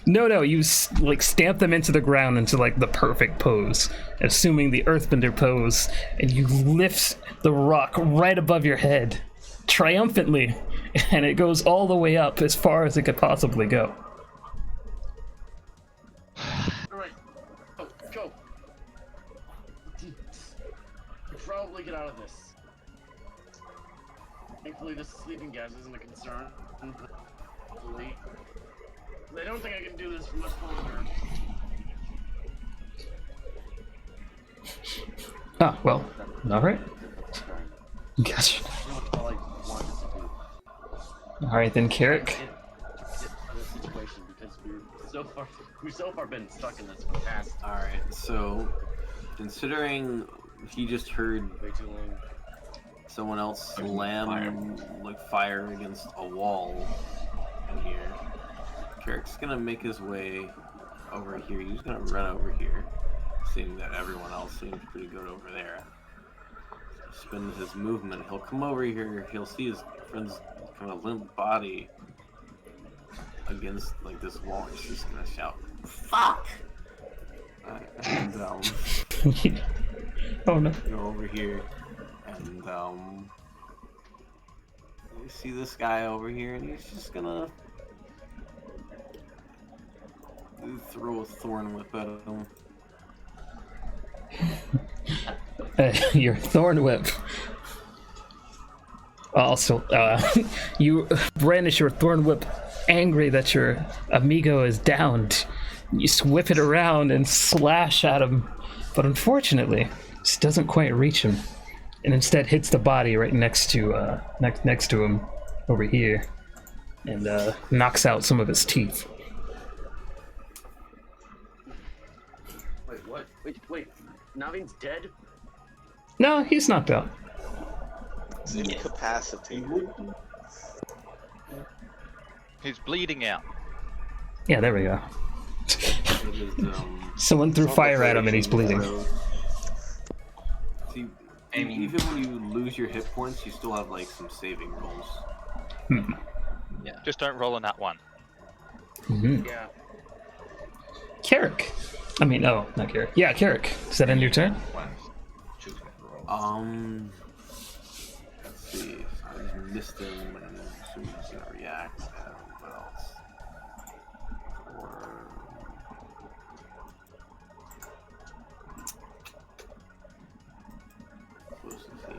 No, you like stamp them into the ground into like the perfect pose, assuming the earthbender pose, and you lift the rock right above your head, triumphantly, and it goes all the way up as far as it could possibly go. Alright, go. You probably get out of this. Thankfully, this sleeping gas isn't a concern. Hopefully. I don't think I can do this for much longer. Ah, well, alright. Gotcha. All I wanted to do. Alright then, Carrick. Get out of this situation because we've so far been stuck in this for the past Alright, so considering he just heard way too long. someone else slam like fire against a wall in here, Carrick's gonna make his way over here. He's gonna run over here, seeing that everyone else seems pretty good over there. Spend his movement. He'll come over here. He'll see his friend's kind of limp body against like this wall. He's just gonna shout, "Fuck!" And Oh no. go over here, and you see this guy over here, and he's just gonna throw a thorn whip at him. Your thorn whip. Also, you brandish your thorn whip, angry that your amigo is downed. You whip it around and slash at him, but unfortunately, this doesn't quite reach him, and instead hits the body right next to next to him over here, and knocks out some of his teeth. Wait, what? Wait. Navin's dead? No, he's knocked out. It's incapacitated. He's bleeding out. Yeah, there we go. It is, Someone threw fire at him and he's bleeding. See, even when you lose your hit points, you still have like some saving rolls. Yeah. Just don't roll on that one. Yeah. Carrick. I mean, oh, not Carrick. Yeah, Carrick. Does that end your turn? Let's see. I missed him, and so he's gonna react. What else? Close is he?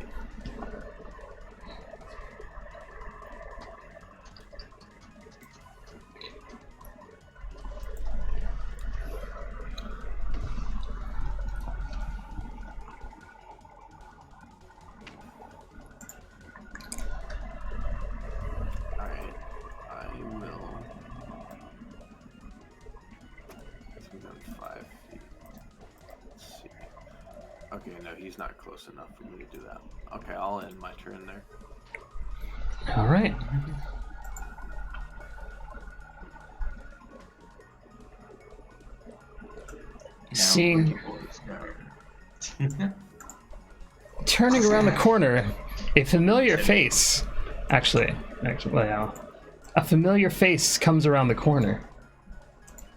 Alright, I will. Let's move down 5 feet. Let's see. Okay, no, he's not close enough for me to do that. Okay, I'll end my turn there. All right. Seeing, turning around the corner, a familiar face. Actually, well, a familiar face comes around the corner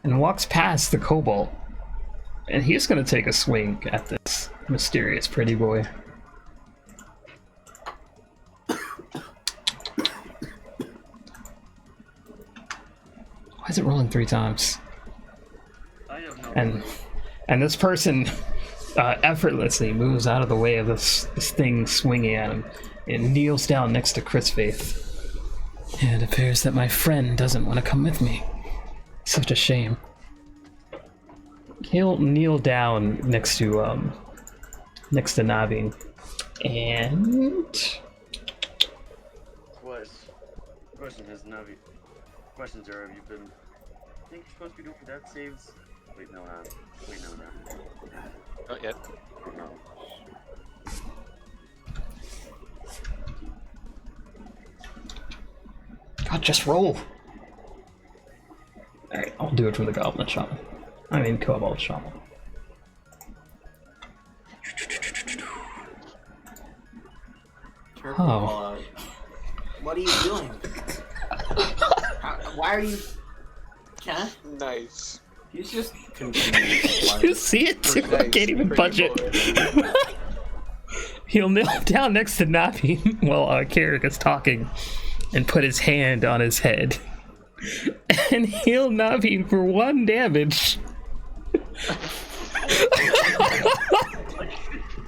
and walks past the kobold, and he's gonna take a swing at this mysterious pretty boy. Why is it rolling 3 times? I have no And this person effortlessly moves out of the way of this thing swinging at him and kneels down next to Chris Faith. It appears that my friend doesn't want to come with me. Such a shame. He'll kneel down next to Naveen. And Question is, Navi. Questions are, have you been... I think you're supposed to be doing death saves? Wait, no, not. Wait, no, not. Not yet. No. God, just roll. Alright, I'll do it for the Goblin Shaman. I mean, Kobold Shaman. Careful, Oh. What are you doing? Why are you... Huh? Nice. He's just confused. You see it too? I can't even punch it. He'll kneel down next to Navi while Carrick is talking and put his hand on his head. And heal Navi for 1 damage.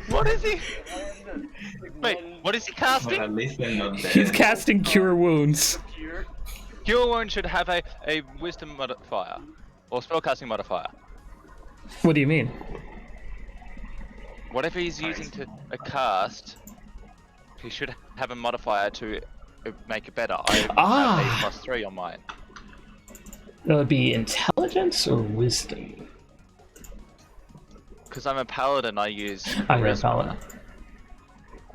What is he? Wait, what is he casting? At least they're not dead. He's casting Cure Wounds. Cure Wound should have a Wisdom modifier. Or spellcasting modifier. What do you mean? Whatever he's using to cast, he should have a modifier to make it better. I have a +3 on mine. That would be Intelligence or Wisdom? Because I'm a paladin, I use I'm a charisma. paladin.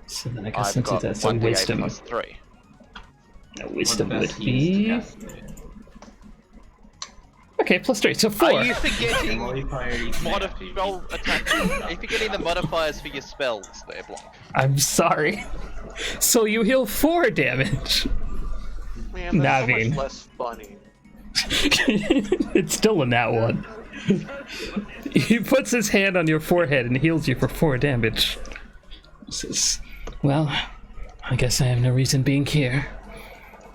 So then I guess I've since got it's a 1d8 Wisdom. +3. No, Wisdom What would does he use be... to cast it? Okay, +3, so 4. Are you forgetting Modifier is spell attack? Are you forgetting the modifiers for your spells there, Blanc? I'm sorry. So you heal 4 damage. Man, that's so Naveen. much less funny. It's still a nat 1. He puts his hand on your forehead and heals you for 4 damage. Says, well, I guess I have no reason being here.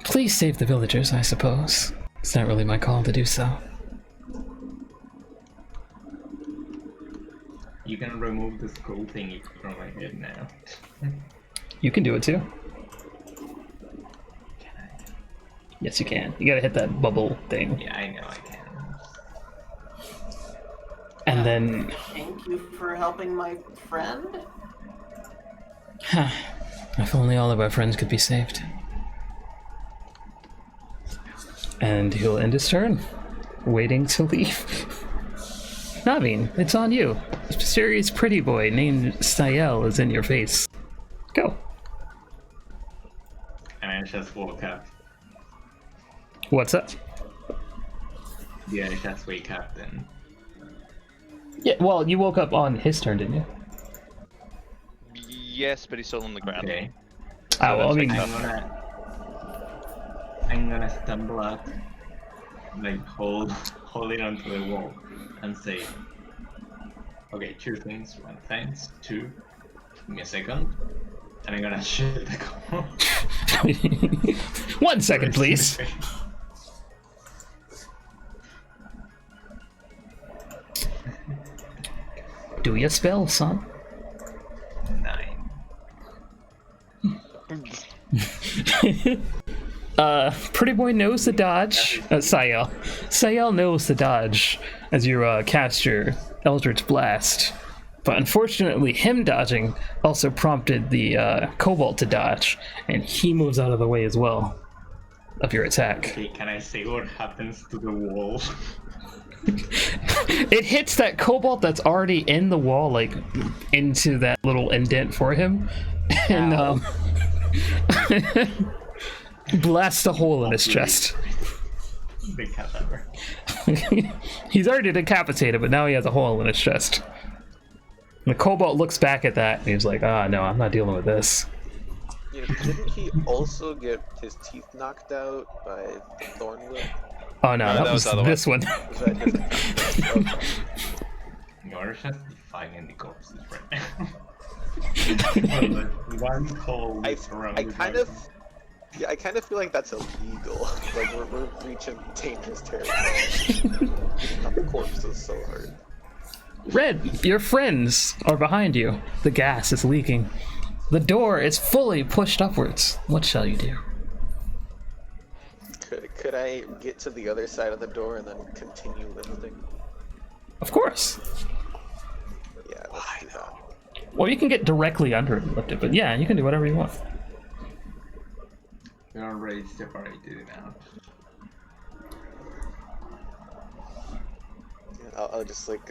Please save the villagers, I suppose. It's not really my call to do so. You can remove the skull thingy from my head now. You can do it too. Yes, you can. You gotta hit that bubble thing. Yeah, I know I can. And then... Thank you for helping my friend. If only all of our friends could be saved. And he'll end his turn, waiting to leave. Naveen, it's on you. A mysterious pretty boy named Sayel is in your face. Go. And I just woke up. What's up? Yeah, I just wake up then. Yeah, well, you woke up on his turn, didn't you? Yes, but he's still on the ground. Okay. Ah, well, I mean, I'm gonna... I'm gonna stumble up, like hold it onto the wall, and say, okay, two things. One, thanks. Two, give me a second, and I'm gonna shoot the cobalt. 1 second, please. Do your spell, son. 9. Pretty boy knows the dodge. Sayel. Sayel knows the dodge as you cast your Eldritch Blast. But unfortunately, him dodging also prompted the Cobalt to dodge, and he moves out of the way as well of your attack. Okay, can I say what happens to the wall? It hits that Cobalt that's already in the wall, like into that little indent for him, and blasts a hole in his chest. Big cadaver. He's already decapitated, but now he has a hole in his chest. And the Cobalt looks back at that and he's like, "Ah, no, I'm not dealing with this." Yeah, didn't he also get his teeth knocked out by the thorn whip? Oh no, that was this one. Was that different? Okay. You're just defying the corpses right now. One cold I kind of feel like that's illegal. Like we're reaching dangerous territory. Not the corpses so hard. Red, your friends are behind you. The gas is leaking. The door is fully pushed upwards. What shall you do? Could I get to the other side of the door and then continue lifting? Of course. Yeah, let's do that. Well, you can get directly under it and lift it, but yeah, you can do whatever you want. We're already separated now. Yeah, I'll just like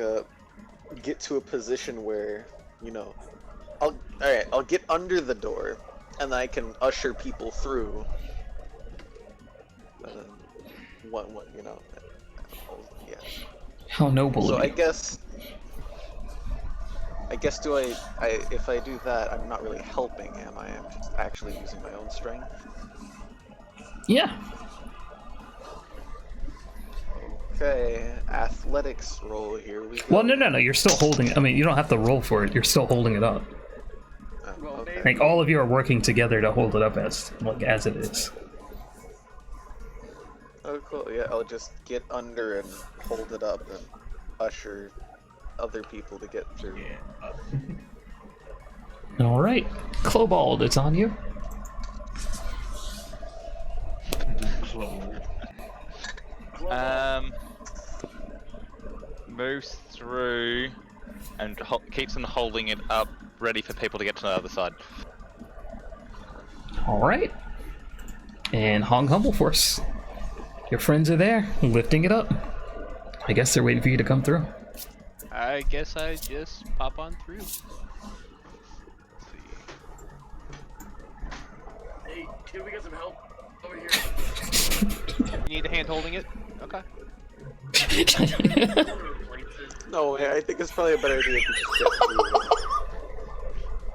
get to a position where, you know, I'll get under the door and I can usher people through. What you know? Yeah. How noble So of I you. guess do I if I do that, I'm not really helping, am I? I'm just actually using my own strength. Yeah. Okay, athletics roll, here we go. Well, no, you're still holding it. I mean, you don't have to roll for it. You're still holding it up. Okay. Like, all of you are working together to hold it up as it is. Oh, cool. Yeah, I'll just get under and hold it up and usher other people to get through. All right, Clobald, it's on you. Moves through and keeps on holding it up, ready for people to get to the other side. All right. And Hong Humbleforce, your friends are there, lifting it up. I guess they're waiting for you to come through. I guess I just pop on through. Let's see. Hey, can we get some help over here? You need a hand holding it? Okay. No, I think it's probably a better idea if you just get through.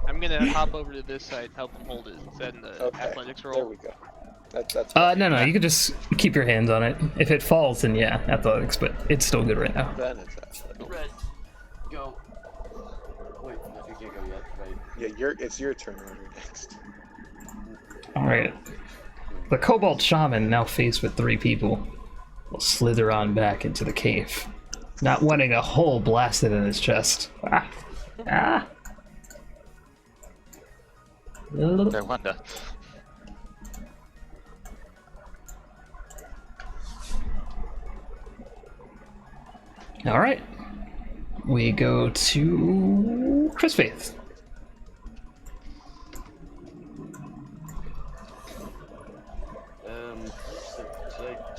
I'm gonna hop over to this side, help them hold it, send the athletics roll. There we go. That's no, you can just keep your hands on it. If it falls, then yeah, athletics, but it's still good right now. Then it's athletics. Red, go. Wait, no, you can't go yet, right? Yeah, it's your turn order next. All right. The Cobalt Shaman, now faced with 3 people, will slither on back into the cave, not wanting a hole blasted in his chest. Ah. No wonder. All right. We go to Chris Faith.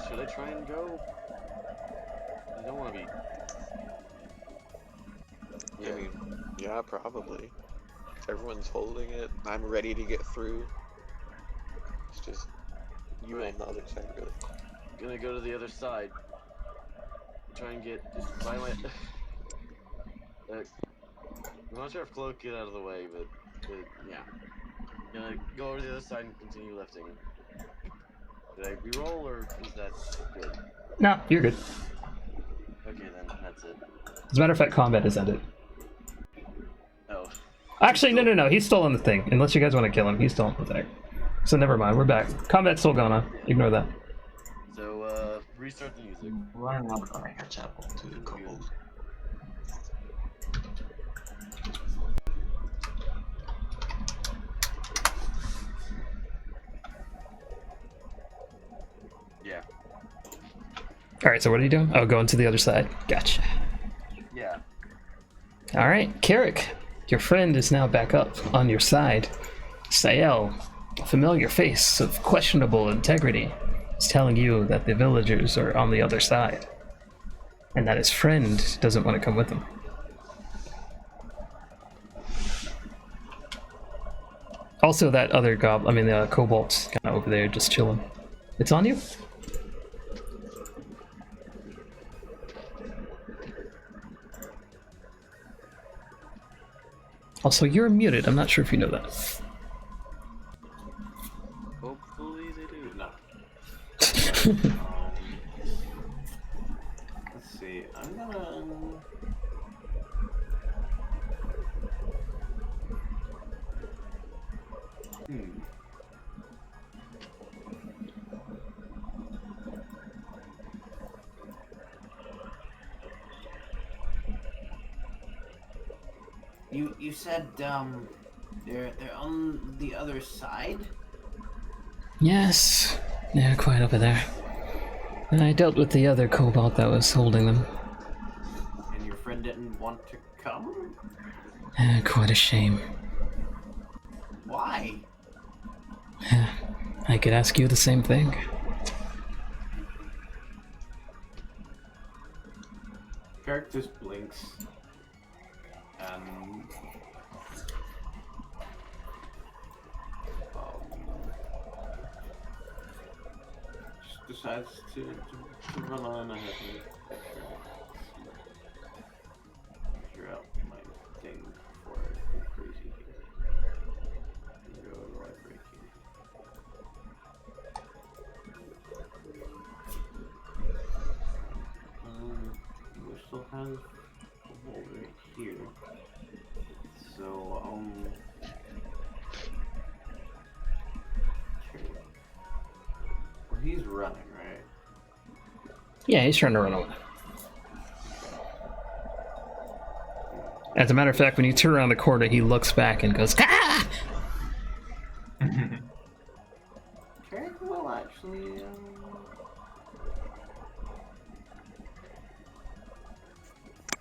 Should I try and go? I don't want to be. I mean, yeah, probably. Everyone's holding it. I'm ready to get through. It's just you on the other side, really. Gonna go to the other side. Try and get violent. I'm not sure if Cloak get out of the way, but yeah. Gonna go over to the other side and continue lifting. Did I reroll or is that good? No, you're good. Okay, then that's it. As a matter of fact, combat has ended. Oh. Actually, no, he's still on the thing. Unless you guys want to kill him, he's still on the thing. So never mind, we're back. Combat's still going on. Ignore that. So, restart the music. We're not gonna catch up to the kobold. Yeah. Alright, so what are you doing? Oh, going to the other side. Gotcha. Yeah. Alright, Carrick, your friend is now back up on your side. Sael, a familiar face of questionable integrity, is telling you that the villagers are on the other side, and that his friend doesn't want to come with him. Also, that other the kobold's kind of over there just chilling. It's on you? Also, you're muted. I'm not sure if you know that. Hopefully they do. No. Let's see. I'm gonna. You said they're on the other side? Yes, they're quite over there. And I dealt with the other kobold that was holding them. And your friend didn't want to come? Quite a shame. Why? I could ask you the same thing. Carrick just blinks. And just decides to run on ahead and figure out my thing before I go crazy here. Go to light breaking. We still have a wall right here. So, well, he's running, right? Yeah, he's trying to run away. As a matter of fact, when you turn around the corner, he looks back and goes, "Ah!" Carrick will actually,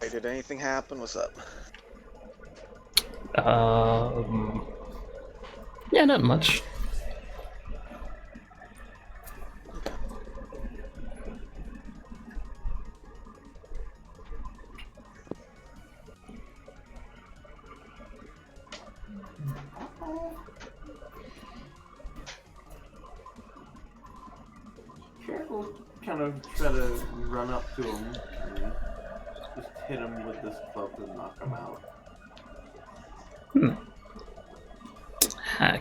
Hey, did anything happen? What's up? Yeah, not much. Carrick will kind of try to run up to him and just hit him with this club to knock him out.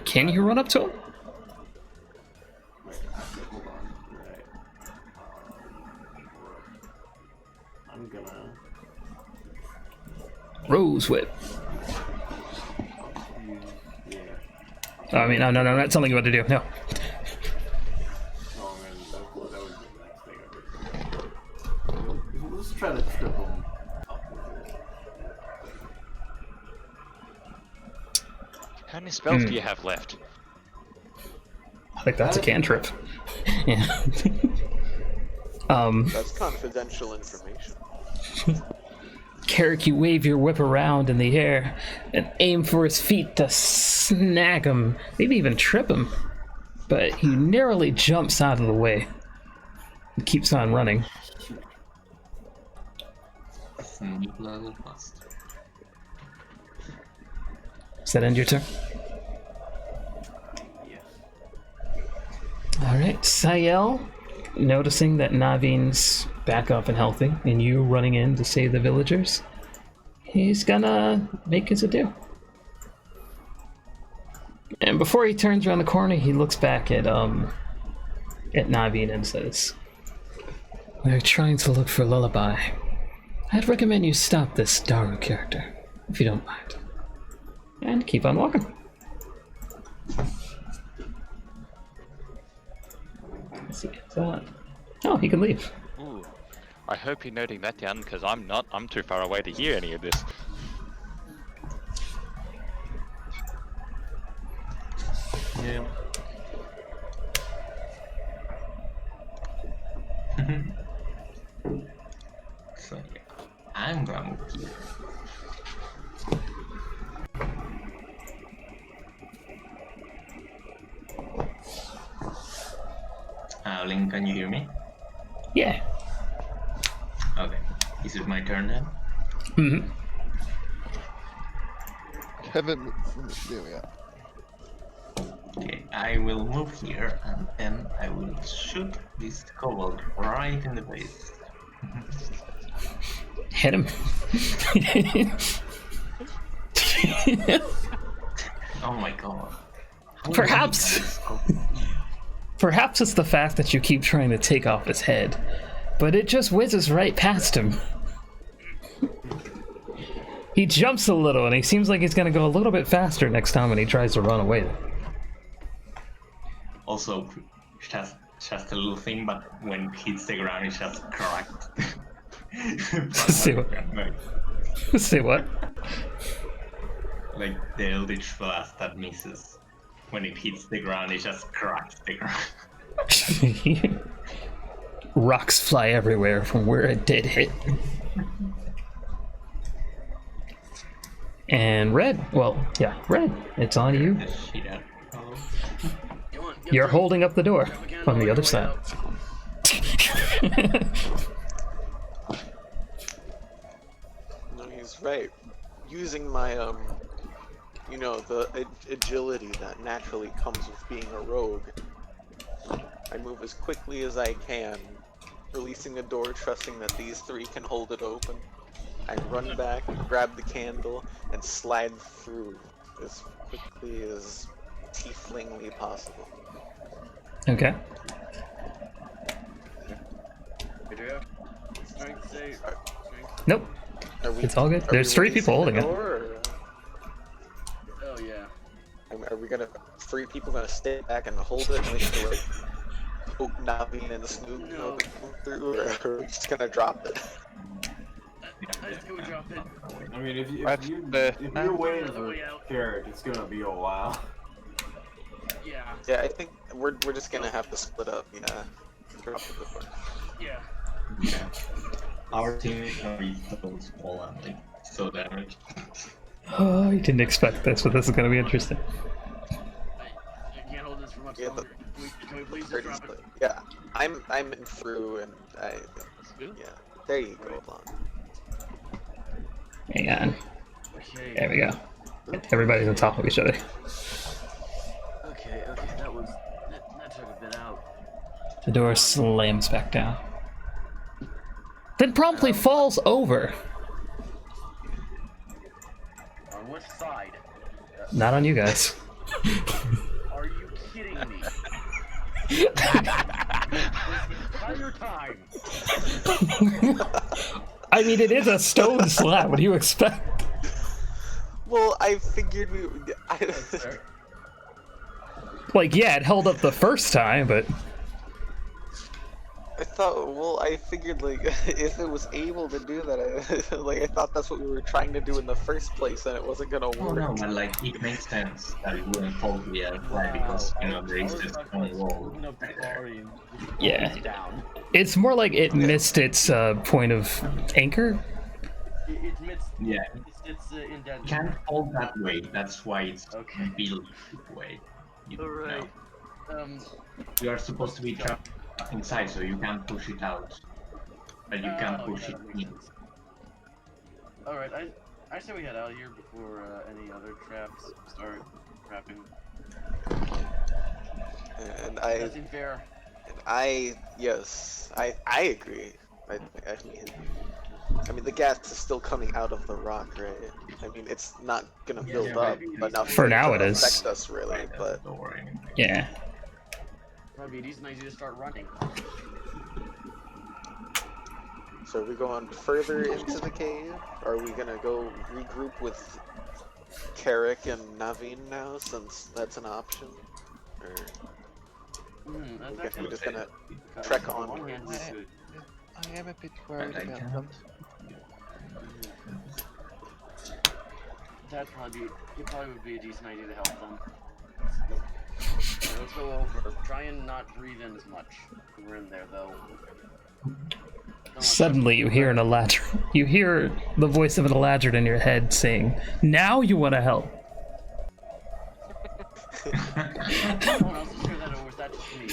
Can you run up to him? Wait, hold on. Right. I'm gonna Rose whip. yeah. I mean, no, not something you want to do. No. Oh man, that would be the next thing I would. Let's try to trip him up with it. How many spells do you have left? I think that's a cantrip. Yeah. That's confidential information. Carrick, you wave your whip around in the air and aim for his feet to snag him, maybe even trip him. But he narrowly jumps out of the way and keeps on running. Does that end your turn? Yes. Alright, Sael, noticing that Navin's back up and healthy, and you running in to save the villagers, he's gonna make his adieu. And before he turns around the corner, he looks back at Naveen and says, "We're trying to look for Lullaby. I'd recommend you stop this Daru character, if you don't mind. And keep on walking." Let's see, is that... Oh, he can leave. Ooh. I hope you're noting that down, because I'm not. I'm too far away to hear any of this. Yeah. So yeah, I'm gonna move here. Link, can you hear me? Yeah. Okay. Is it my turn then? Mm-hmm. Kevin, there we are. Okay, I will move here and then I will shoot this kobold right in the face. Hit him. Oh my god. How Perhaps. Perhaps it's the fact that you keep trying to take off his head, but it just whizzes right past him. He jumps a little, and he seems like he's gonna go a little bit faster next time when he tries to run away. Also, just a little thing, but when it hits the ground, it's just cracked. See what? See what? Like the Eldritch Blast that misses. When it hits the ground, it just cracks the ground. Rocks fly everywhere from where it did hit. And Red, well, yeah, Red, it's on you. You're holding up the door on the other side. No, he's right. Using my, you know, the agility that naturally comes with being a rogue, I move as quickly as I can, releasing the door, trusting that these three can hold it open. I run back, grab the candle, and slide through as quickly as tieflingly possible. Okay. Strength save. Nope. It's all good. There's three people holding it. Oh yeah. Are we gonna, three people gonna stay back and hold it and wait for like poke Naveen and the Snoop to come through, or are we just gonna drop it? I say we drop it. I mean, if you're waiting for the carrot, it's gonna be a while. Yeah. Yeah, I think we're just gonna have to split up. Yeah. Drop it before. Yeah. Yeah. Our team is gonna be so small and like so damaged. Oh, I didn't expect this, but this is going to be interesting. I can't hold this for much longer. Can we please just drop it? Yeah, I'm in through, and yeah. There you go, Blonde. Hang on. Okay. There we go. Everybody's on top of each other. Okay, that took a bit out. The door slams back down. Then promptly falls over. On which side? Not on you guys. Are you kidding me? This entire time. I mean, it is a stone slab. What do you expect? Well, I figured we. Like, yeah, it held up the first time, but I thought, well, I figured, like, if it was able to do that, I thought that's what we were trying to do in the first place, and it wasn't gonna work. Oh no, but like, it makes sense that it wouldn't fall to the other side because, you know, there is this stone wall. yeah. It's more like it missed its point of anchor. It missed. Yeah. It's indented. It can't fall that way, that's why it's built that way. Alright. You are supposed to be trapped inside, so you can't push it out. But you can push it in. Alright, I say we head out of here before any other traps start trapping. And That seems fair. Yes, I agree. I mean, the gas is still coming out of the rock, right? I mean, it's not gonna build up enough For now to it is. affect us, really, but Yeah. That'd be a decent idea to start running. So are we going further into the cave? Are we gonna go regroup with Carrick and Naveen now, since that's an option? Or we're just gonna trek onwards? I am a bit worried about them. It probably would be a decent idea to help them. Let's go over. Try and not breathe in as much when we're in there, though. Suddenly you hear you hear the voice of an Eladrin in your head saying, "Now you want to help." Someone else is hear that, or was that just me?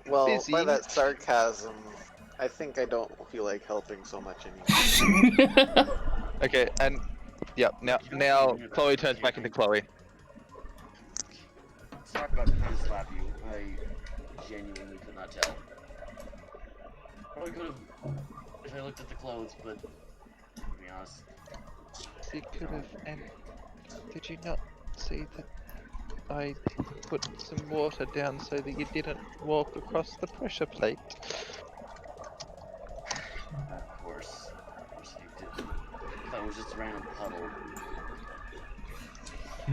Well, busy. by that sarcasm, I think I don't feel like helping so much anymore. Okay, and yep. Now Chloe turns back into Chloe. Sorry about trying to slap you. I genuinely could not tell. Probably could have if I looked at the clothes, but to be honest. You could have, and did you not see that I put some water down so that you didn't walk across the pressure plate? Of course I did. That was just a random puddle.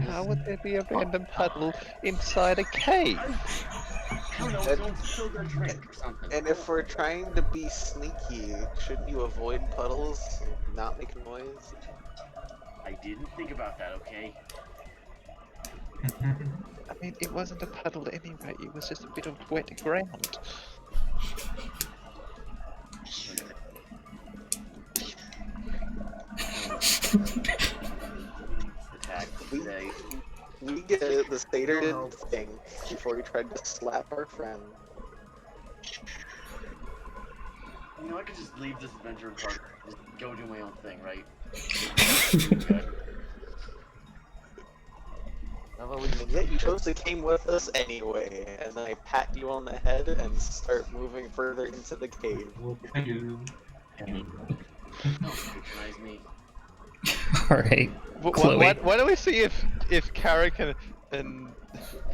How would there be a random puddle inside a cave? I don't know, someone spilled their drink or something. And if we're trying to be sneaky, shouldn't you avoid puddles and not make noise? I didn't think about that, okay? I mean, it wasn't a puddle anyway, it was just a bit of wet ground. We get it, the Satyr didn't think before he tried to slap our friend. You know, I could just leave this adventure and just go do my own thing, right? And yet you chose to came with us anyway, and then I pat you on the head and start moving further into the cave. Don't patronize me. Alright, Chloe. Why don't we see if Carrick and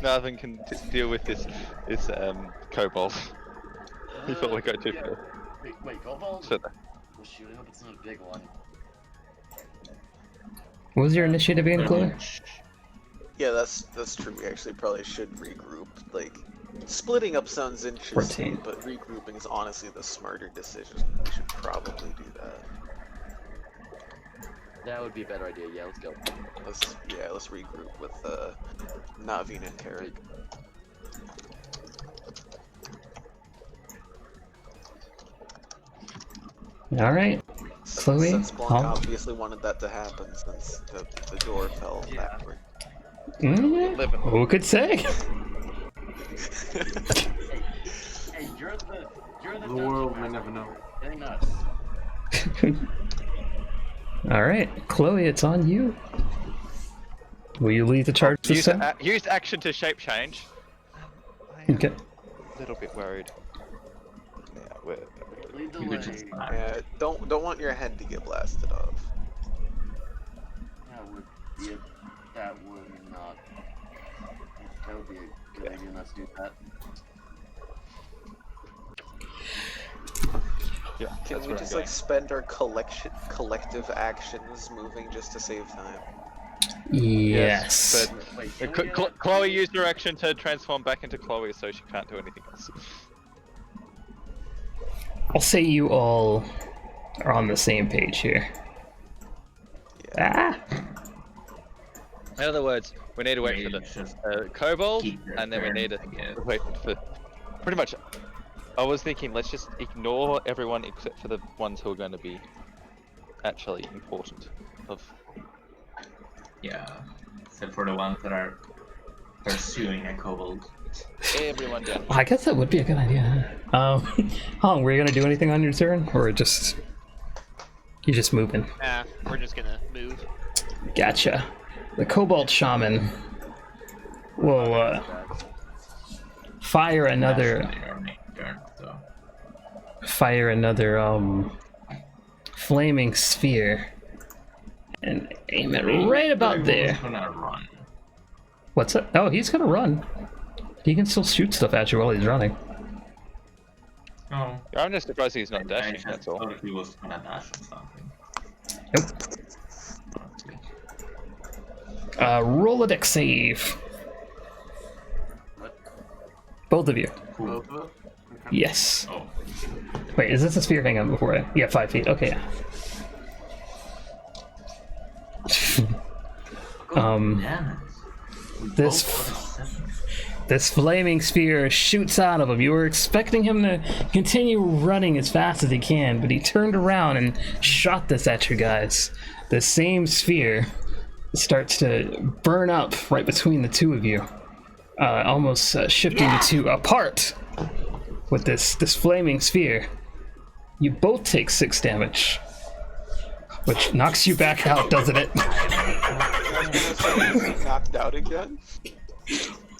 Nathan can deal with this kobold? You felt like I did. Yeah. Wait, kobold? So, Well, shoot, I hope it's not a big one. What was your initiative again, Chloe? Yeah, that's true. We actually probably should regroup. Like, splitting up sounds interesting, 14. but regrouping is honestly the smarter decision. We should probably do that. That would be a better idea, yeah, let's go. Let's regroup with Naveen and Carrick. Alright, Chloe. Since Blanc obviously wanted that to happen since the door fell backward. Who could say? Hey, you're the world may never know. Getting nuts. Alright, Chloe, it's on you. Will you lead the charge this time? Use action to shape change. Okay. A little bit worried. Yeah, Lead the way. Yeah, don't want your head to get blasted off. That would be a good idea not to do that. Yeah, Can we just like spend our collective actions moving just to save time? Yes. But Chloe used her action to transform back into Chloe, so she can't do anything else. I'll say you all are on the same page here. Yeah. In other words, we need to wait for the kobold, and then we need to wait for... Pretty much, I was thinking, let's just ignore everyone except for the ones who are going to be actually important. Yeah, except for the ones that are pursuing a kobold. Everyone down. I guess that would be a good idea. Hong, were you gonna do anything on your turn, or just you just moving? Nah, we're just gonna move. Gotcha. The Cobalt Shaman will fire another flaming sphere and aim it right about there. What's it? Oh, he's gonna run. He can still shoot stuff at you while he's running. Oh. I'm just surprised he's not dashing, I that's all. thought he was gonna dash or something. Nope. Roll a dex save. Both of you. Cool. Okay. Yes. Oh. Wait, is this a sphere? Hang on, before I... Yeah, 5 feet. Okay, yeah. This flaming sphere shoots out of him. You were expecting him to continue running as fast as he can, but he turned around and shot this at you guys. The same sphere starts to burn up right between the two of you, almost shifting the two apart with this flaming sphere. You both take 6 damage, which knocks you back out, doesn't it? Knocked out again?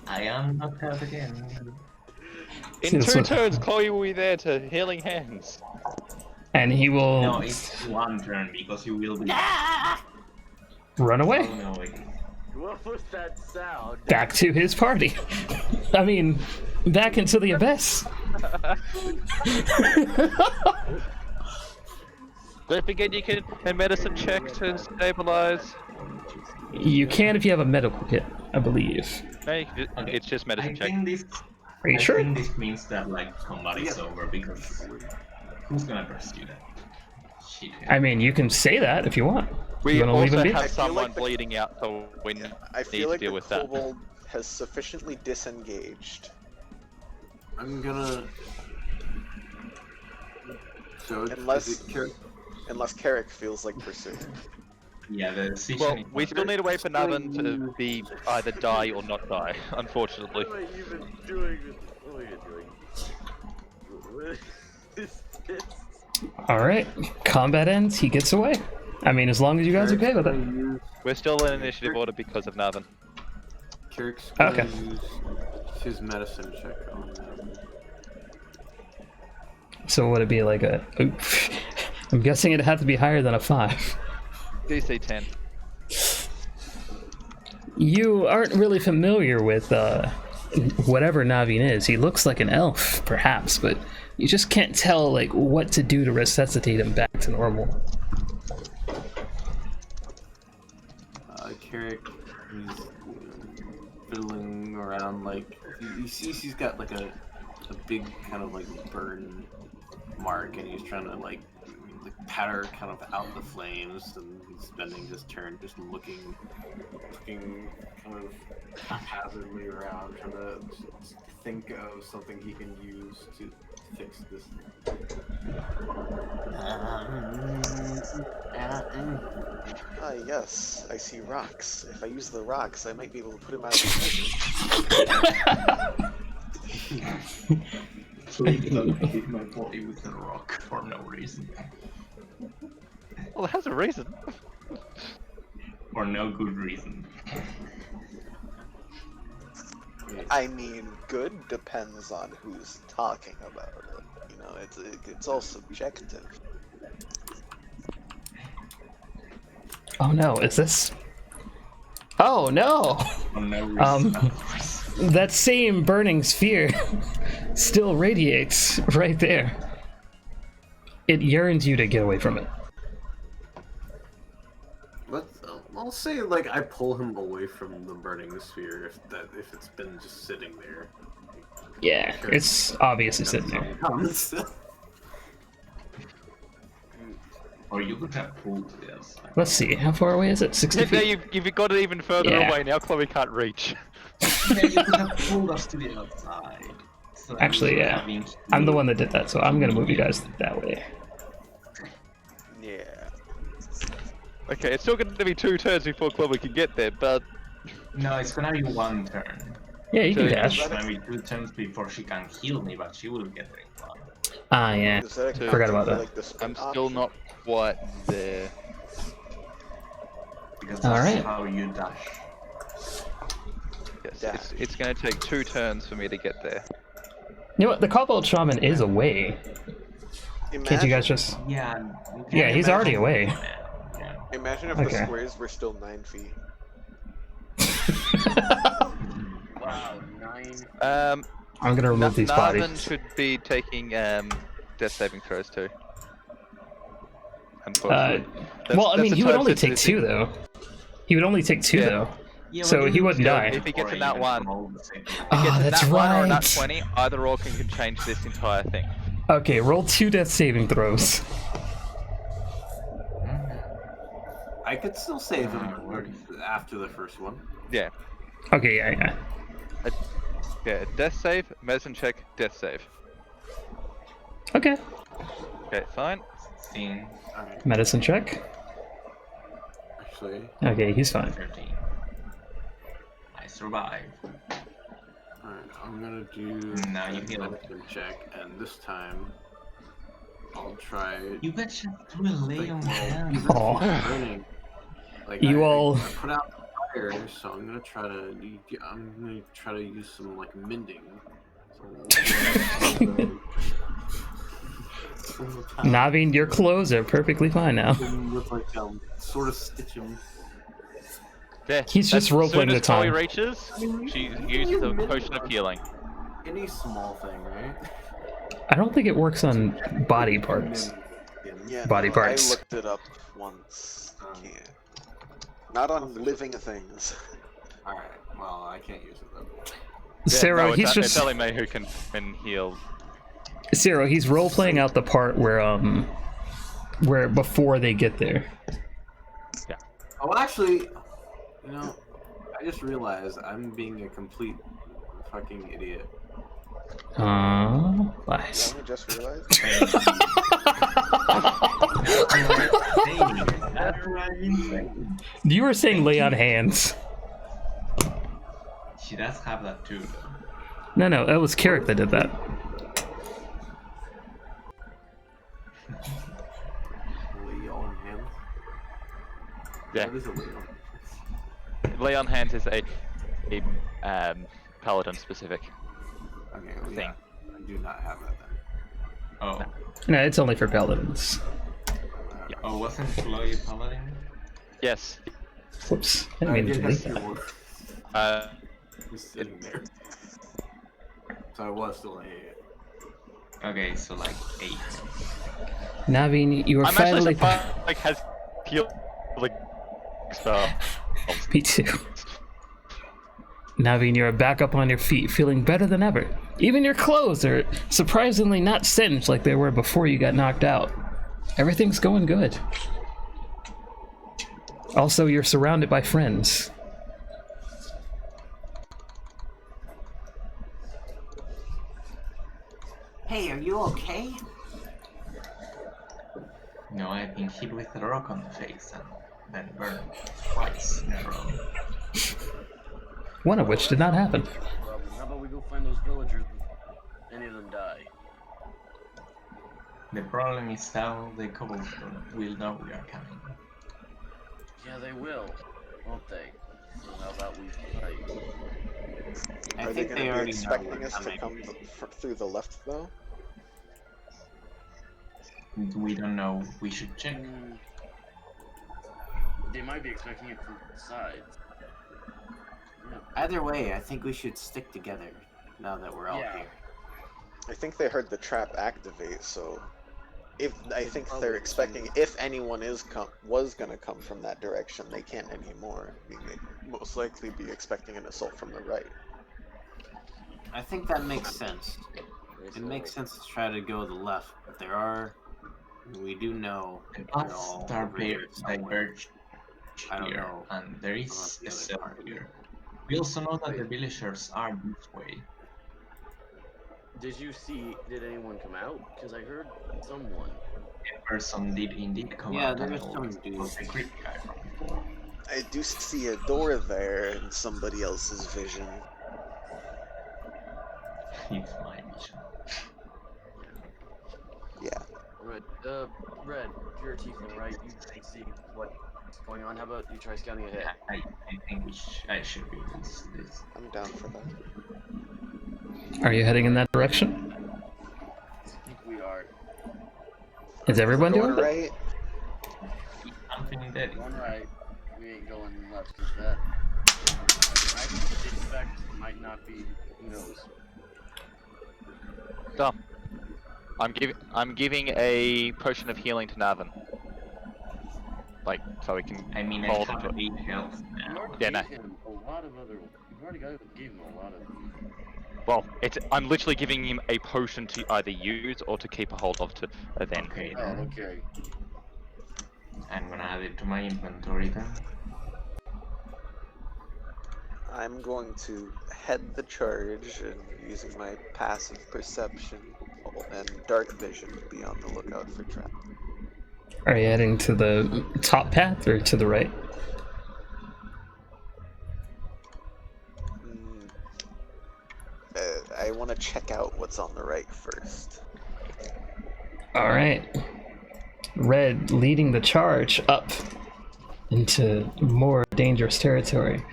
I am knocked out again. In 2 turns, Chloe will be there to healing hands. And he will... No, it's 1 turn because you will be... run away. Oh, no, wait. What was that sound? Back to his party. I mean, back into the abyss. Don't forget you can a medicine check to stabilize. You can if you have a medical kit, I believe. No, it's just medicine check. Are you sure? I think this means that like combat is over because who's gonna pursue that? Shit. I mean, you can say that if you want. We You wanna leave also him be? have someone bleeding out, so we need I to feel like deal the with that. kobold has sufficiently disengaged. I'm gonna. So Unless Carrick feels like pursuing. Yeah, the decision. Well, we still need to wait for Navan to be either die or not die, unfortunately. What are you even doing with... What are you doing? What is this? Alright, combat ends, he gets away. I mean, as long as you guys are okay with it. We're still in initiative order because of Navan. Carrick's Okay. gonna use his medicine check on them. So would it be like a... Oop. I'm guessing it'd have to be higher than a 5. DC 10. You aren't really familiar with whatever Naveen is. He looks like an elf, perhaps, but you just can't tell like what to do to resuscitate him back to normal. Carrick is fiddling around like he sees he's got like a big kind of like burn mark, and he's trying to like patter kind of out the flames, and he's spending his turn just looking kind of haphazardly around, trying to think of something he can use to fix this. Ah, yes, I see rocks. If I use the rocks, I might be able to put him out of his misery. Please don't hit my body with a rock for no reason. Well, it has a reason. For no good reason. I mean, good depends on who's talking about it. You know, it's all subjective. Oh no, is this... Oh no! For no reason. That same burning sphere still radiates right there. It yearns you to get away from it. I'll say like I pull him away from the burning sphere if it's been just sitting there. Yeah, it's obviously sitting there. Or you could have pulled to the other side. Let's see, how far away is it? 60 Now feet? you've got it even further Yeah. away. Now Chloe can't reach. Yeah, you could have pulled us to the outside. So that Actually, we would yeah. have been- I'm the one that did that, so I'm gonna move you guys that way. Yeah. Okay, it's still going to be 2 turns before Chloe can get there, but No, it's gonna be 1 turn. Yeah, you can So dash. It's gonna be 2 turns before she can heal me, but she will get there in 1. Ah, yeah. Does that account Forgot for, about that. like, the I'm sprint still option? not quite there. Because All that's right. how you dash. Yes, it's going to take 2 turns for me to get there. You know what? The Kobold Shaman is away. Can't you guys just... Yeah. Yeah, he's already away. Imagine if Okay. the squares were still 9 feet. Wow, 9. I'm gonna remove these Narvin bodies. should be taking death saving throws too. Unfortunately. Well, I mean, he would only time take 2 though. He would only take 2 though. Yeah, So but he you wouldn't still die. If he gets a nat 1, Oh, Oh, that's nat 1 or a nat right. 20, either or can change this entire thing. Okay, roll 2 death saving throws. I could still save him after the first one. Yeah. Okay, yeah. Yeah, death save, medicine check, death save. Okay. Okay, fine. 16, Alright, Medicine check. actually. Okay, he's fine. 13. I survived. Alright, I'm gonna do Now you a heal it. medicine check, and this time I'll try. You got just through a lay on hands. Aw. Burning. Like, You I all- put out the fire, so I'm gonna try to use some like mending. Naveen, your clothes are perfectly fine now. With like sort of stitching. Yeah, He's just as role-playing soon the as Chloe time. reaches, she uses a potion of healing. Any small thing, right? I don't think it works on body parts. Yeah, Body no, parts. I looked it up once. Can't. Not on living things. Alright, well, I can't use it though. Sarah, no, he's it's just only me who can heal. Sarah, he's role playing out the part where before they get there. Oh, actually, you know, I just realized I'm being a complete fucking idiot. Nice. Yeah, I just realized. You were saying lay on hands. She does have that too, though. No, that was Carrick that did that. Lay on hands? Yeah. What is a lay on? Lay on hands is a paladin specific. Okay, well, yeah. I do not have that then. Oh. No, it's only for paladins. Oh, wasn't Chloe a paladin? Yes. Whoops. I didn't mean to delete that. Just sitting there. So I was still a Okay, so like 8. Naveen, you are I'm actually finally. surprised like has healing spell. Me too. Naveen, you're back up on your feet, feeling better than ever. Even your clothes are surprisingly not singed like they were before you got knocked out. Everything's going good. Also, you're surrounded by friends. Hey, are you okay? No, I've been hit with a rock on the face and then burned twice in a row. One of which did not happen. How about we go find those villagers before any of them die? The problem is how the cobblestone will know we are coming. Yeah, they will, won't they? So how about we fight? Are they going to be expecting us to come through the left, though? We don't know. We should check. They might be expecting it from the sides. Either way, I think we should stick together now that we're all here. I think they heard the trap activate, so I think they're expecting if anyone was gonna come from that direction, they can't anymore. I mean, they'd most likely be expecting an assault from the right. I think that makes sense. It makes sense to try to go to the left, but we do know they're all over here somewhere. I don't know. And there is a cell here. We also know that the villagers are this way. Did anyone come out? Because I heard someone. A person did indeed come Yeah, out. there and is some dude. was a creepy guy from before. I do see a door there in somebody else's vision. It's my mission. Yeah. Red, you're a tiefling, right? You can see what's going on. How about you try scouting ahead? I think I should be this. I'm down for that. Are you heading in that direction? I think we are. Is everyone doing it? Right? I'm feeling dead. One right. We ain't going left. Is that? The effect might not be. Who knows? So, I'm giving a potion of healing to Navin. Like, so we can I mean, I hold have onto it. 8 health You now. already Yeah, no. gave him a lot of other. You've already gave him a lot of. Well, I'm literally giving him a potion to either use or to keep a hold of to then. Okay, Oh, then. okay. I'm gonna add it to my inventory then. I'm going to head the charge and using my passive perception and dark vision to be on the lookout for traps. Are you heading to the top path or to the right? I want to check out what's on the right first. All right. Red leading the charge up into more dangerous territory,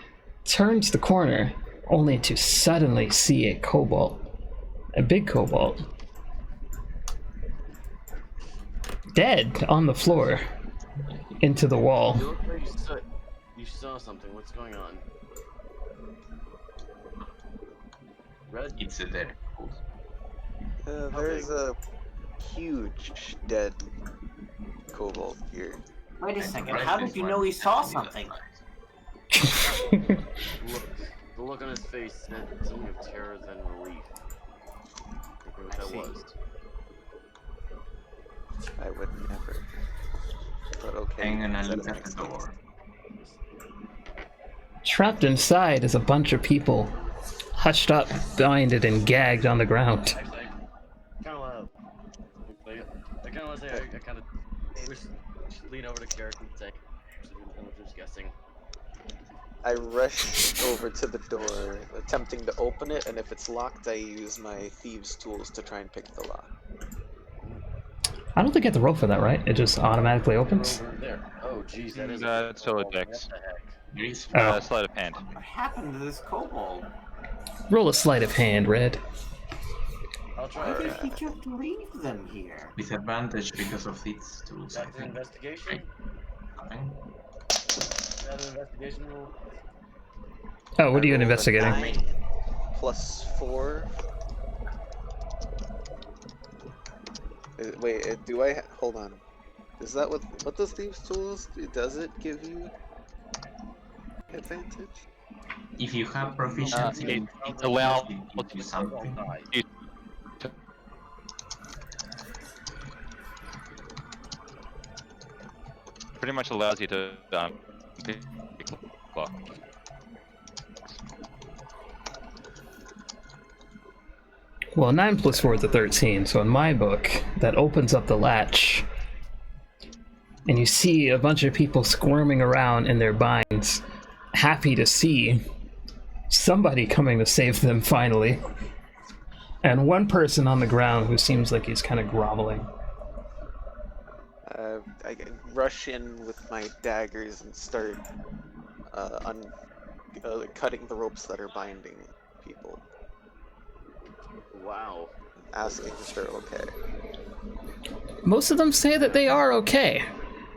turns the corner only to suddenly see a cobalt, a big cobalt, dead on the floor into the wall. You look like you saw something. What's going on? Red? It's a dead ghost. There's a huge dead cobalt here. Wait a second, how did you know he saw something? The look on his face said something of terror than relief. I think what that was. I would never. But okay. I'm gonna look at the door. Trapped inside is a bunch of people, hushed up, blinded, and gagged on the ground. Actually, I kind of want to say, I kind of wish lean over to Carrick and say, I'm just guessing. I rush over to the door, attempting to open it, and if it's locked, I use my thieves' tools to try and pick the lock. I don't think you have to roll for that, right? It just automatically opens? Over there. Oh, jeez, that is. It's still a dex. Sleight of hand. What happened to this kobold? Roll a sleight of hand, Red. I'll try. Why did he just leave them here? Disadvantage because of its tools, I That's an think. investigation. Nothing. Is that an investigation roll? Oh, what are you I rolled a investigating? 9 plus 4. Wait, do I hold on? Is that what does thieves' tools do? Does it give you advantage? If you have proficiency in it allows it do something. Pretty much allows you to pick lock. Well, 9 plus 4 is a 13, so in my book, that opens up the latch, and you see a bunch of people squirming around in their binds, happy to see somebody coming to save them finally. And one person on the ground who seems like he's kind of groveling. I rush in with my daggers and start cutting the ropes that are binding people. Wow. Asking if they're okay. Most of them say that they are okay,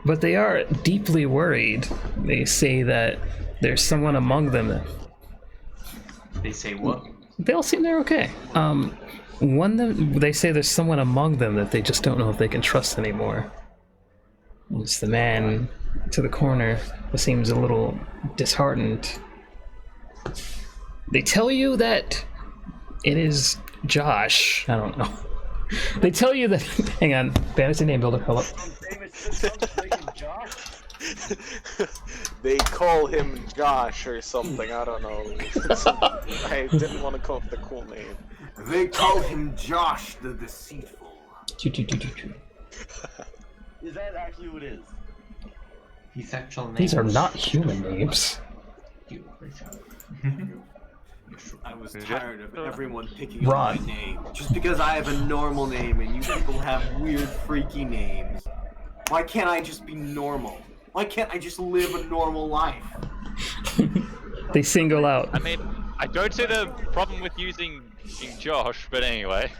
but they are deeply worried. They say that there's someone among them. They say what? They all seem they're okay. They say there's someone among them that they just don't know if they can trust anymore. It's the man to the corner who seems a little disheartened. They tell you that it is Josh. I don't know. They tell you that. Hang on, fantasy name builder, hold up. They call him Josh or something. I don't know. I didn't want to come up with a cool name. They call him Josh the Deceitful. Is that actually what it is? His actual name. These are not human names. I was tired of everyone picking Ron. up my name. Just because I have a normal name and you people have weird, freaky names. Why can't I just be normal? Why can't I just live a normal life? They single out. I mean, I don't see the problem with using Josh, but anyway.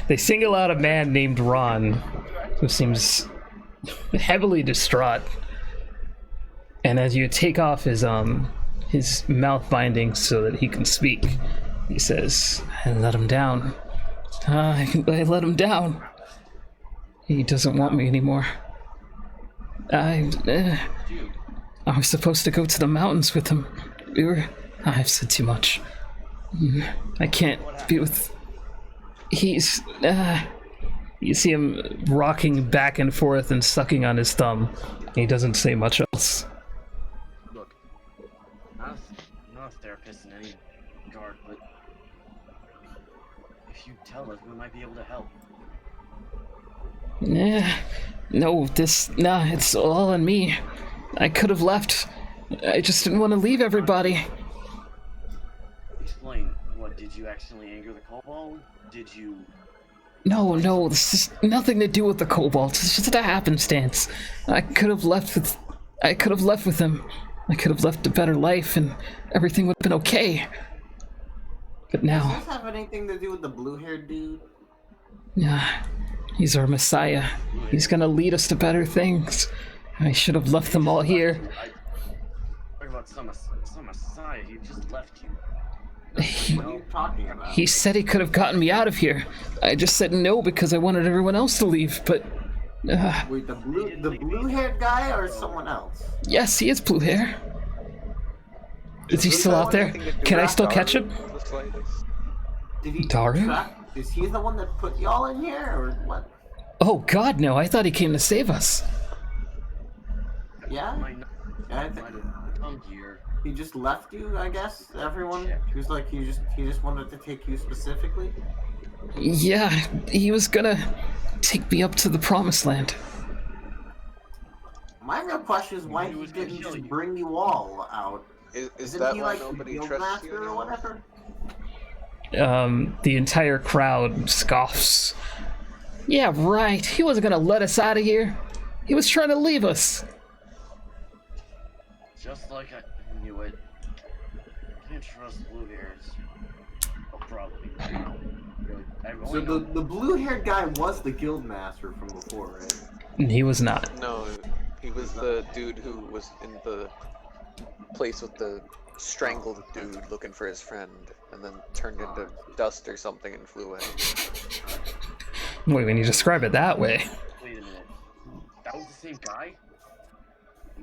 They single out a man named Ron, who seems heavily distraught. And as you take off his his mouth binding so that he can speak. He says, I let him down. I let him down. He doesn't want me anymore. I was supposed to go to the mountains with him. I've said too much. I can't be with... He's... You see him rocking back and forth and sucking on his thumb. He doesn't say much else. Look, not a therapist in any regard, but if you tell us, we might be able to help. No, it's all on me. I could have left. I just didn't want to leave everybody. Explain. What, did you accidentally anger the kobold? Did you... No, this is nothing to do with the kobold. It's just a happenstance. I could have left with him. I could have left a better life and everything would have been okay. But now... Does this have anything to do with the blue-haired dude? Yeah, he's our messiah. He's gonna lead us to better things. I should have left them all here. Talk about some messiah, he just left you. What are you talking about? He said he could have gotten me out of here. I just said no because I wanted everyone else to leave, but... Wait, the blue-haired guy or someone else? Yes, he is blue hair. Is he still out there? Can I still catch him? Did he Daru? Is he the one that put y'all in here, or what? Oh god, no, I thought he came to save us. Yeah? I think he just left you, I guess, everyone? He was like, he just wanted to take you specifically? Yeah, he was gonna take me up to the promised land. My real question is why he didn't just bring you all out. Is Isn't that he why like nobody the trusts you master or whatever? The entire crowd scoffs. Yeah, right, he wasn't gonna let us out of here. He was trying to leave us. Just like I knew it. Can't trust blue hairs. Oh, probably. So the blue-haired guy was the guild master from before, right? He was not. No, he was the dude who was in the place with the strangled dude looking for his friend, and then turned into dust or something and flew away. Wait, when you describe it that way. Wait a minute. That was the same guy?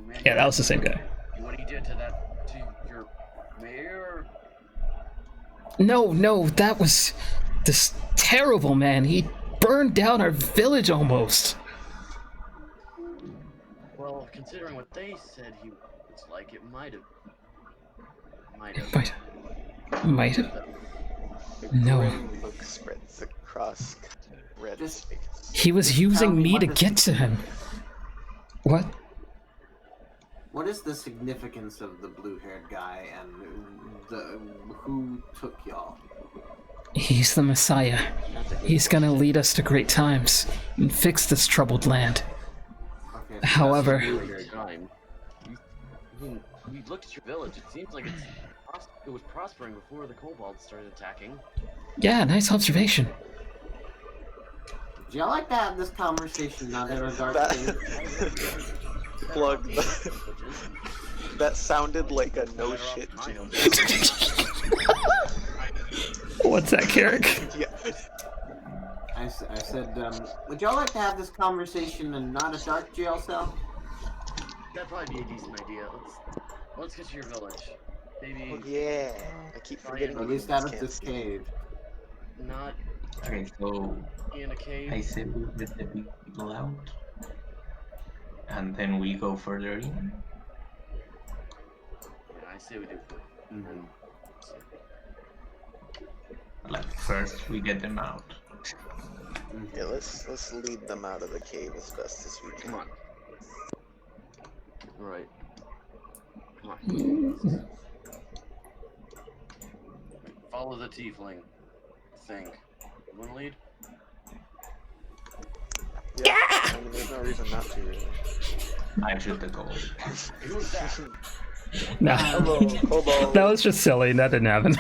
Man, Yeah, that was the same guy. What he did to your mayor? No, that was this terrible man. He burned down our village almost. Well, considering what they said he was like, it might have. Might have? No. Grim look spreads across Red's face. He was using me to get to him. What? What is the significance of the blue-haired guy and who took y'all? He's the Messiah. He's gonna lead us to great times and fix this troubled land. Okay, so However, We looked at your village. It seems like it was prospering before the kobolds started attacking. yeah, nice observation. Would y'all like to have this conversation now that we're dark? Plug. That sounded like a no shit jail. What's that, Carrick? Yeah. I said, would y'all like to have this conversation and not a dark jail cell? That'd probably be a decent idea. Let's get to your village. Maybe. Oh, yeah. I keep forgetting. At least out of this cave. Not Okay, so in a cave. I say we let the people out, and then we go further in. Yeah, I say we do. Mm-hmm. Like first we get them out. Yeah, let's lead them out of the cave as best as we can. Come on. Right. Come on. Follow the tiefling thing. You wanna lead? Yeah. I mean, there's no reason not to, really. I shoot the goal. Who's that? Nah, Hello. that was just silly. That didn't happen.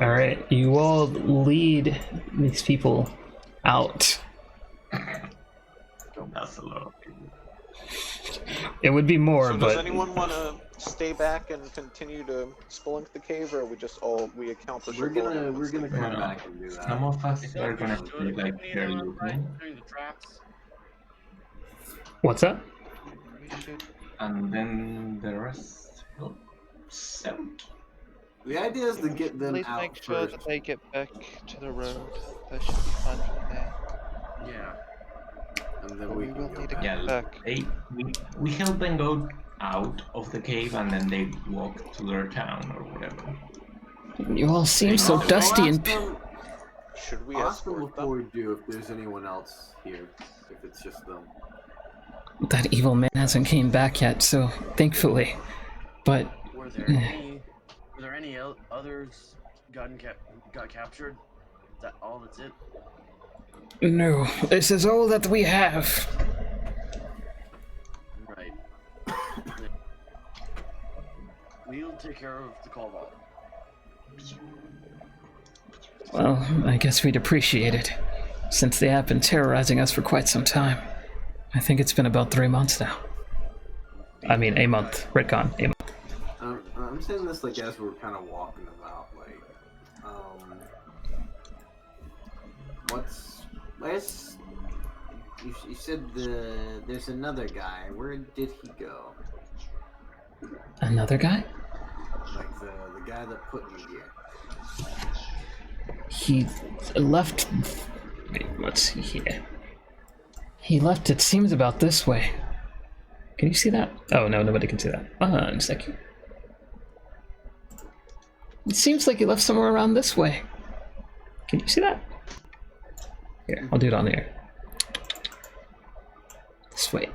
All right, you all lead these people out. That's a lot of people. It would be more, So but does anyone want to stay back and continue to spelunk the cave, or are we just all accomplish? We're gonna sleep come in? back and do that. Some of us feel are like we gonna should be like clean very up, right? looking, Doing the traps. what's that? We should. and then the rest will send. The idea is to get them Please out make sure first. that they get back to the road. That should be fine from there. Yeah. And then But we we can will go need to back. Yeah, back. we help them go out of the cave, and then they walk to their town or whatever. You all seem so I'll dusty ask and. them- Should we I'll ask them escort before them? we do if there's anyone else here. If it's just them. That evil man hasn't came back yet, so thankfully. But Were there any others got captured? Is that all? That's it? no, this is all that we have. Right. We'll take care of the call vault. Well, I guess we'd appreciate it, since they have been terrorizing us for quite some time. I think it's been about 3 months now. I mean, a month. Retcon, a month. I'm saying this like as we're kind of walking about, like, where's, you said there's another guy. Where did he go? Another guy? Like the guy that put you here. He left. Wait, let's see here. He left, it seems, about this way. Can you see that? Oh, no, nobody can see that. In a second. It seems like he left somewhere around this way. Can you see that? Here, I'll do it on the air. This way.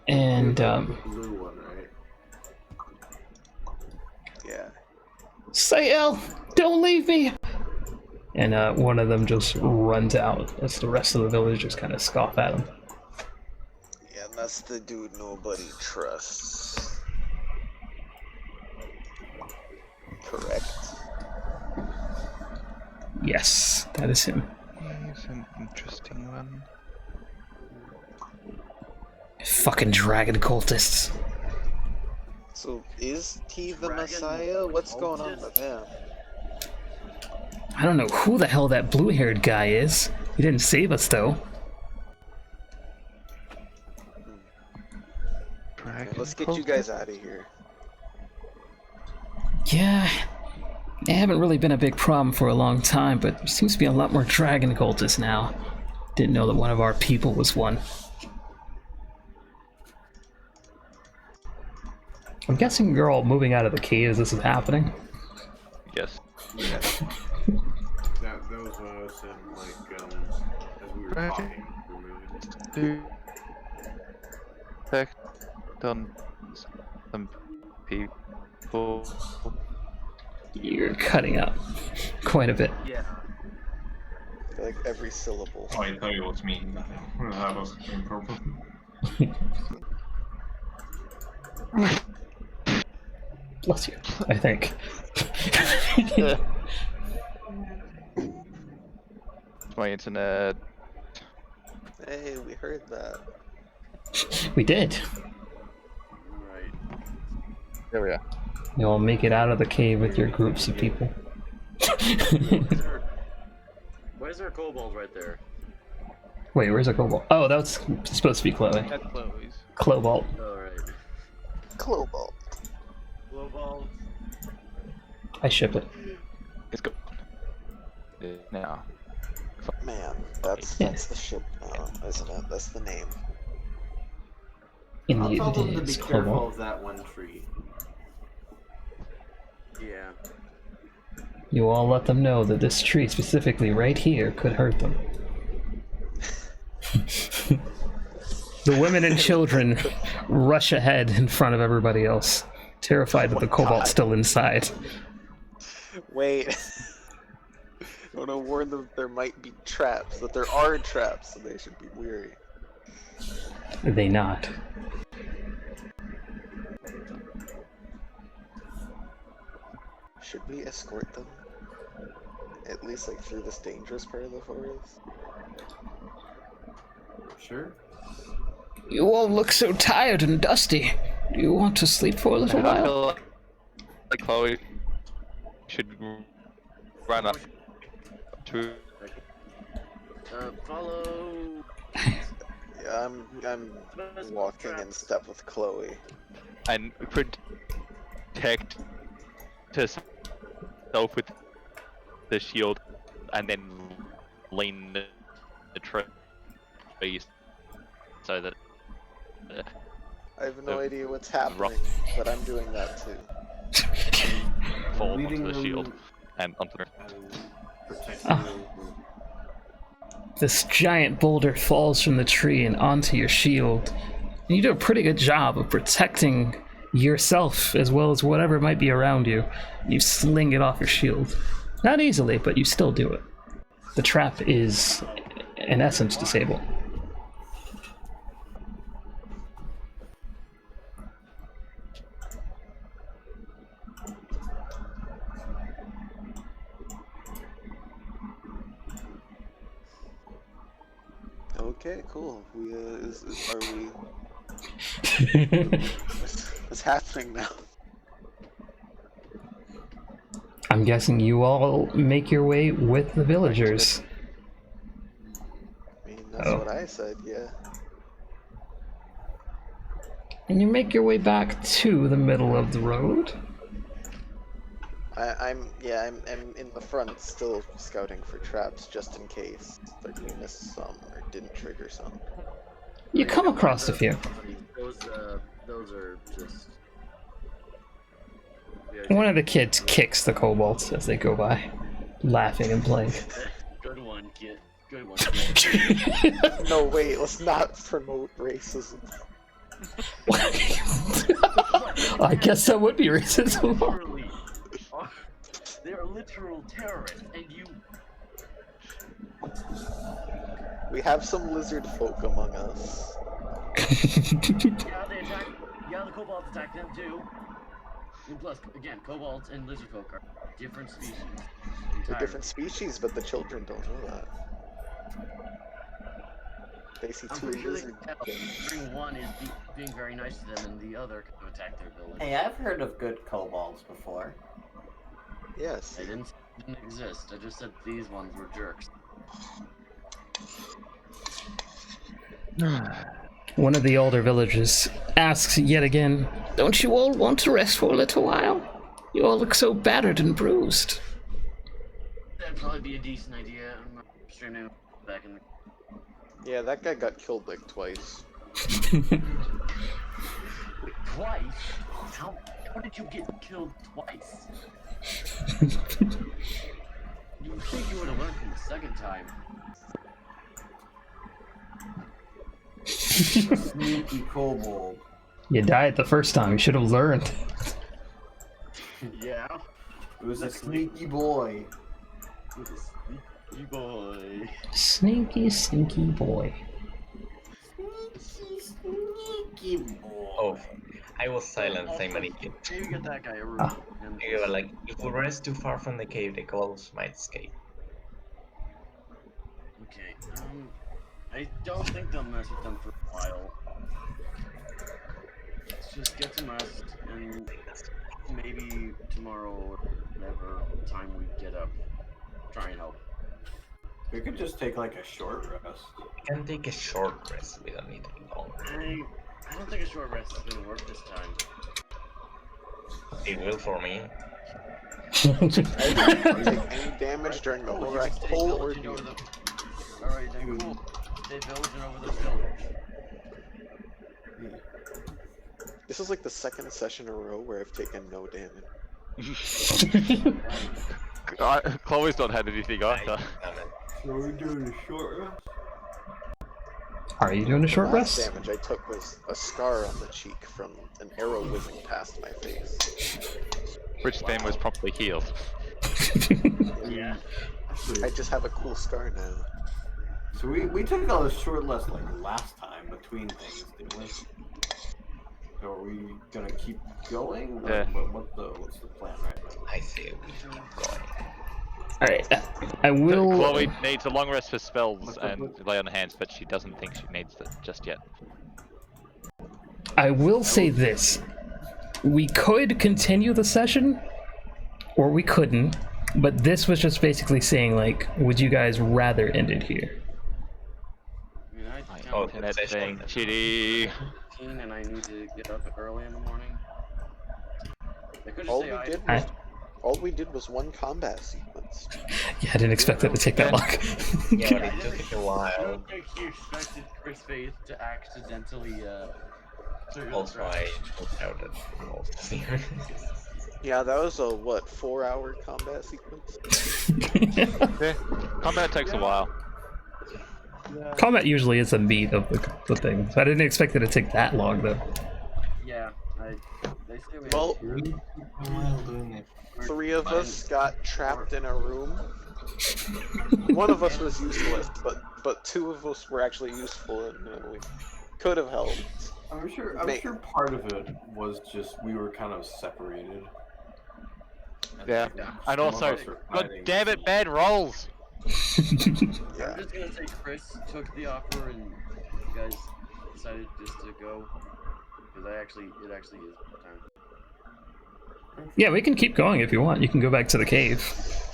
And, The blue one, right? Yeah. Sayel, don't leave me! And one of them just runs out as the rest of the villagers kind of scoff at him. Yeah, and that's the dude nobody trusts. Correct. Yes, that is him. He's an interesting one. Fucking dragon cultists. So is he the Messiah? What's going on with him? I don't know who the hell that blue-haired guy is. He didn't save us, though. Okay, let's get you guys out of here. Yeah, they haven't really been a big problem for a long time, but there seems to be a lot more dragon cultists now. Didn't know that one of our people was one. I'm guessing you're all moving out of the cave as this is happening. Yes. Yeah. That was what I was saying, like, as we were talking, we were moving. Effect on some people. You're cutting out quite a bit. Yeah. Like every syllable. Oh, I thought it was me. That was improper. Bless you, I think. My internet. Hey, we heard that. We did. Right. There we are. You all make it out of the cave with your groups of people. Why is there a kobold right there? Wait, where's our cobalt? Oh, that's supposed to be Chloe. That's Chloe's. Clobalt. Alright. Cobalt. Kobold. I ship it. It's good. Now. Man, that's the ship now, isn't it? That's the name. I'll Indeed, tell them it to be is careful Cobalt. of that one tree. Yeah. You all let them know that this tree, specifically right here, could hurt them. The women and children rush ahead in front of everybody else, terrified that the Cobalt's still inside. Wait. I want to warn them that there might be traps, that there are traps, so they should be wary. They not. Should we escort them? at least like through this dangerous part of the forest? Sure. You all look so tired and dusty. Do you want to sleep for a little I while? feel like Chloe should run up to. Follow. Yeah, I'm walking in step with Chloe. And protect herself with the shield, and then lean the trees so that. I have no idea what's happening, but I'm doing that too. Fall onto the shield and onto the. This giant boulder falls from the tree and onto your shield. And you do a pretty good job of protecting yourself as well as whatever might be around you. You sling it off your shield. Not easily, but you still do it. The trap is, in essence, disabled. Okay, cool. We are we? What's happening now? I'm guessing you all make your way with the villagers. I mean, that's what I said. Yeah. And you make your way back to the middle of the road. I'm in the front, still scouting for traps just in case. Like we missed some or didn't trigger some. You come across a few. Those are just. One of the kids kicks the kobolds as they go by, laughing and playing. Good one, kid. Good one, kid. No, wait, let's not promote racism. I guess that would be racism. They are literal terrorists, and you. We have some lizard folk among us. Yeah, they attack. Yeah, the kobolds attack them too. And plus, again, kobolds and lizard folk are different species. They're different species, but the children don't know that. They see I'm two pretty sure they lizards. can tell. One is being very nice to them, and the other kind of attack their village. Hey, I've heard of good kobolds before. Yes. They didn't exist. I just said these ones were jerks. One of the older villagers asks yet again, "Don't you all want to rest for a little while? You all look so battered and bruised." That'd probably be a decent idea. I'm not sure now. Back in the. Yeah, that guy got killed like twice. Twice? How did you get killed twice? You think you would have learned from the second time? Sneaky kobold. You died the first time, you should have learned. Yeah. It was a sneaky boy. It was a sneaky boy. Sneaky, sneaky boy. Sneaky boy. Oh, I was silent, Simon. Maybe get that guy a room. You were like, if we rest too far from the cave, the kobolds might escape. Okay, I don't think they'll mess with them for a while. Let's just get some rest, and maybe tomorrow or whatever time we get up, try and help. We could just take like a short rest. We can take a short rest, we don't need to be long. I don't think a short rest is gonna work this time. It will for me. I didn't take any damage during the whole ordeal. Alright, then cool. Stay villaging over this village. This is like the second session in a row where I've taken no damage. Chloe's not had anything either. So we're doing a short rest? Are you doing a short The last rest? damage I took was a scar on the cheek from an arrow whizzing past my face. Which then was promptly healed. Yeah. I just have a cool scar now. So we took a short rest like last time between things, didn't we? So are we gonna keep going? Or Yeah. what's the plan right now? I say we keep going. Alright, I will... Chloe needs a long rest for spells and lay on hands, but she doesn't think she needs it just yet. I will say this. We could continue the session, or we couldn't, but this was just basically saying, like, would you guys rather end it here? Oh, that's saying chitty. And I need to get up early in the morning. I could just All say we I did was all we did was one combat sequence. Yeah, I didn't expect that to take that long. Yeah, it took a while. I don't think he expected Chris Faith to accidentally Also, I looked out at Yeah, that was a what, 4-hour combat sequence? Yeah, combat takes a while. Combat usually is the meat of the thing. So I didn't expect it to take that long, though. Yeah, they say we well, 3 of us got trapped in a room. One of us was useless, but 2 of us were actually useful, and we could have helped. I'm sure part of it was just we were kind of separated. Yeah, and also, god damn it, bad rolls! I'm just gonna say Chris took the offer and you guys decided just to go. Because it actually is time. Yeah, we can keep going if you want. You can go back to the cave.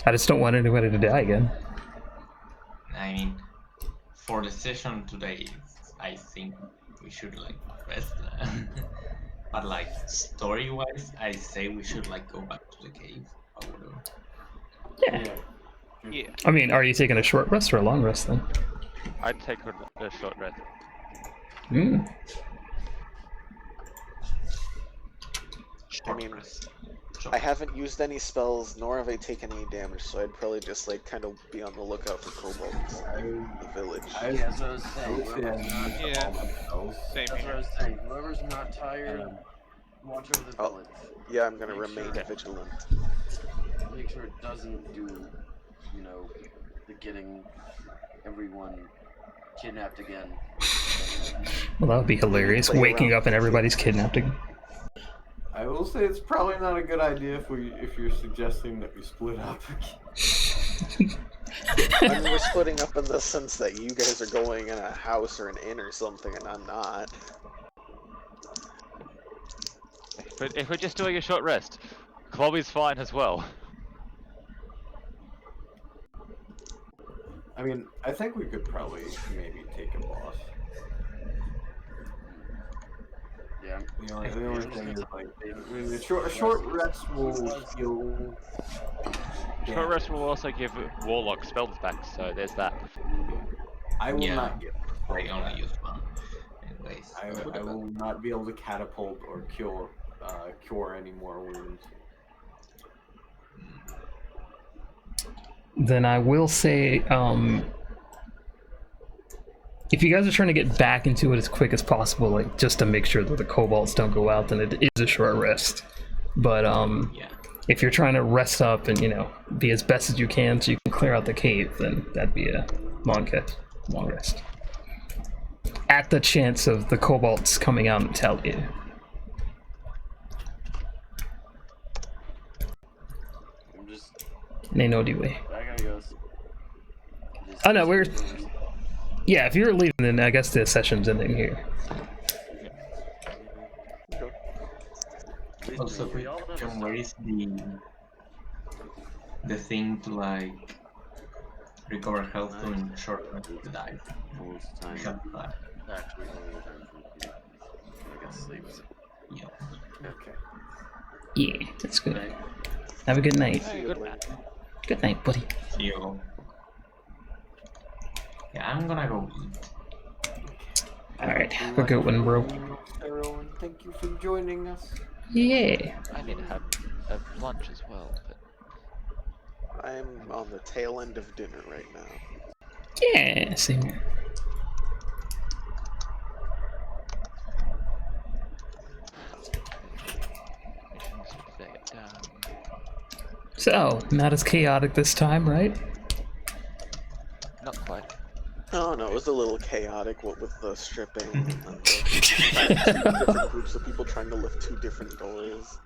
I just don't want anybody to die again. I mean, for the session today, I think we should like rest. But like story-wise, I say we should like go back to the cave or whatever. Yeah. Yeah. I mean, are you taking a short rest or a long rest then? I'd take a short rest. Hmm. I mean, I haven't used any spells, nor have I taken any damage, so I'd probably just like kind of be on the lookout for kobolds in the village. Yeah, that's what I was saying. Same That's what I was saying. Whoever's not tired, watch over the village. Yeah, I'm gonna remain vigilant. Make sure it doesn't do, you know, the getting everyone kidnapped again. Well, that would be hilarious. Waking up and everybody's kidnapped again. I will say it's probably not a good idea if you're suggesting that we split up. I mean, we're splitting up in the sense that you guys are going in a house or an inn or something, and I'm not. But if we're just doing a short rest, Chloe's fine as well. I mean, I think we could probably maybe take a boss. Yeah. The only thing is like, I mean, a short rest will heal. Short rest will also give Warlock spells back, so there's that. I will not get. I only use one. Anyways, I will not be able to catapult or cure any more wounds. Then I will say, if you guys are trying to get back into it as quick as possible, like just to make sure that the kobolds don't go out, then it is a short rest. But if you're trying to rest up and, you know, be as best as you can so you can clear out the cave, then that'd be a long rest. At the chance of the kobolds coming out and tell you. They know the way. I gotta go. Oh no, we're... Yeah, if you're leaving, then I guess the session's ending here. Also, John, where is the thing to like recover health in short rest to die? Actually, I guess sleep. Yeah. Okay. Yeah, that's good. Have a good night. Good night, buddy. See you. Yeah, I'm gonna go eat. Alright, have a good one, bro. Everyone, thank you for joining us. Yeah. I need to have lunch as well, but... I'm on the tail end of dinner right now. Yeah, same here. So, not as chaotic this time, right? Not quite. Oh no, it was a little chaotic, what with the stripping and the 2 different groups of people trying to lift 2 different doors.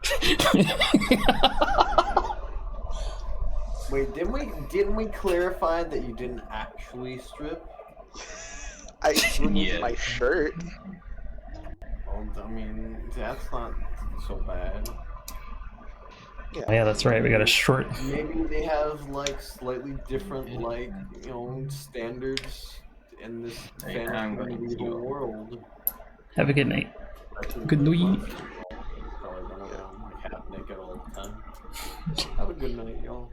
Wait, didn't we clarify that you didn't actually strip? I removed Yeah. my shirt. Well, I mean, that's not so bad. Oh, yeah, that's right. We got a short. Maybe they have like slightly different like standards in this I'm fantasy going medieval to- world. Have a good night. Good night. Probably run around like half naked all the time. Have a good night, y'all.